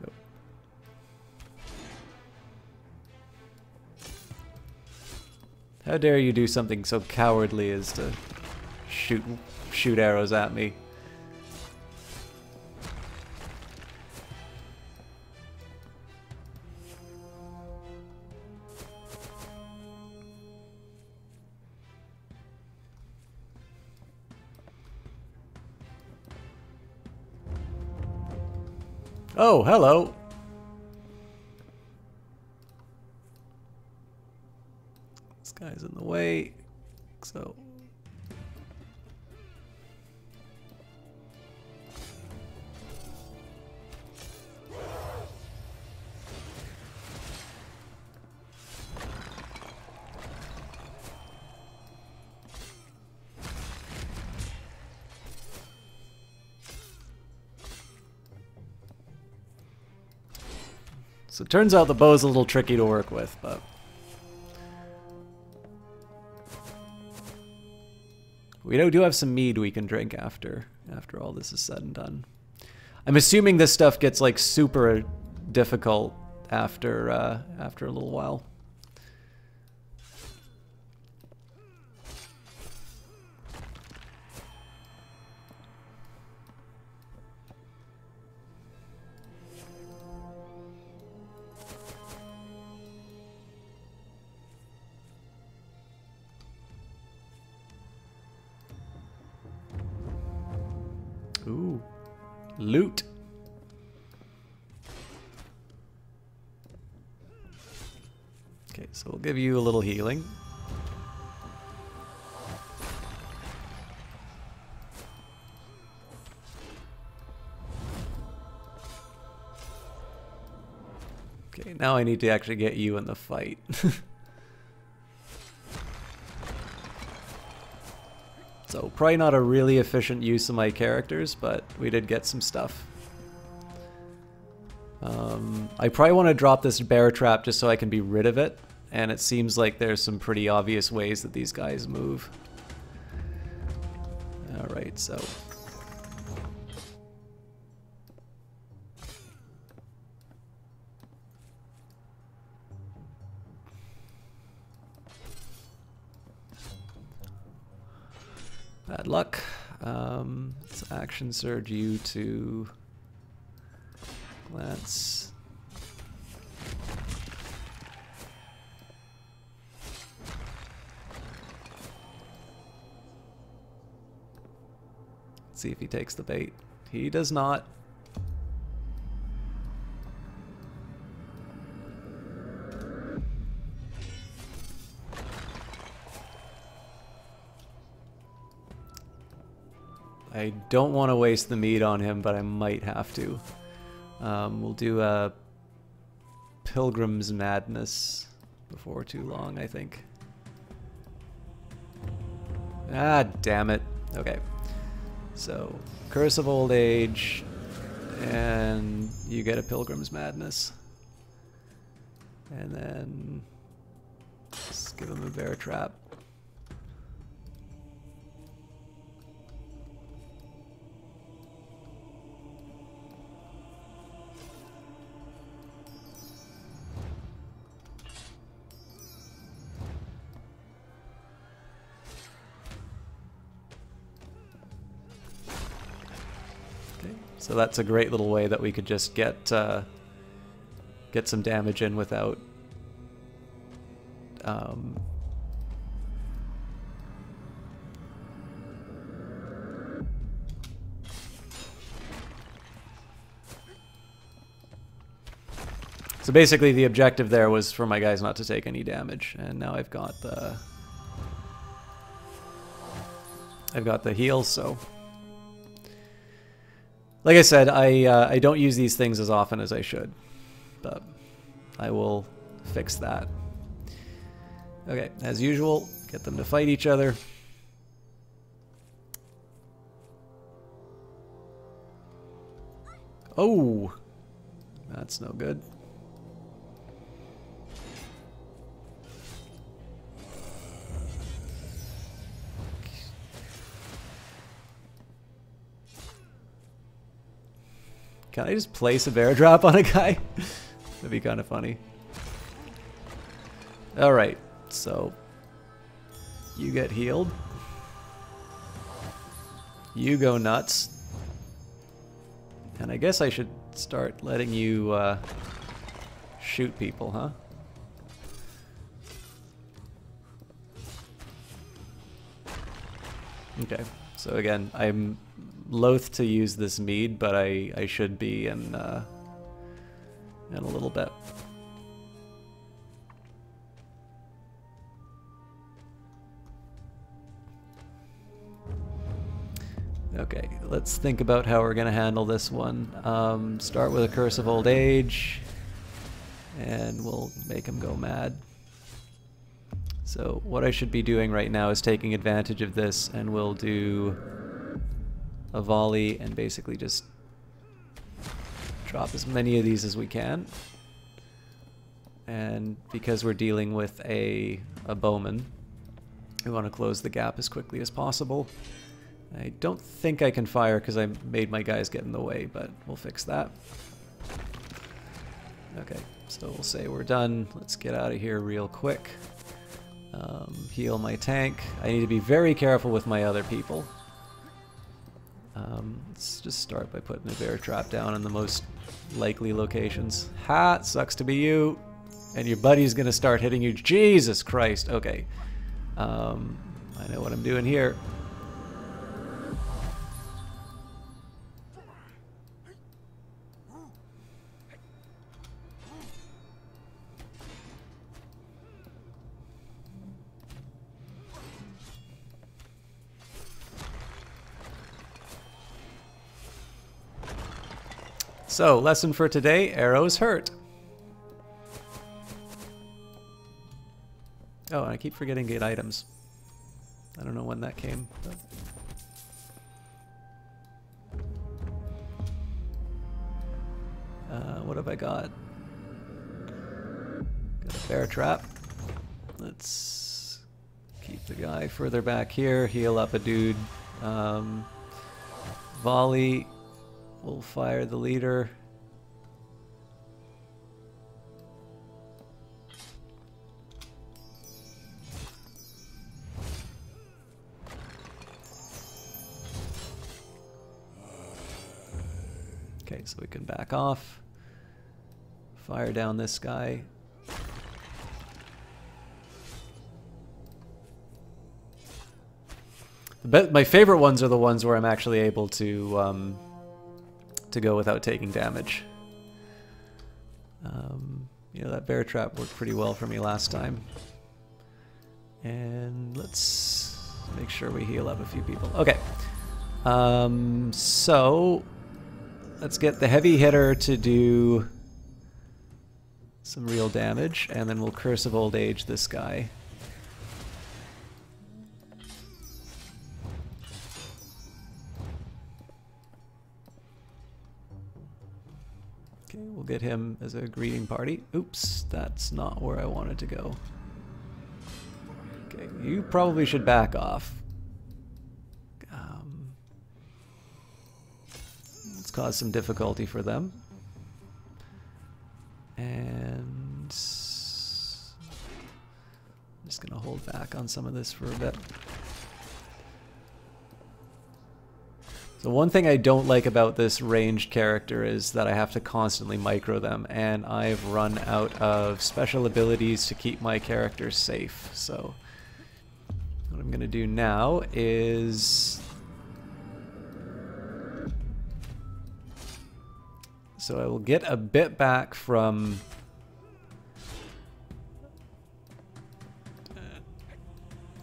Nope. How dare you do something so cowardly as to shoot arrows at me. Oh, hello. This guy's in the way, so... So it turns out the bow's a little tricky to work with, but... we do have some mead we can drink after all this is said and done. I'm assuming this stuff gets like super difficult after a little while. Ooh, loot. Okay, so we'll give you a little healing. Okay, now I need to actually get you in the fight. So probably not a really efficient use of my characters, but we did get some stuff. I probably want to drop this bear trap just so I can be rid of it, and it seems like there's some pretty obvious ways that these guys move. Alright, so... bad luck. Let's action surge you to glance. Let's see if he takes the bait. He does not. I don't want to waste the meat on him, but I might have to. We'll do a Pilgrim's Madness before too long, I think. Ah, damn it. Okay. So, Curse of Old Age, and you get a Pilgrim's Madness. And then just give him a bear trap. So that's a great little way that we could just get some damage in without So basically the objective there was for my guys not to take any damage, and now I've got the heal, so like I said, I don't use these things as often as I should, but I will fix that. Okay, as usual, get them to fight each other. Oh, that's no good. Can I just place a bear drop on a guy? That'd be kind of funny. Alright, so You get healed. You go nuts. And I guess I should start letting you shoot people, huh? Okay, so again, I'm loath to use this mead, but I should be in a little bit. Okay, let's think about how we're going to handle this one. Start with a Curse of Old Age, and we'll make him go mad. So what I should be doing right now is taking advantage of this, and we'll do a volley and basically just drop as many of these as we can. And because we're dealing with a bowman, we want to close the gap as quickly as possible. I don't think I can fire because I made my guys get in the way, but we'll fix that. Okay, so we'll say we're done. Let's get out of here real quick. Heal my tank. I need to be very careful with my other people. Let's just start by putting a bear trap down in the most likely locations. Ha! It sucks to be you. And your buddy's gonna start hitting you. Jesus Christ. Okay. I know what I'm doing here. So, lesson for today, arrows hurt. Oh, and I keep forgetting to get items. I don't know when that came. But... what have I got? Got a bear trap. Let's keep the guy further back here, heal up a dude. Volley. We'll fire the leader. Okay, so we can back off. Fire down this guy. My favorite ones are the ones where I'm actually able to go without taking damage. You know, that bear trap worked pretty well for me last time. And let's make sure we heal up a few people. Okay. So let's get the heavy hitter to do some real damage, and then we'll Curse of Old Age this guy. Okay, we'll get him as a greeting party. Oops, that's not where I wanted to go. Okay, you probably should back off. Let's cause some difficulty for them. And I'm just gonna hold back on some of this for a bit. So one thing I don't like about this ranged character is that I have to constantly micro them, and I've run out of special abilities to keep my characters safe. So what I'm gonna do now is... So I will get a bit back from...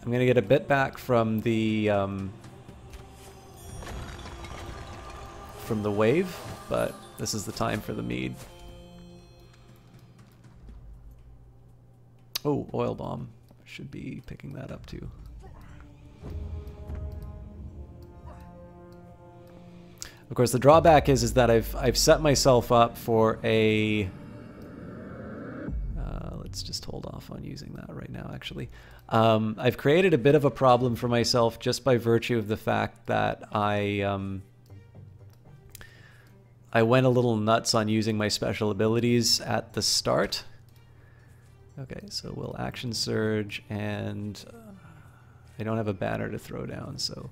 I'm gonna get a bit back from the wave, but this is the time for the mead. Oh, oil bomb. Should be picking that up too. Of course, the drawback is that I've set myself up for a... let's just hold off on using that right now, actually. I've created a bit of a problem for myself just by virtue of the fact that I went a little nuts on using my special abilities at the start. Okay, so we'll action surge and I don't have a banner to throw down, so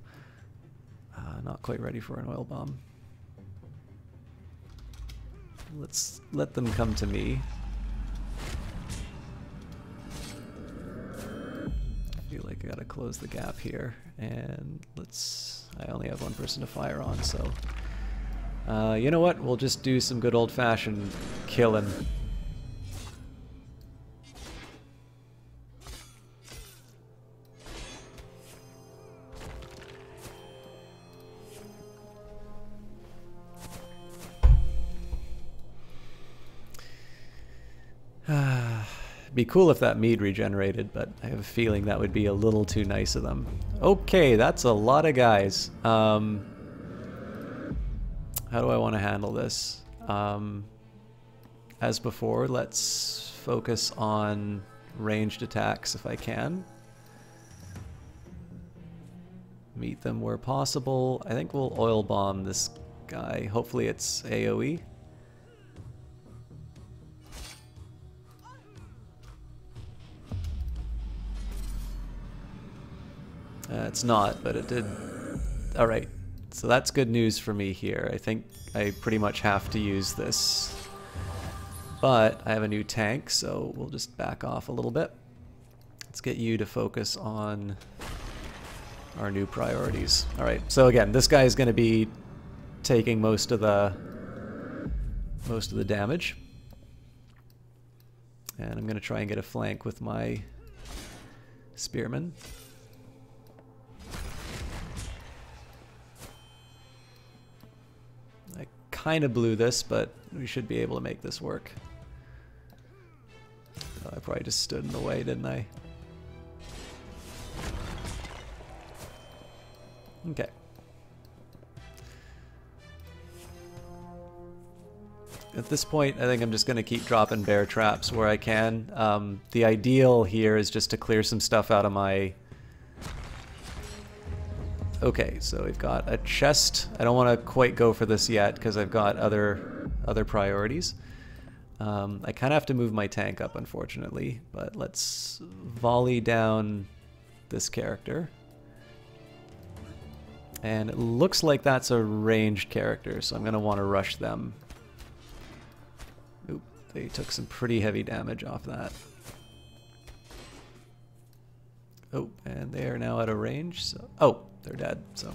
not quite ready for an oil bomb. Let's let them come to me. I feel like I gotta close the gap here, and I only have one person to fire on, so you know what? We'll just do some good old-fashioned killing. Be cool if that mead regenerated, but I have a feeling that would be a little too nice of them. Okay, that's a lot of guys. How do I want to handle this? As before, let's focus on ranged attacks if I can. Meet them where possible. I think we'll oil bomb this guy. Hopefully it's AoE. It's not, but it did. Alright, so that's good news for me here. I think I pretty much have to use this. But I have a new tank, so we'll just back off a little bit. Let's get you to focus on our new priorities. Alright, so again, this guy is going to be taking most of the damage. And I'm going to try and get a flank with my spearmen. Kind of blew this, but we should be able to make this work. Oh, I probably just stood in the way, didn't I? Okay. At this point, I think I'm just going to keep dropping bear traps where I can. The ideal here is just to clear some stuff out of my... Okay, so we've got a chest. I don't want to quite go for this yet because I've got other priorities. I kind of have to move my tank up, unfortunately, but let's volley down this character. And it looks like that's a ranged character, so I'm going to want to rush them. Oop, they took some pretty heavy damage off that. Oh, and they are now out of range, so... Oh, they're dead, so...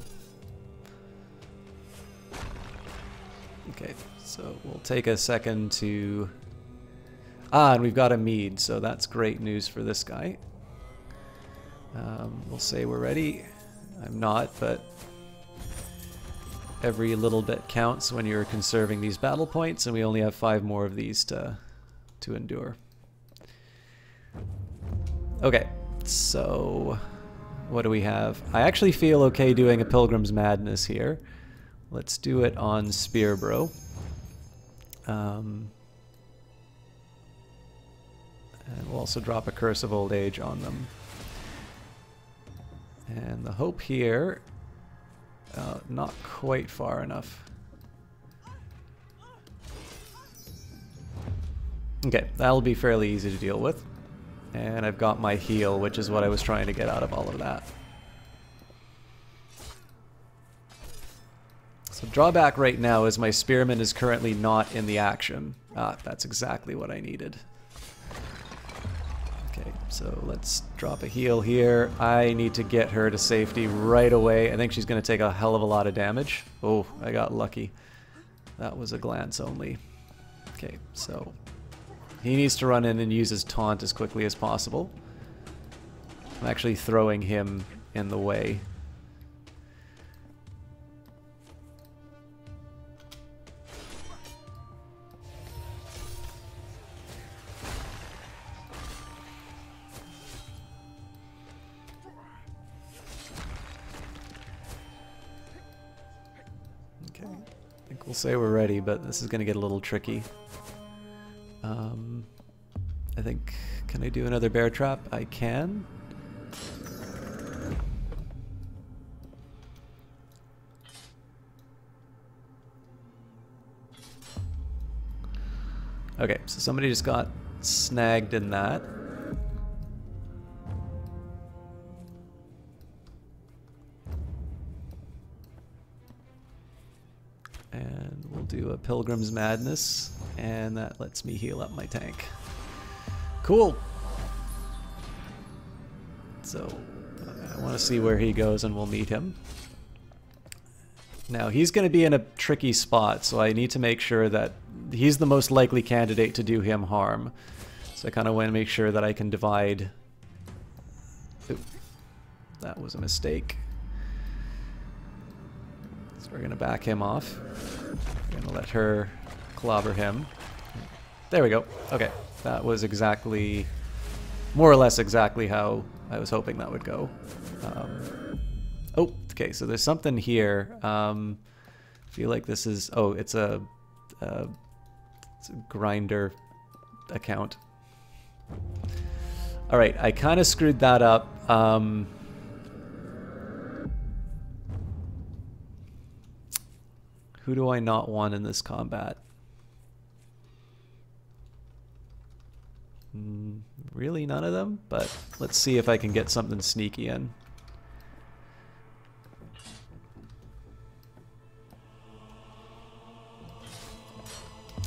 Okay, so we'll take a second to... Ah, and we've got a mead, so that's great news for this guy. We'll say we're ready. I'm not, but... Every little bit counts when you're conserving these battle points, and we only have 5 more of these to endure. Okay. So, what do we have? I actually feel okay doing a Pilgrim's Madness here. Let's do it on Spear Bro. And we'll also drop a Curse of Old Age on them. And the hope here, not quite far enough. Okay, that'll be fairly easy to deal with. And I've got my heal, which is what I was trying to get out of all of that. So drawback right now is my spearman is currently not in the action. Ah, that's exactly what I needed. Okay, so let's drop a heal here. I need to get her to safety right away. I think she's going to take a hell of a lot of damage. Oh, I got lucky. That was a glance only. Okay, so... He needs to run in and use his taunt as quickly as possible. I'm actually throwing him in the way. Okay, I think we'll say we're ready, but this is going to get a little tricky. I think, can I do another bear trap? I can. Okay, so somebody just got snagged in that. we'll do a Pilgrim's Madness, and that lets me heal up my tank. Cool. So I want to see where he goes, and we'll meet him. Now, he's going to be in a tricky spot, so I need to make sure that he's the most likely candidate to do him harm. So I kind of want to make sure that I can divide... Ooh, that was a mistake. So we're going to back him off. We're going to let her clobber him. There we go. Okay, that was exactly... more or less exactly how I was hoping that would go. Oh, okay, so there's something here. I feel like this is... oh, it's a grinder account. Alright, I kind of screwed that up. Who do I not want in this combat? Really none of them? But let's see if I can get something sneaky in.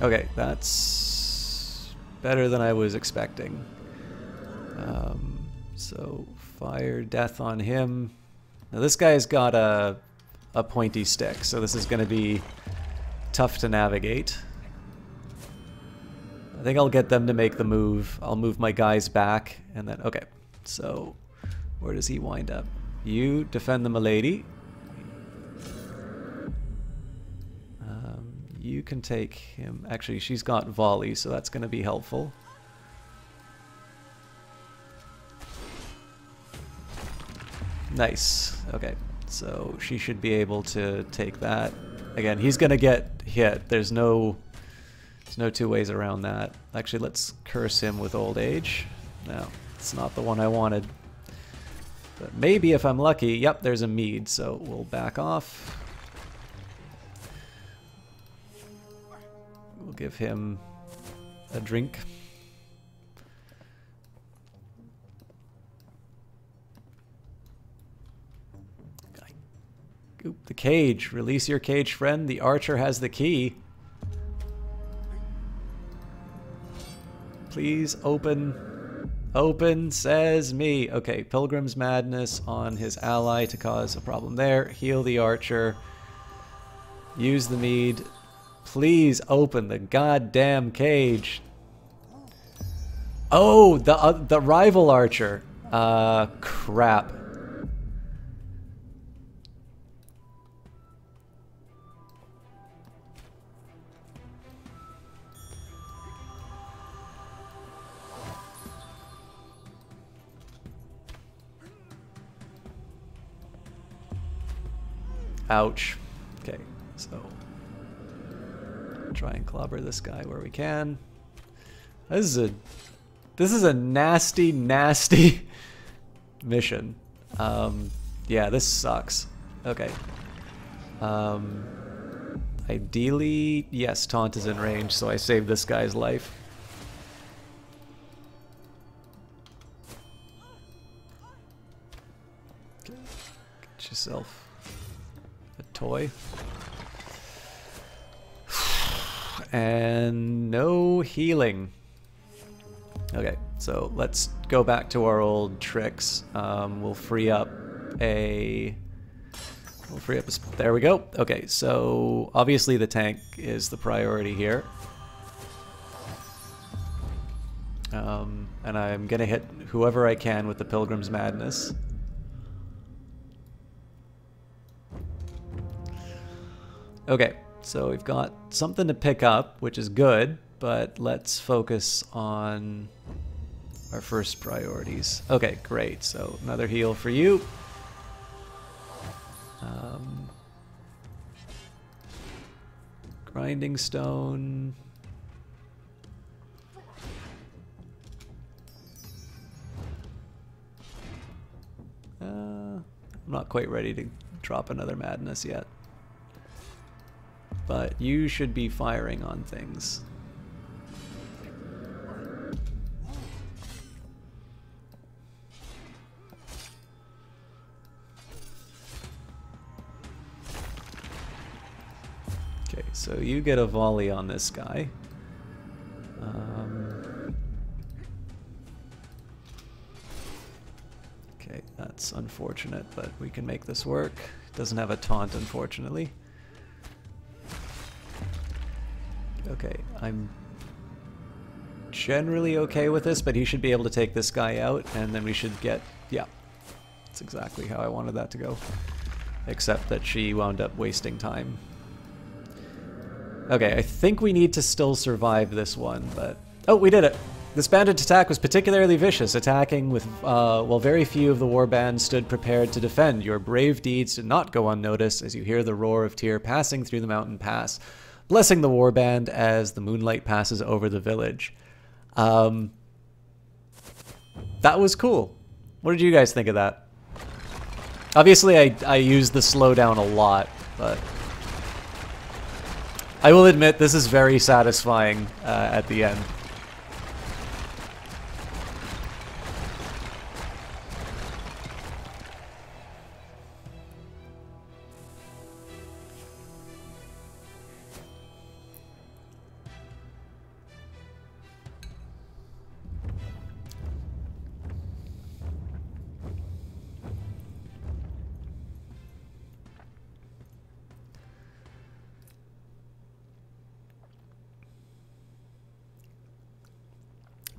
Okay, that's better than I was expecting. So fire death on him. Now this guy's got a pointy stick, so this is going to be tough to navigate. I think I'll get them to make the move. I'll move my guys back, and then... okay, so where does he wind up? You defend the milady. You can take him... actually, she's got volley, so that's going to be helpful. Nice. Okay, so she should be able to take that. Again, he's going to get hit. There's no two ways around that. Actually, let's curse him with old age. No, it's not the one I wanted. But maybe if I'm lucky... yep, there's a mead, so we'll back off. We'll give him a drink. Oop, the cage. Release your cage, friend. The archer has the key. Please open. Open, says me. Okay, Pilgrim's Madness on his ally to cause a problem there. Heal the archer. Use the mead. Please open the goddamn cage. Oh, the rival archer. Crap. Ouch. Okay, so try and clobber this guy where we can. This is a nasty, nasty mission. Yeah, this sucks. Okay. Ideally, yes, taunt is in range, so I saved this guy's life. Okay. Get yourself a toy. And no healing. Okay, so let's go back to our old tricks. We'll free up a... there we go. Okay, so obviously the tank is the priority here. And I'm gonna hit whoever I can with the Pilgrim's Madness. Okay, so we've got something to pick up, which is good, but let's focus on our first priorities. Okay, great. So another heal for you. Grinding stone. I'm not quite ready to drop another madness yet. But you should be firing on things. so you get a volley on this guy. Okay, that's unfortunate, but we can make this work. Doesn't have a taunt, unfortunately. Okay, I'm generally okay with this, but he should be able to take this guy out, and then we should get... Yeah, that's exactly how I wanted that to go. Except that she wound up wasting time. Okay, I think we need to still survive this one, but... Oh, we did it! This bandit attack was particularly vicious, attacking with while very few of the warband stood prepared to defend. Your brave deeds did not go unnoticed as you hear the roar of Tyr passing through the mountain pass, blessing the warband as the moonlight passes over the village. That was cool. What did you guys think of that? Obviously, I use the slowdown a lot, but I will admit this is very satisfying at the end.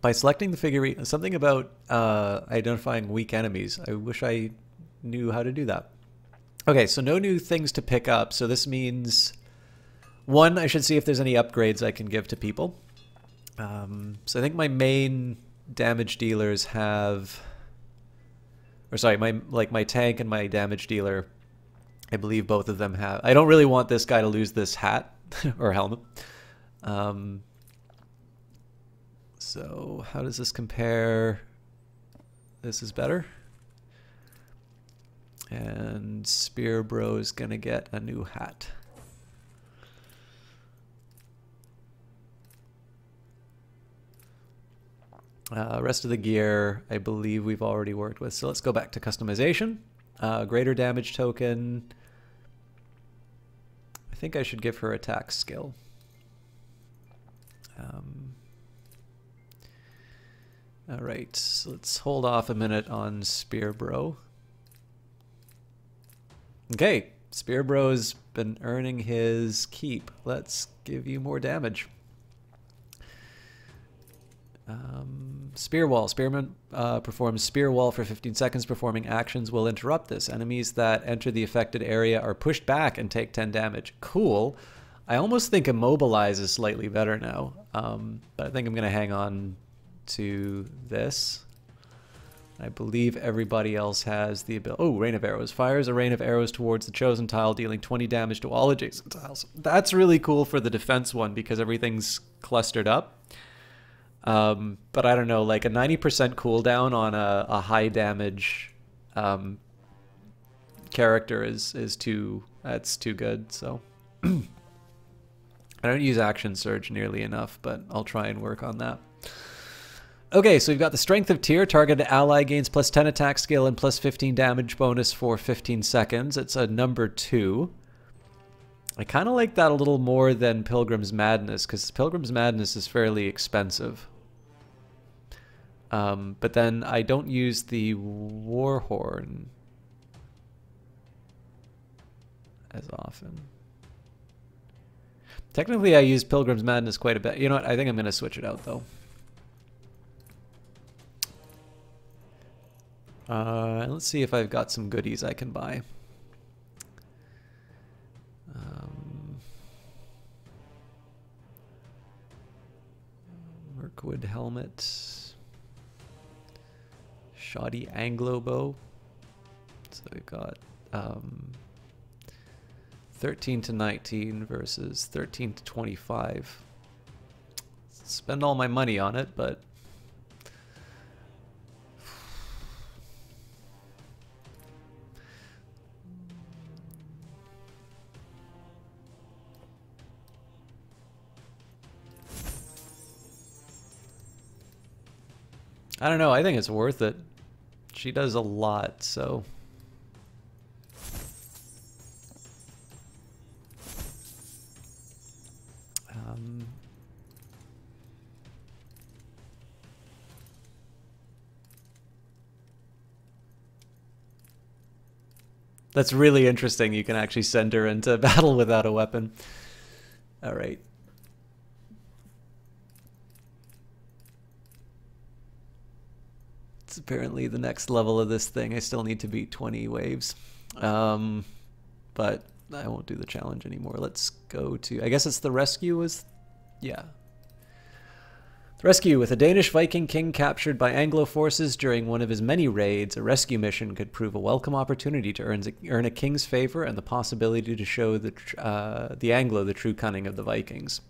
By selecting the figurine, something about identifying weak enemies. I wish I knew how to do that. Okay, so no new things to pick up. So this means, one, I should see if there's any upgrades I can give to people. So I think my main damage dealers have, or sorry, my tank and my damage dealer, I believe both of them have. I don't really want this guy to lose this hat or helmet. So how does this compare? This is better. And Spear Bro is gonna get a new hat. Rest of the gear, I believe we've already worked with. So let's go back to customization. Greater damage token. I think I should give her attack skill. All right, so let's hold off a minute on Spear Bro. Okay, Spear Bro's been earning his keep. Let's give you more damage. Spear Wall. Spearman performs Spear Wall for 15 seconds. Performing actions will interrupt this. Enemies that enter the affected area are pushed back and take 10 damage. Cool. I almost think Immobilize is slightly better now, but I think I'm going to hang on to this. I believe everybody else has the ability. Oh, Rain of Arrows. Fires a rain of arrows towards the chosen tile, dealing 20 damage to all adjacent tiles. That's really cool for the defense one because everything's clustered up. But I don't know, like a 90% cooldown on a high damage character is too, that's too good, so. I don't use Action Surge nearly enough, but I'll try and work on that. Okay, so we've got the Strength of Tyr. Targeted ally gains plus 10 attack skill and plus 15 damage bonus for 15 seconds. It's a number 2. I kind of like that a little more than Pilgrim's Madness, because Pilgrim's Madness is fairly expensive. But then I don't use the Warhorn as often. Technically, I use Pilgrim's Madness quite a bit. You know what? I think I'm going to switch it out, though. Let's see if I've got some goodies I can buy. Mirkwood helmet. Shoddy Anglo bow. So we've got 13 to 19 versus 13 to 25. Spend all my money on it, but I don't know. I think it's worth it. She does a lot, so. That's really interesting. You can actually send her into battle without a weapon. All right. It's apparently the next level of this thing. I still need to beat 20 waves. But I won't do the challenge anymore. Let's go to, I guess it's the rescue was, yeah. The rescue. With a Danish Viking king captured by Anglo forces during one of his many raids, a rescue mission could prove a welcome opportunity to earn a king's favor and the possibility to show the Anglo the true cunning of the Vikings.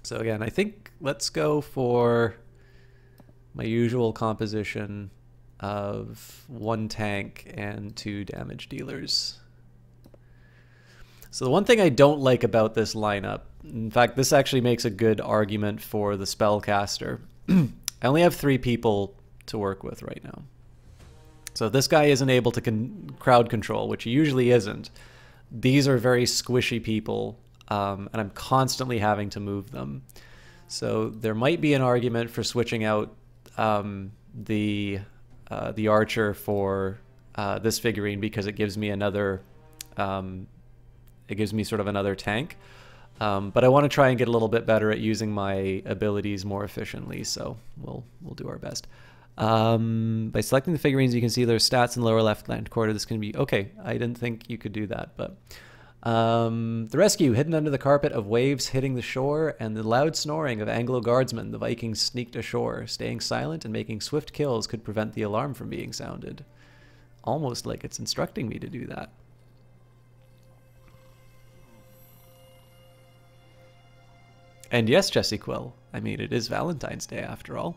So again, I think let's go for my usual composition of 1 tank and 2 damage dealers. So the one thing I don't like about this lineup, in fact, this actually makes a good argument for the spellcaster. I only have 3 people to work with right now. So if this guy isn't able to crowd control, which he usually isn't, these are very squishy people, and I'm constantly having to move them. So there might be an argument for switching out the archer for this figurine because it gives me another... it gives me sort of another tank. But I want to try and get a little bit better at using my abilities more efficiently, so we'll do our best. By selecting the figurines, you can see their stats in the lower left-hand corner. This can be... Okay, I didn't think you could do that, but... the rescue. Hidden under the carpet of waves hitting the shore and the loud snoring of Anglo guardsmen, the Vikings sneaked ashore. Staying silent and making swift kills could prevent the alarm from being sounded. Almost like it's instructing me to do that. And yes, Jesse Quill, I mean, it is Valentine's Day after all.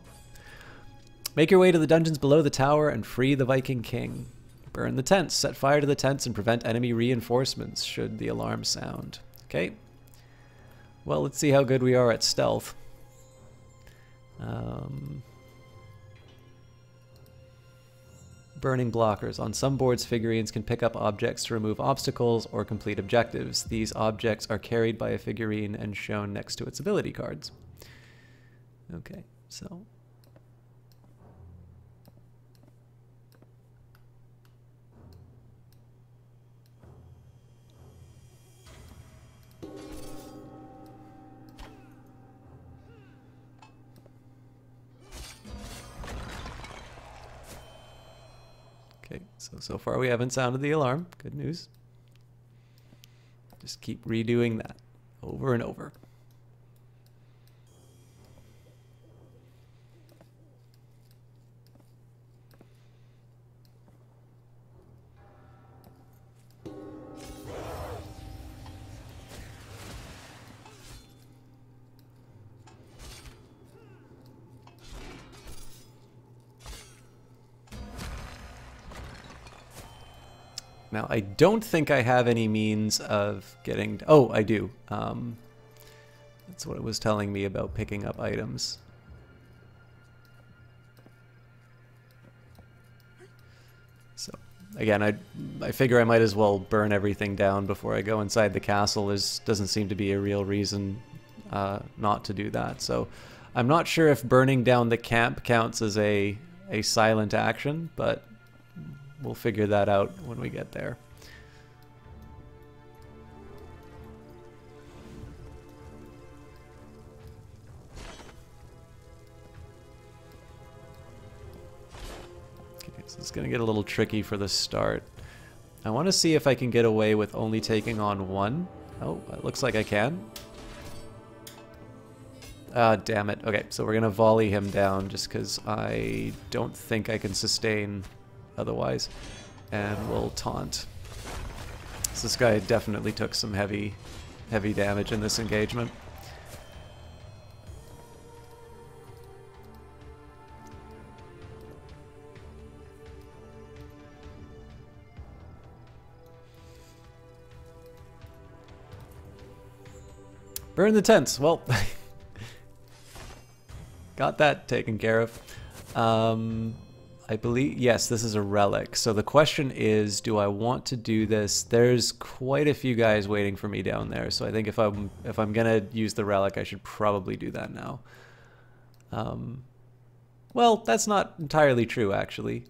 Make your way to the dungeons below the tower and free the Viking King. Burn the tents, set fire to the tents, and prevent enemy reinforcements should the alarm sound. Okay. Well, let's see how good we are at stealth. Burning blockers. On some boards, figurines can pick up objects to remove obstacles or complete objectives. These objects are carried by a figurine and shown next to its ability cards. Okay, so... Okay, so far we haven't sounded the alarm. Good news. Just keep redoing that over and over. Now, I don't think I have any means of getting... Oh, I do. That's what it was telling me about picking up items. So, again, I figure I might as well burn everything down before I go inside the castle. There doesn't seem to be a real reason not to do that. So, I'm not sure if burning down the camp counts as a silent action, but... we'll figure that out when we get there. Okay, so it's going to get a little tricky for the start. I want to see if I can get away with only taking on 1. Oh, it looks like I can. Damn it. Okay, so we're going to volley him down just because I don't think I can sustain... otherwise, and we'll taunt. So this guy definitely took some heavy damage in this engagement. Burn the tents. Well, got that taken care of. I believe, yes, this is a relic. So the question is, do I want to do this? There's quite a few guys waiting for me down there. So I think if I'm gonna use the relic, I should probably do that now. Well, that's not entirely true, actually.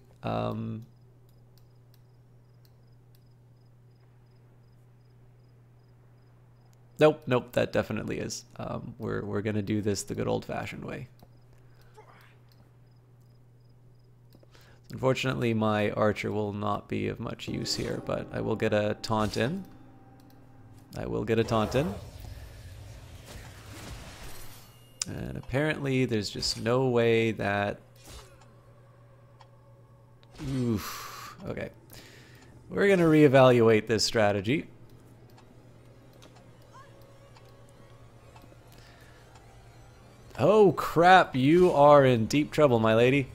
Nope, nope, that definitely is. We're gonna do this the good old-fashioned way. Unfortunately, my archer will not be of much use here, but I will get a taunt in. I will get a taunt in. And apparently there's just no way that... Oof. Okay. We're going to reevaluate this strategy. Oh crap, you are in deep trouble, my lady.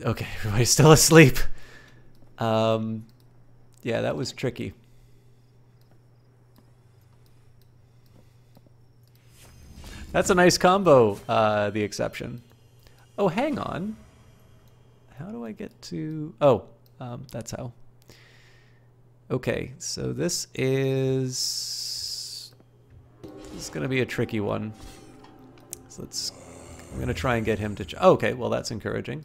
Okay, everybody's still asleep. Yeah, that was tricky. That's a nice combo, the exception. Oh, hang on. How do I get to... Oh, that's how. Okay, so this is going to be a tricky one. So I'm going to try and get him to... Oh, okay, well, that's encouraging.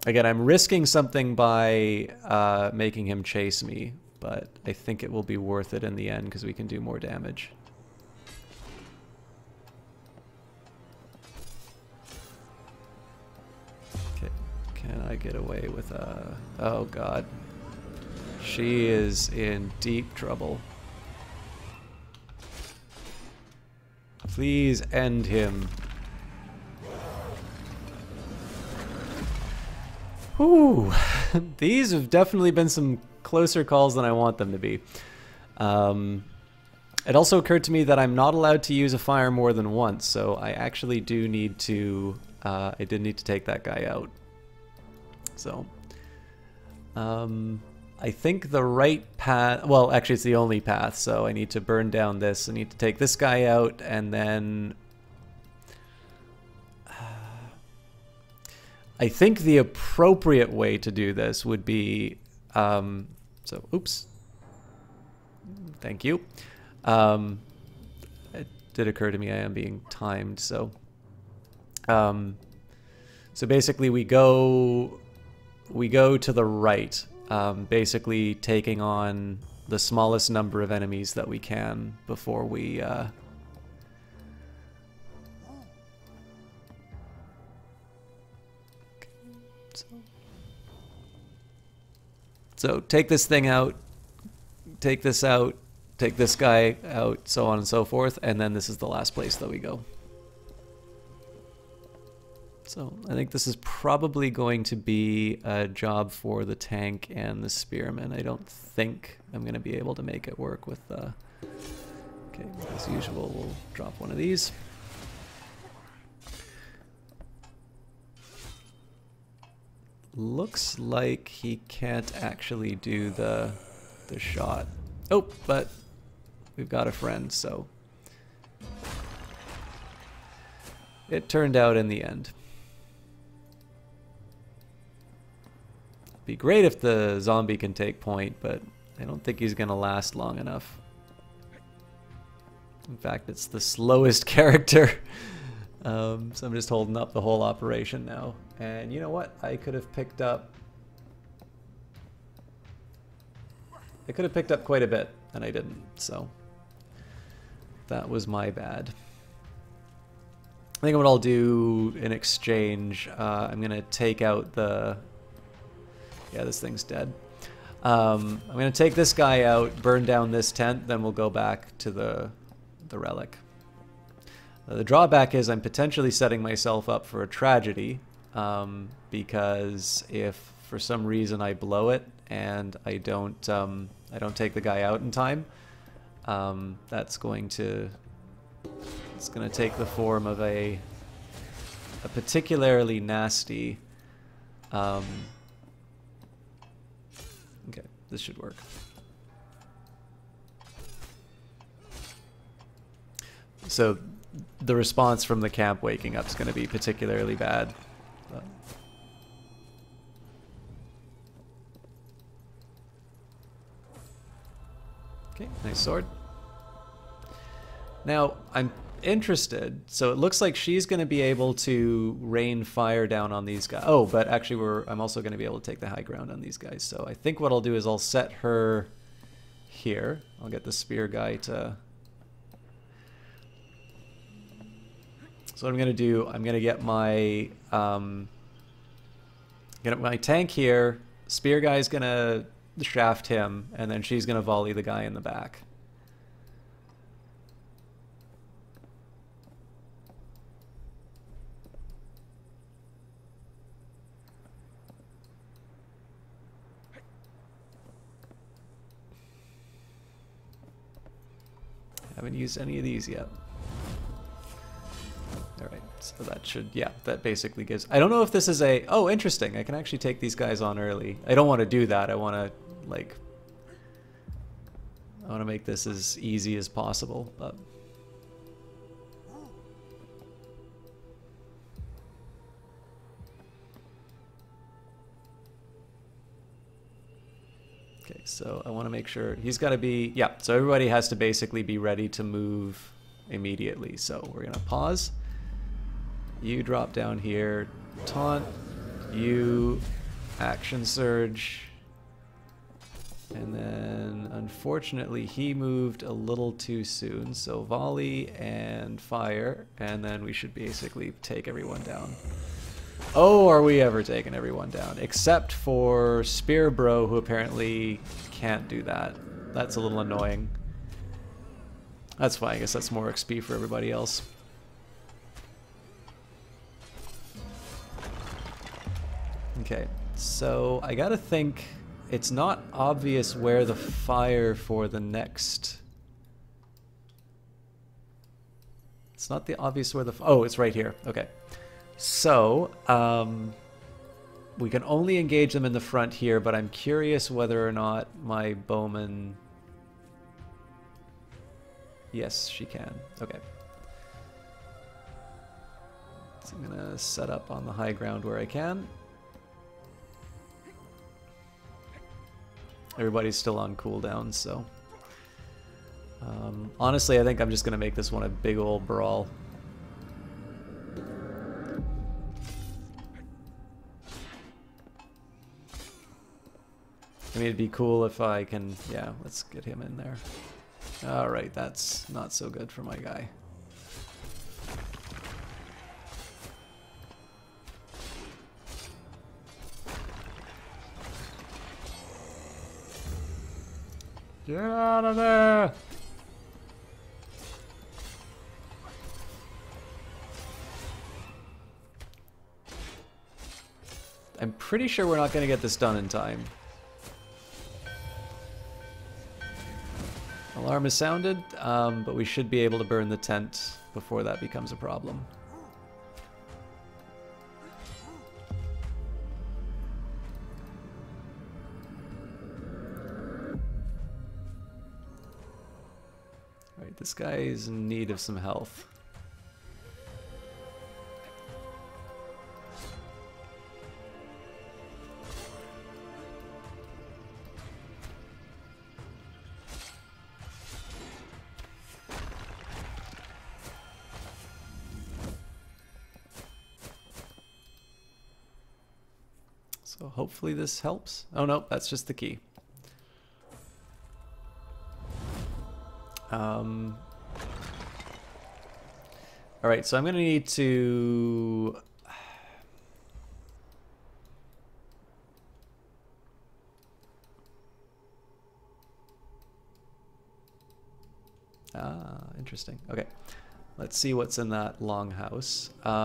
Again, I'm risking something by making him chase me, but I think it will be worth it in the end because we can do more damage. Okay, can I get away with a... Oh god. She is in deep trouble. Please end him. Whew. These have definitely been some closer calls than I want them to be. It also occurred to me that I'm not allowed to use a fire more than once, so I actually do need to... I did need to take that guy out. So... I think the right path... Well, actually it's the only path, so I need to burn down this. I need to take this guy out, and then... I think the appropriate way to do this would be, so, oops, thank you. It did occur to me I am being timed, so, so basically we go to the right, basically taking on the smallest number of enemies that we can before we, So take this thing out, take this out, take this guy out, so on and so forth, and then this is the last place that we go. So I think this is probably going to be a job for the tank and the spearman. I don't think I'm going to be able to make it work with the... Okay, as usual, we'll drop one of these. Looks like he can't actually do the shot. Oh, but we've got a friend, so it turned out in the end. Be great if the zombie can take point, but I don't think he's gonna last long enough. In fact, it's the slowest character. So I'm just holding up the whole operation now. And you know what? I could have picked up quite a bit, and I didn't, so that was my bad. I think what I'll do in exchange, I'm gonna take out the... Yeah, this thing's dead. I'm gonna take this guy out, burn down this tent, then we'll go back to the relic. The drawback is I'm potentially setting myself up for a tragedy, because if for some reason I blow it and I don't take the guy out in time, it's going to take the form of a particularly nasty. Okay, this should work. So the response from the camp waking up is going to be particularly bad. Okay, nice sword. Now, I'm interested. So it looks like she's going to be able to rain fire down on these guys. Oh, but actually I'm also going to be able to take the high ground on these guys. So I think what I'll do is I'll set her here. I'll get the spear guy to... So what I'm going to do, I'm going to get my tank here. Spear guy's going to shaft him, and then she's going to volley the guy in the back. Haven't used any of these yet. Alright, so that should, yeah, that basically gives... I don't know if this is a... Oh, interesting. I can actually take these guys on early. I don't want to do that. I want to, like... I want to make this as easy as possible, but... Okay, so I want to make sure... He's got to be... Yeah, so everybody has to basically be ready to move immediately. So we're going to pause. You drop down here, taunt, you action surge, and then unfortunately he moved a little too soon, so volley and fire, and then we should basically take everyone down. Oh, are we ever taking everyone down? Except for Spear Bro, who apparently can't do that. That's a little annoying. That's fine, I guess that's more XP for everybody else. Okay, so I gotta think, it's not obvious where the fire for the next... It's not the obvious where the... Oh, it's right here. Okay. So, we can only engage them in the front here, but I'm curious whether or not my bowman... Yes, she can. Okay. So I'm gonna set up on the high ground where I can. Everybody's still on cooldown, so... honestly, I think I'm just going to make this one a big old brawl. I mean, it'd be cool if I can... Yeah, let's get him in there. Alright, that's not so good for my guy. Get out of there! I'm pretty sure we're not going to get this done in time. Alarm is sounded, but we should be able to burn the tent before that becomes a problem. Alright, this guy is in need of some health. So hopefully this helps. Oh no, that's just the key. Alright, so I'm going to need to... Interesting. Okay, let's see what's in that longhouse. I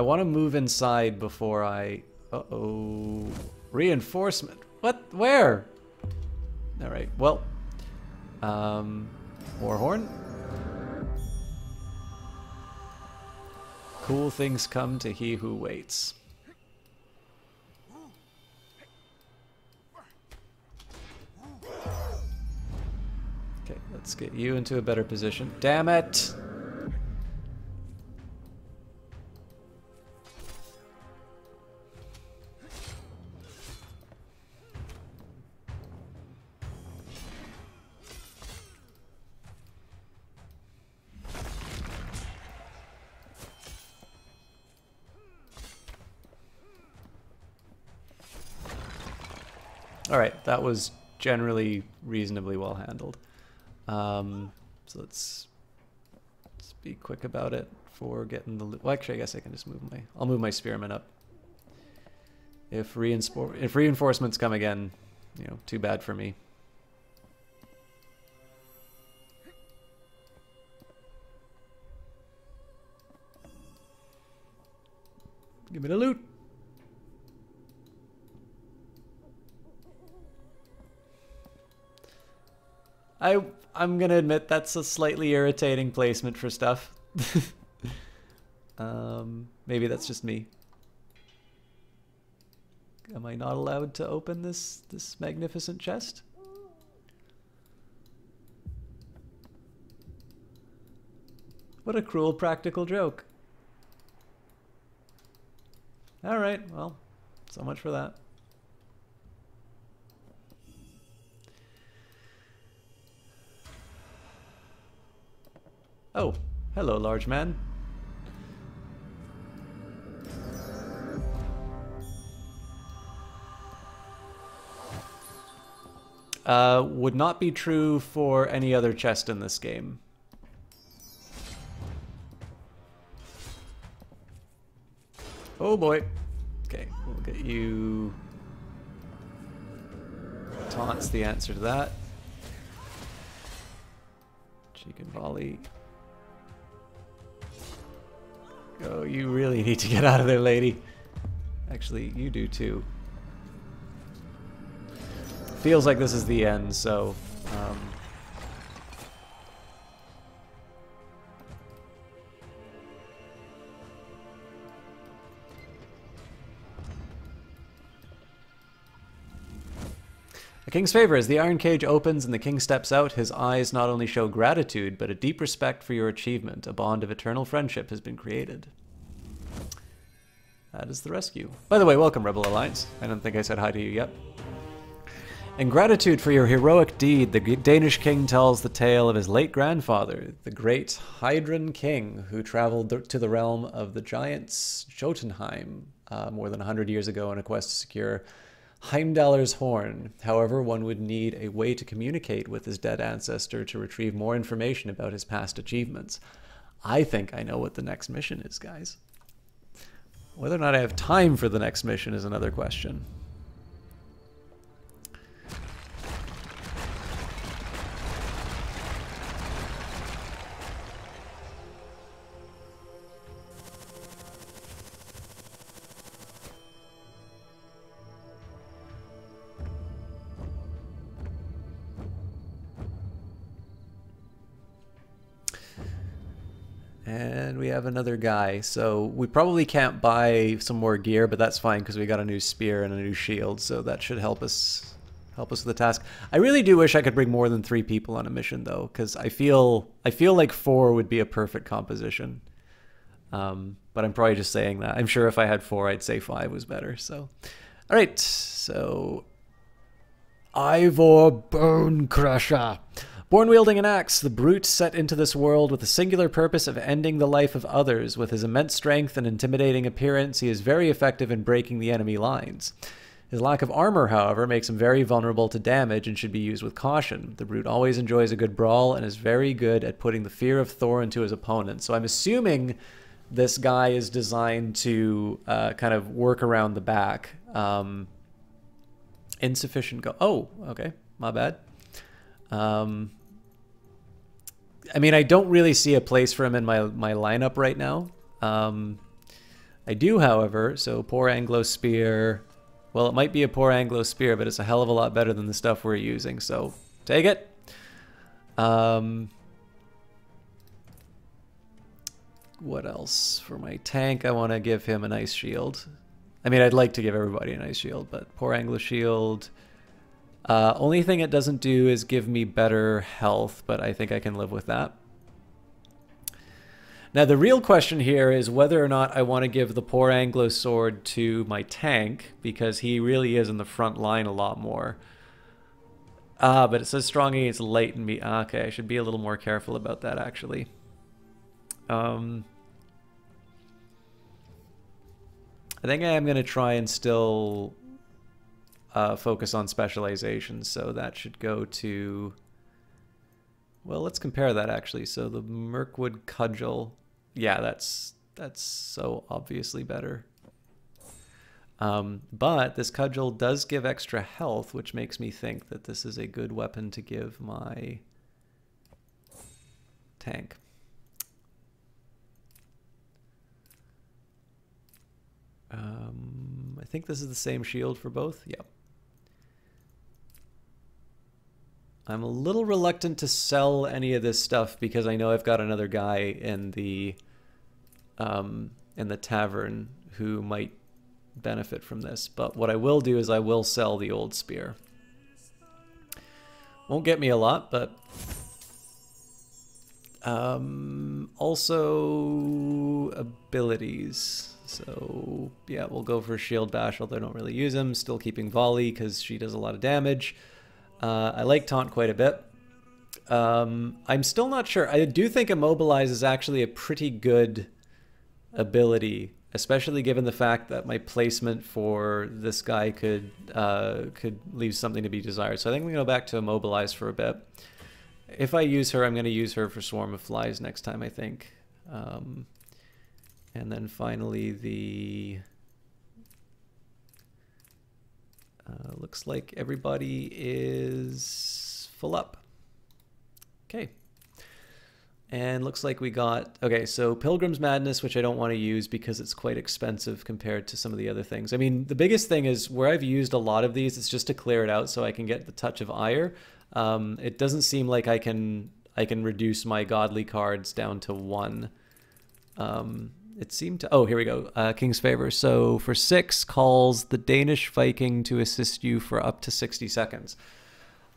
want to move inside before I... Uh-oh. Reinforcement. What? Where? Alright, well... Warhorn. Cool things come to he who waits. Okay, let's get you into a better position. Damn it! All right, that was generally reasonably well handled. So let's be quick about it for getting the... Well, actually, I guess I can just I'll move my spearmen up. If reinforcements come again, you know, too bad for me. Give me the loot. I'm gonna admit that's a slightly irritating placement for stuff. Maybe that's just me. Am I not allowed to open this magnificent chest? What a cruel practical joke. All right, well, so much for that. Oh, hello, large man. Would not be true for any other chest in this game. Oh boy. Okay, we'll get you. Taunt's the answer to that. Chicken volley. Oh, you really need to get out of there, lady. Actually, you do too. Feels like this is the end, so... A king's favor. As the iron cage opens and the king steps out, his eyes not only show gratitude, but a deep respect for your achievement. A bond of eternal friendship has been created. That is the rescue. By the way, welcome, Rebel Alliance. I don't think I said hi to you yet. In gratitude for your heroic deed, the Danish king tells the tale of his late grandfather, the great Heidrun king, who traveled to the realm of the giants Jotunheim more than 100 years ago in a quest to secure Heimdallr's horn. However, one would need a way to communicate with his dead ancestor to retrieve more information about his past achievements. I think I know what the next mission is, guys. Whether or not I have time for the next mission is another question. And we have another guy, so we probably can't buy some more gear, but that's fine because we got a new spear and a new shield, so that should help us with the task. I really do wish I could bring more than 3 people on a mission though, because I feel like 4 would be a perfect composition. But I'm probably just saying that. I'm sure if I had 4, I'd say 5 was better. So, all right. So, Ivor Bone Crusher. Born wielding an axe, the brute set into this world with the singular purpose of ending the life of others. With his immense strength and intimidating appearance, he is very effective in breaking the enemy lines. His lack of armor, however, makes him very vulnerable to damage and should be used with caution. The brute always enjoys a good brawl and is very good at putting the fear of Thor into his opponent. So I'm assuming this guy is designed to kind of work around the back. Insufficient go... Oh, okay. My bad. I mean, I don't really see a place for him in my lineup right now. I do, however, so poor Anglo Spear. Well, it might be a poor Anglo Spear, but it's a hell of a lot better than the stuff we're using, so take it. What else? For my tank, I want to give him a nice shield. I mean, I'd like to give everybody a nice shield, but poor Anglo Shield. Only thing it doesn't do is give me better health, but I think I can live with that. Now, the real question here is whether or not I want to give the poor Anglo sword to my tank, because he really is in the front line a lot more. But it says strong against light and me. Okay, I should be a little more careful about that, actually. I think I am going to try and still... focus on specialization. So that should go to, well, let's compare that actually. So the Mirkwood Cudgel, yeah, that's so obviously better. But this cudgel does give extra health, which makes me think that this is a good weapon to give my tank. I think this is the same shield for both. Yep. I'm a little reluctant to sell any of this stuff because I know I've got another guy in the tavern who might benefit from this. But what I will do is I will sell the old spear. Won't get me a lot, but also abilities. So yeah, we'll go for Shield Bash, although I don't really use him. Still keeping Volley because she does a lot of damage. I like Taunt quite a bit. I'm still not sure. I do think Immobilize is actually a pretty good ability, especially given the fact that my placement for this guy could leave something to be desired. So I think we can go back to Immobilize for a bit. If I use her, I'm going to use her for Swarm of Flies next time, I think. And then finally the... looks like everybody is full up. Okay. And looks like we got... Okay, so Pilgrim's Madness, which I don't want to use because it's quite expensive compared to some of the other things. I mean, the biggest thing is where I've used a lot of these, it's just to clear it out so I can get the Touch of Ire. It doesn't seem like I can reduce my godly cards down to 1. It seemed to... Oh, here we go. King's Favor. So for 6, calls the Danish Viking to assist you for up to 60 seconds.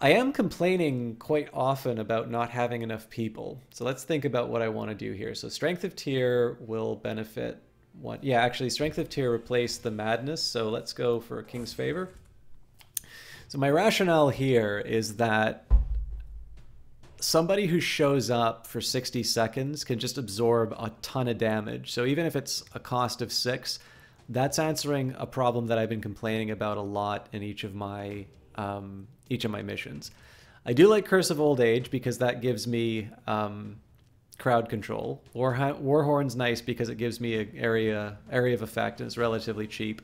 I am complaining quite often about not having enough people. So let's think about what I want to do here. So Strength of Tyr will benefit... One. Yeah, actually, Strength of Tyr replaced the Madness. So let's go for King's Favor. So my rationale here is that somebody who shows up for 60 seconds can just absorb a ton of damage. So even if it's a cost of 6, that's answering a problem that I've been complaining about a lot in each of my missions. I do like Curse of Old Age because that gives me crowd control. Warhorn's nice because it gives me an area of effect and it's relatively cheap.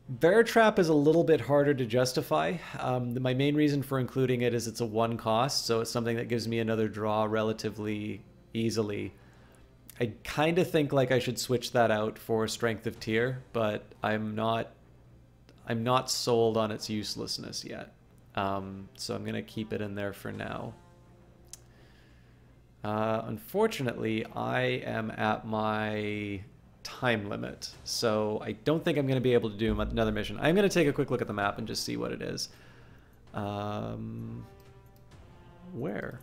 Bear Trap is a little bit harder to justify. My main reason for including it is it's a 1 cost, so it's something that gives me another draw relatively easily. I kind of think like I should switch that out for Strength of Tyr, but I'm not sold on its uselessness yet. So I'm gonna keep it in there for now. Unfortunately, I am at my time limit, so I don't think I'm going to be able to do another mission. I'm going to take a quick look at the map and just see what it is. Where?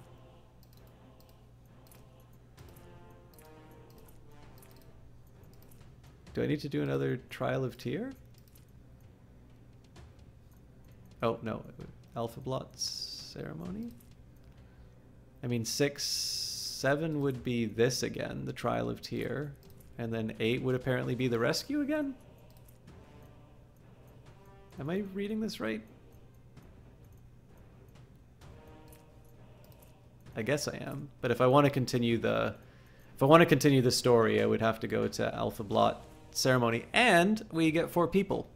Do I need to do another Trial of Tyr? Oh, no. Alpha Blot Ceremony? I mean, 6, 7 would be this again, the Trial of Tyr. And then 8 would apparently be the rescue again? Am I reading this right? I guess I am. But if I want to continue the story, I would have to go to Alpha Blot Ceremony, and we get 4 people.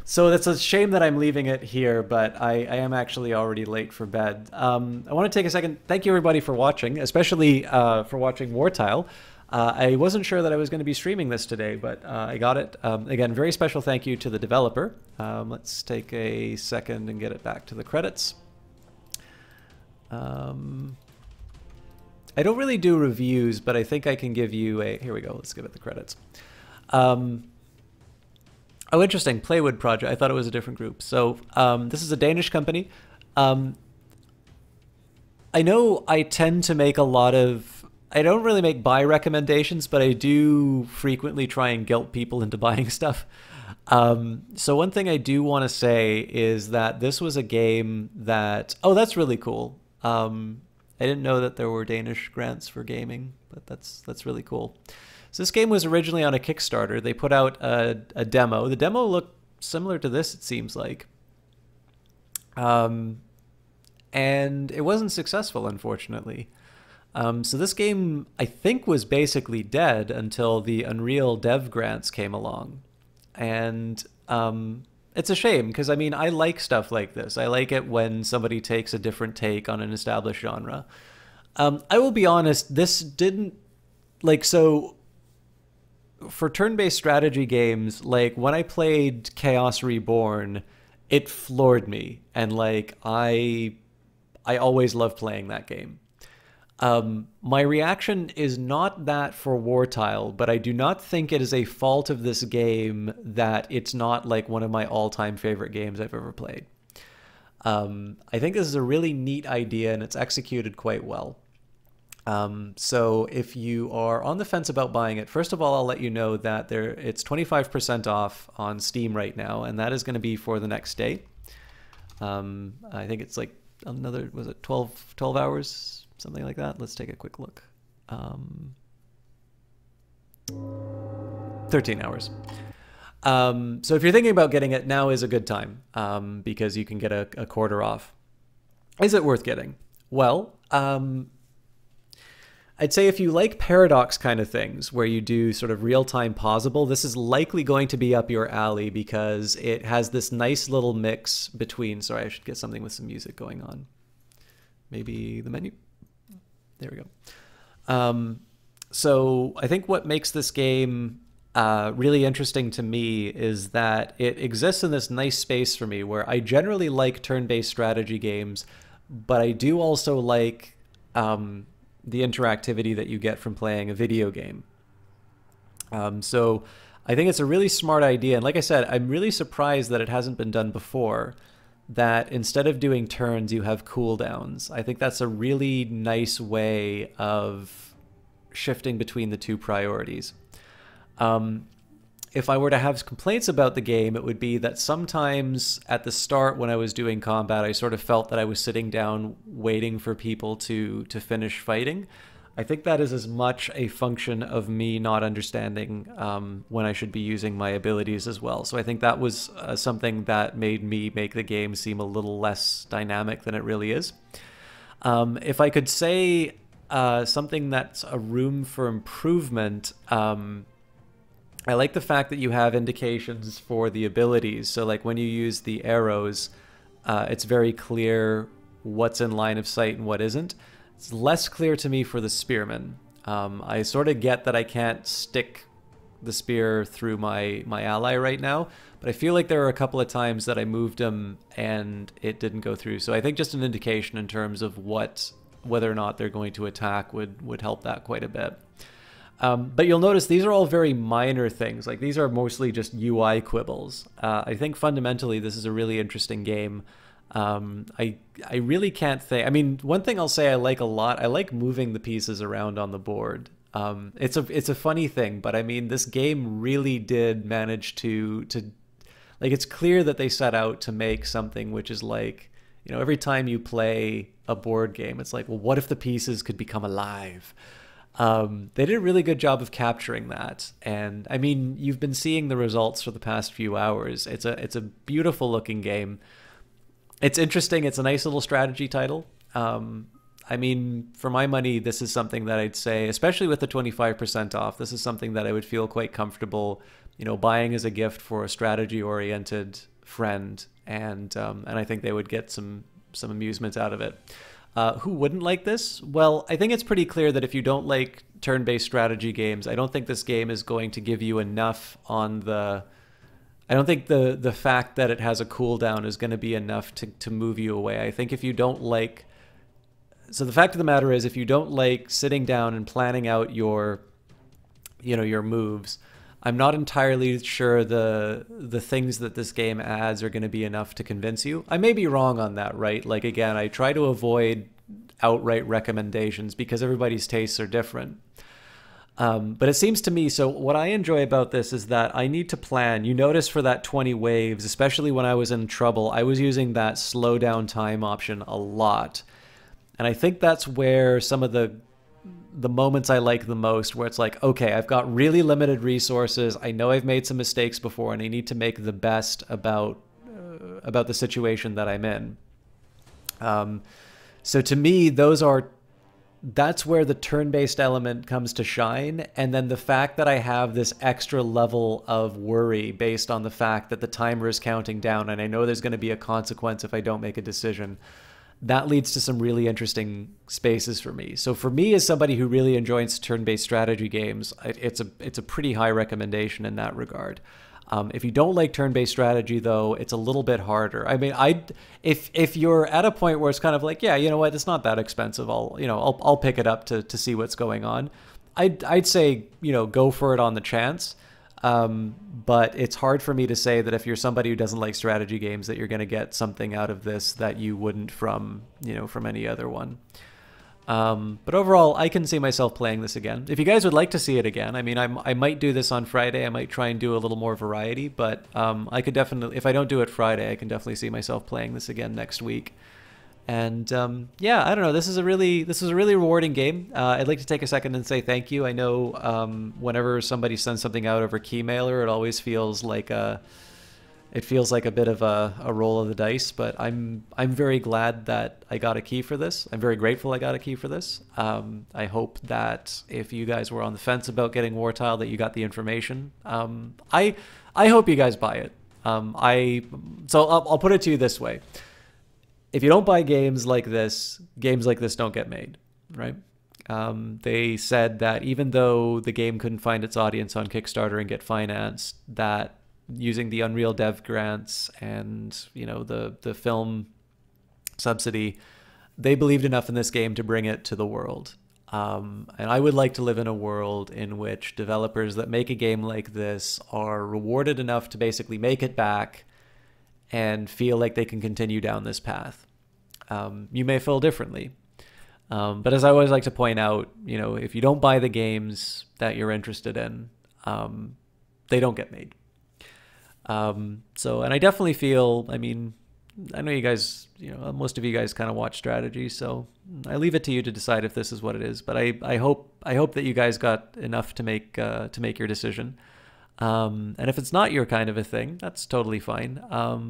So that's a shame that I'm leaving it here, but I am actually already late for bed. I want to take a second. Thank you everybody for watching, especially for watching Wartile. I wasn't sure that I was going to be streaming this today, but I got it. Again, very special thank you to the developer. Let's take a second and get it back to the credits. I don't really do reviews, but I think I can give you a... Here we go. Let's give it the credits. Oh, interesting. Playwood Project. I thought it was a different group. So this is a Danish company. I know I tend to make a lot of... I don't really make buy recommendations, but I do frequently try and guilt people into buying stuff. So one thing I do want to say is that this was a game that... Oh, that's really cool. I didn't know that there were Danish grants for gaming, but that's really cool. So this game was originally on a Kickstarter. They put out a demo. The demo looked similar to this, it seems like. And it wasn't successful, unfortunately. So this game, I think, was basically dead until the Unreal Dev Grants came along. And it's a shame, because, I mean, I like stuff like this. I like it when somebody takes a different take on an established genre. I will be honest, this didn't... Like, so... For turn-based strategy games, like, when I played Chaos Reborn, it floored me. And, like, I always love playing that game. My reaction is not that for Wartile, but I do not think it is a fault of this game that it's not like one of my all-time favorite games I've ever played. I think this is a really neat idea and it's executed quite well. So if you are on the fence about buying it, first of all, I'll let you know that it's 25% off on Steam right now, and that is going to be for the next day. I think it's like another, was it 12 hours? Something like that. Let's take a quick look. 13 hours. So if you're thinking about getting it, now is a good time, because you can get a quarter off. Is it worth getting? Well, I'd say if you like paradox kind of things, where you do sort of real-time pausable, this is likely going to be up your alley, because it has this nice little mix between... Sorry, I should get something with some music going on. Maybe the menu? There we go. So I think what makes this game really interesting to me is that it exists in this nice space for me where I generally like turn-based strategy games, but I do also like the interactivity that you get from playing a video game. So I think it's a really smart idea. And like I said, I'm really surprised that it hasn't been done before, that instead of doing turns, you have cooldowns. I think that's a really nice way of shifting between the two priorities. If I were to have complaints about the game, it would be that sometimes at the start when I was doing combat, I sort of felt that I was sitting down waiting for people to finish fighting. I think that is as much a function of me not understanding when I should be using my abilities as well. So I think that was something that made me make the game seem a little less dynamic than it really is. If I could say something that's a room for improvement, I like the fact that you have indications for the abilities. So like when you use the arrows, it's very clear what's in line of sight and what isn't. It's less clear to me for the spearmen. I sort of get that I can't stick the spear through my ally right now, but I feel like there are a couple of times that I moved him and it didn't go through. So I think just an indication in terms of whether or not they're going to attack would help that quite a bit. But you'll notice these are all very minor things. Like these are mostly just UI quibbles. I think fundamentally this is a really interesting game. I really can't think... I mean, one thing I'll say I like a lot, I like moving the pieces around on the board. It's a funny thing, but I mean, this game really did manage to like, it's clear that they set out to make something which is like, you know, every time you play a board game, it's like, well, what if the pieces could become alive? They did a really good job of capturing that. And I mean, you've been seeing the results for the past few hours. It's a beautiful looking game. It's interesting. It's a nice little strategy title. I mean, for my money, this is something that I'd say, especially with the 25% off, this is something that I would feel quite comfortable, you know, buying as a gift for a strategy-oriented friend, and I think they would get some amusement out of it. Who wouldn't like this? Well, I think it's pretty clear that if you don't like turn-based strategy games, I don't think this game is going to give you enough on the... I don't think the fact that it has a cooldown is going to be enough to move you away. I think if you don't like... So the fact of the matter is, if you don't like sitting down and planning out your moves, I'm not entirely sure the things that this game adds are going to be enough to convince you. I may be wrong on that, right? Like, again, I try to avoid outright recommendations because everybody's tastes are different. But it seems to me, so what I enjoy about this is that I need to plan. You notice for that 20 waves, especially when I was in trouble, I was using that slow down time option a lot. And I think that's where some of the the moments I like the most, where it's like, okay, I've got really limited resources. I know I've made some mistakes before, and I need to make the best about the situation that I'm in. So to me, that's where the turn-based element comes to shine. And then the fact that I have this extra level of worry based on the fact that the timer is counting down and I know there's going to be a consequence if I don't make a decision, that leads to some really interesting spaces for me. So for me, as somebody who really enjoys turn-based strategy games, it's a pretty high recommendation in that regard. If you don't like turn-based strategy, though, it's a little bit harder. I mean, if you're at a point where it's kind of like, yeah, you know what, it's not that expensive. I'll pick it up to see what's going on. I'd say, go for it on the chance. But it's hard for me to say that if you're somebody who doesn't like strategy games, that you're going to get something out of this that you wouldn't from any other one. But overall, I can see myself playing this again. If you guys would like to see it again, I mean, I might do this on Friday. I might try and do a little more variety, but I could definitely, if I don't do it Friday, I can definitely see myself playing this again next week. And yeah, I don't know. This is a really rewarding game. I'd like to take a second and say thank you. I know whenever somebody sends something out over Keymailer, it always feels like a bit of a roll of the dice, but I'm very glad that I got a key for this. I'm very grateful I got a key for this. I hope that if you guys were on the fence about getting Wartile, that you got the information. I hope you guys buy it. So I'll put it to you this way. If you don't buy games like this don't get made, right? They said that even though the game couldn't find its audience on Kickstarter and get financed, that using the Unreal Dev grants and the film subsidy, they believed enough in this game to bring it to the world. And I would like to live in a world in which developers that make a game like this are rewarded enough to basically make it back and feel like they can continue down this path. You may feel differently. But as I always like to point out, if you don't buy the games that you're interested in, they don't get made. And I definitely feel, I mean, I know you guys, most of you guys kind of watch strategy, so I leave it to you to decide if this is what it is. But I hope that you guys got enough to make your decision. And if it's not your kind of a thing, that's totally fine.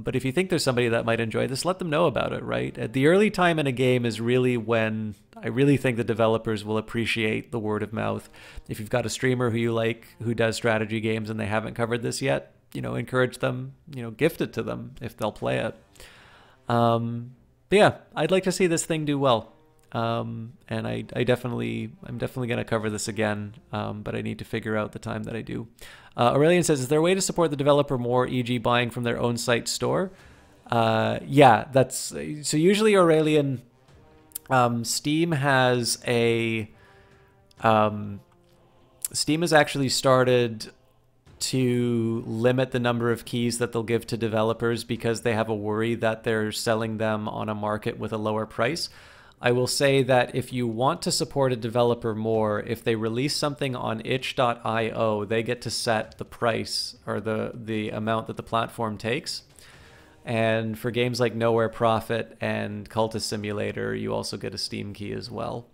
But if you think there's somebody that might enjoy this, let them know about it, right? At the early time in a game is really when I really think the developers will appreciate the word of mouth. If you've got a streamer who you like, who does strategy games and they haven't covered this yet, encourage them, gift it to them if they'll play it. But yeah, I'd like to see this thing do well. And I'm definitely going to cover this again, but I need to figure out the time that I do. Aurelian says, is there a way to support the developer more, e.g. buying from their own site store? Yeah, so usually Aurelian, Steam has actually started to limit the number of keys that they'll give to developers because they have a worry that they're selling them on a market with a lower price. I will say that if you want to support a developer more, if they release something on itch.io, they get to set the price or the amount that the platform takes. And for games like Nowhere Profit and Cultist Simulator, you also get a Steam key as well.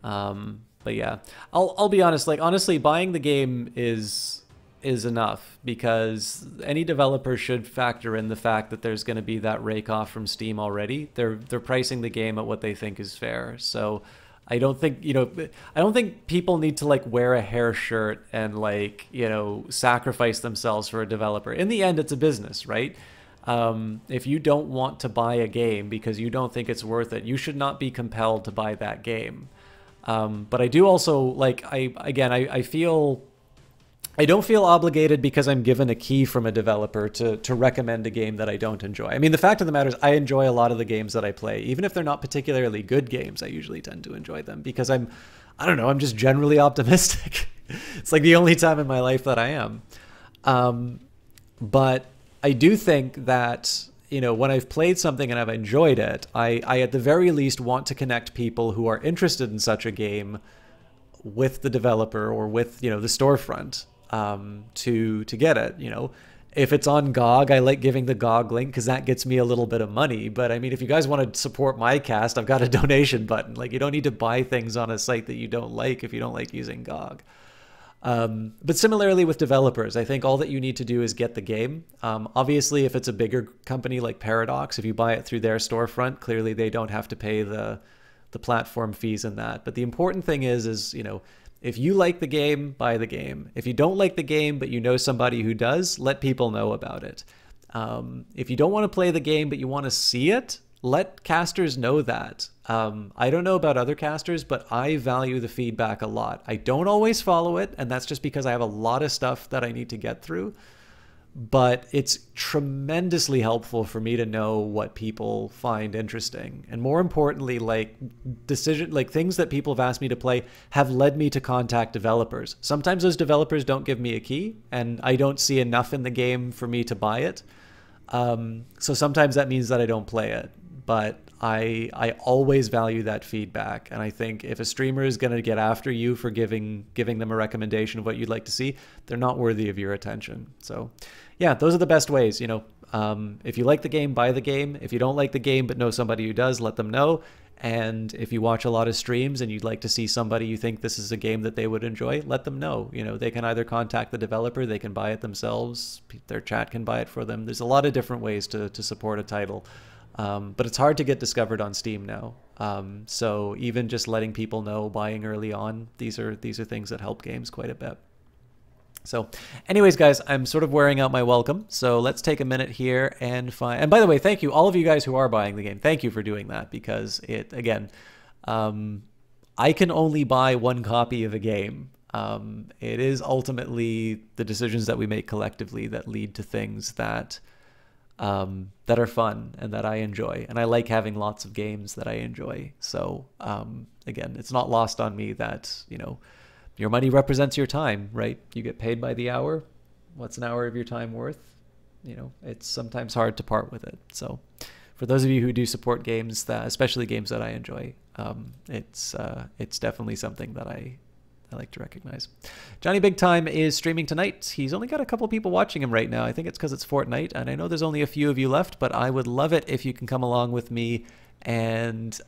But yeah, I'll be honest, honestly, buying the game is enough, because any developer should factor in the fact that there's going to be that rake off from Steam already. They're pricing the game at what they think is fair. So I don't think, I don't think people need to wear a hair shirt and sacrifice themselves for a developer. In the end, it's a business, right? If you don't want to buy a game because you don't think it's worth it, you should not be compelled to buy that game. But I do also I don't feel obligated because I'm given a key from a developer to recommend a game that I don't enjoy. I mean, the fact of the matter is I enjoy a lot of the games that I play. Even if they're not particularly good games, I usually tend to enjoy them because I'm just generally optimistic. It's the only time in my life that I am. But I do think that, when I've played something and I've enjoyed it, I at the very least want to connect people who are interested in such a game with the developer or with, the storefront. To get it, If it's on GOG, I like giving the GOG link because that gets me a little bit of money. But I mean, if you guys want to support my cast, I've got a donation button. Like, you don't need to buy things on a site that you don't like if you don't like using GOG. But similarly with developers, I think all that you need to do is get the game. Obviously, if it's a bigger company like Paradox, if you buy it through their storefront, clearly they don't have to pay the platform fees in that. But the important thing is, you know, if you like the game, buy the game. If you don't like the game, but you know somebody who does, let people know about it. If you don't want to play the game, but you want to see it, let casters know that. I don't know about other casters, but I value the feedback a lot. I don't always follow it, and that's just because I have a lot of stuff that I need to get through. But it's tremendously helpful for me to know what people find interesting. And more importantly, like things that people have asked me to play have led me to contact developers. Sometimes those developers don't give me a key, and I don't see enough in the game for me to buy it. So sometimes that means that I don't play it. But I always value that feedback, and I think if a streamer is going to get after you for giving them a recommendation of what you'd like to see, they're not worthy of your attention. So yeah, those are the best ways. You know, if you like the game, buy the game. If you don't like the game but know somebody who does, let them know. And if you watch a lot of streams and you'd like to see somebody you think this is a game that they would enjoy, let them know. You know, they can either contact the developer, they can buy it themselves, their chat can buy it for them. There's a lot of different ways to support a title. But it's hard to get discovered on Steam now. So even just letting people know, buying early on, these are things that help games quite a bit. So anyways, guys, I'm sort of wearing out my welcome. So let's take a minute here and find, and by the way, thank you all of you guys who are buying the game. Thank you for doing that, because it, again, I can only buy one copy of a game. It is ultimately the decisions that we make collectively that lead to things that that are fun and that I enjoy. And I like having lots of games that I enjoy. So again, it's not lost on me that, you know, your money represents your time, right? You get paid by the hour. What's an hour of your time worth? You know, it's sometimes hard to part with it. So for those of you who do support games, that, especially games that I enjoy, it's definitely something that I like to recognize. Johnny Big Time is streaming tonight. He's only got a couple people watching him right now. I think it's because it's Fortnite, and I know there's only a few of you left, but I would love it if you can come along with me and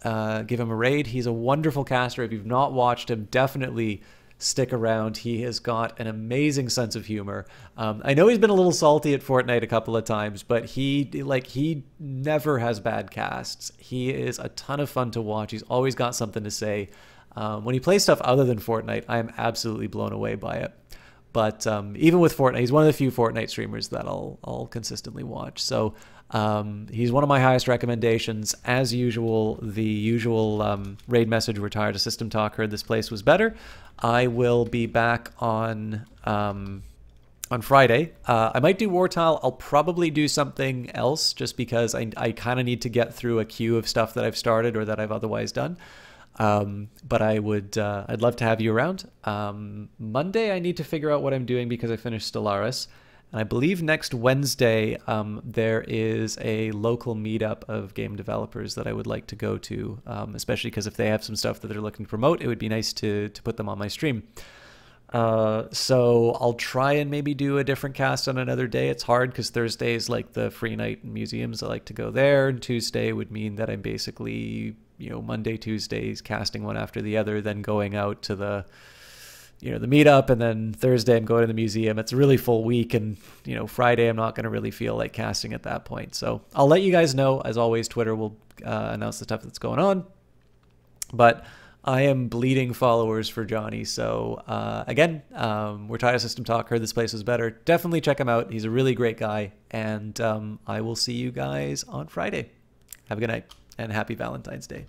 give him a raid. He's a wonderful caster. If you've not watched him, definitely stick around. He has got an amazing sense of humor. I know he's been a little salty at Fortnite a couple of times, but he never has bad casts. He is a ton of fun to watch. He's always got something to say. When he plays stuff other than Fortnite, I am absolutely blown away by it. But even with Fortnite, he's one of the few Fortnite streamers that I'll consistently watch. So he's one of my highest recommendations. As usual, the usual raid message, "We're tired of System Talk, heard this place was better." I will be back on Friday. I might do Wartile. I'll probably do something else just because I kind of need to get through a queue of stuff that I've started or that I've otherwise done. But I'd love to have you around. Monday, I need to figure out what I'm doing because I finished Stellaris. And I believe next Wednesday, there is a local meetup of game developers that I would like to go to, especially because if they have some stuff that they're looking to promote, it would be nice to put them on my stream. So I'll try and maybe do a different cast on another day. It's hard because Thursday's like the free night in museums. I like to go there. And Tuesday would mean that I'm basically, you know, Monday, Tuesdays casting one after the other, then going out to the, you know, the meetup, and then Thursday I'm going to the museum. It's a really full week, and, you know, Friday I'm not going to really feel like casting at that point. So I'll let you guys know. As always, Twitter will announce the stuff that's going on. But I am bleeding followers for Johnny. So again, we're tired of System Talk, heard this place was better. Definitely check him out. He's a really great guy. And I will see you guys on Friday. Have a good night and happy Valentine's Day.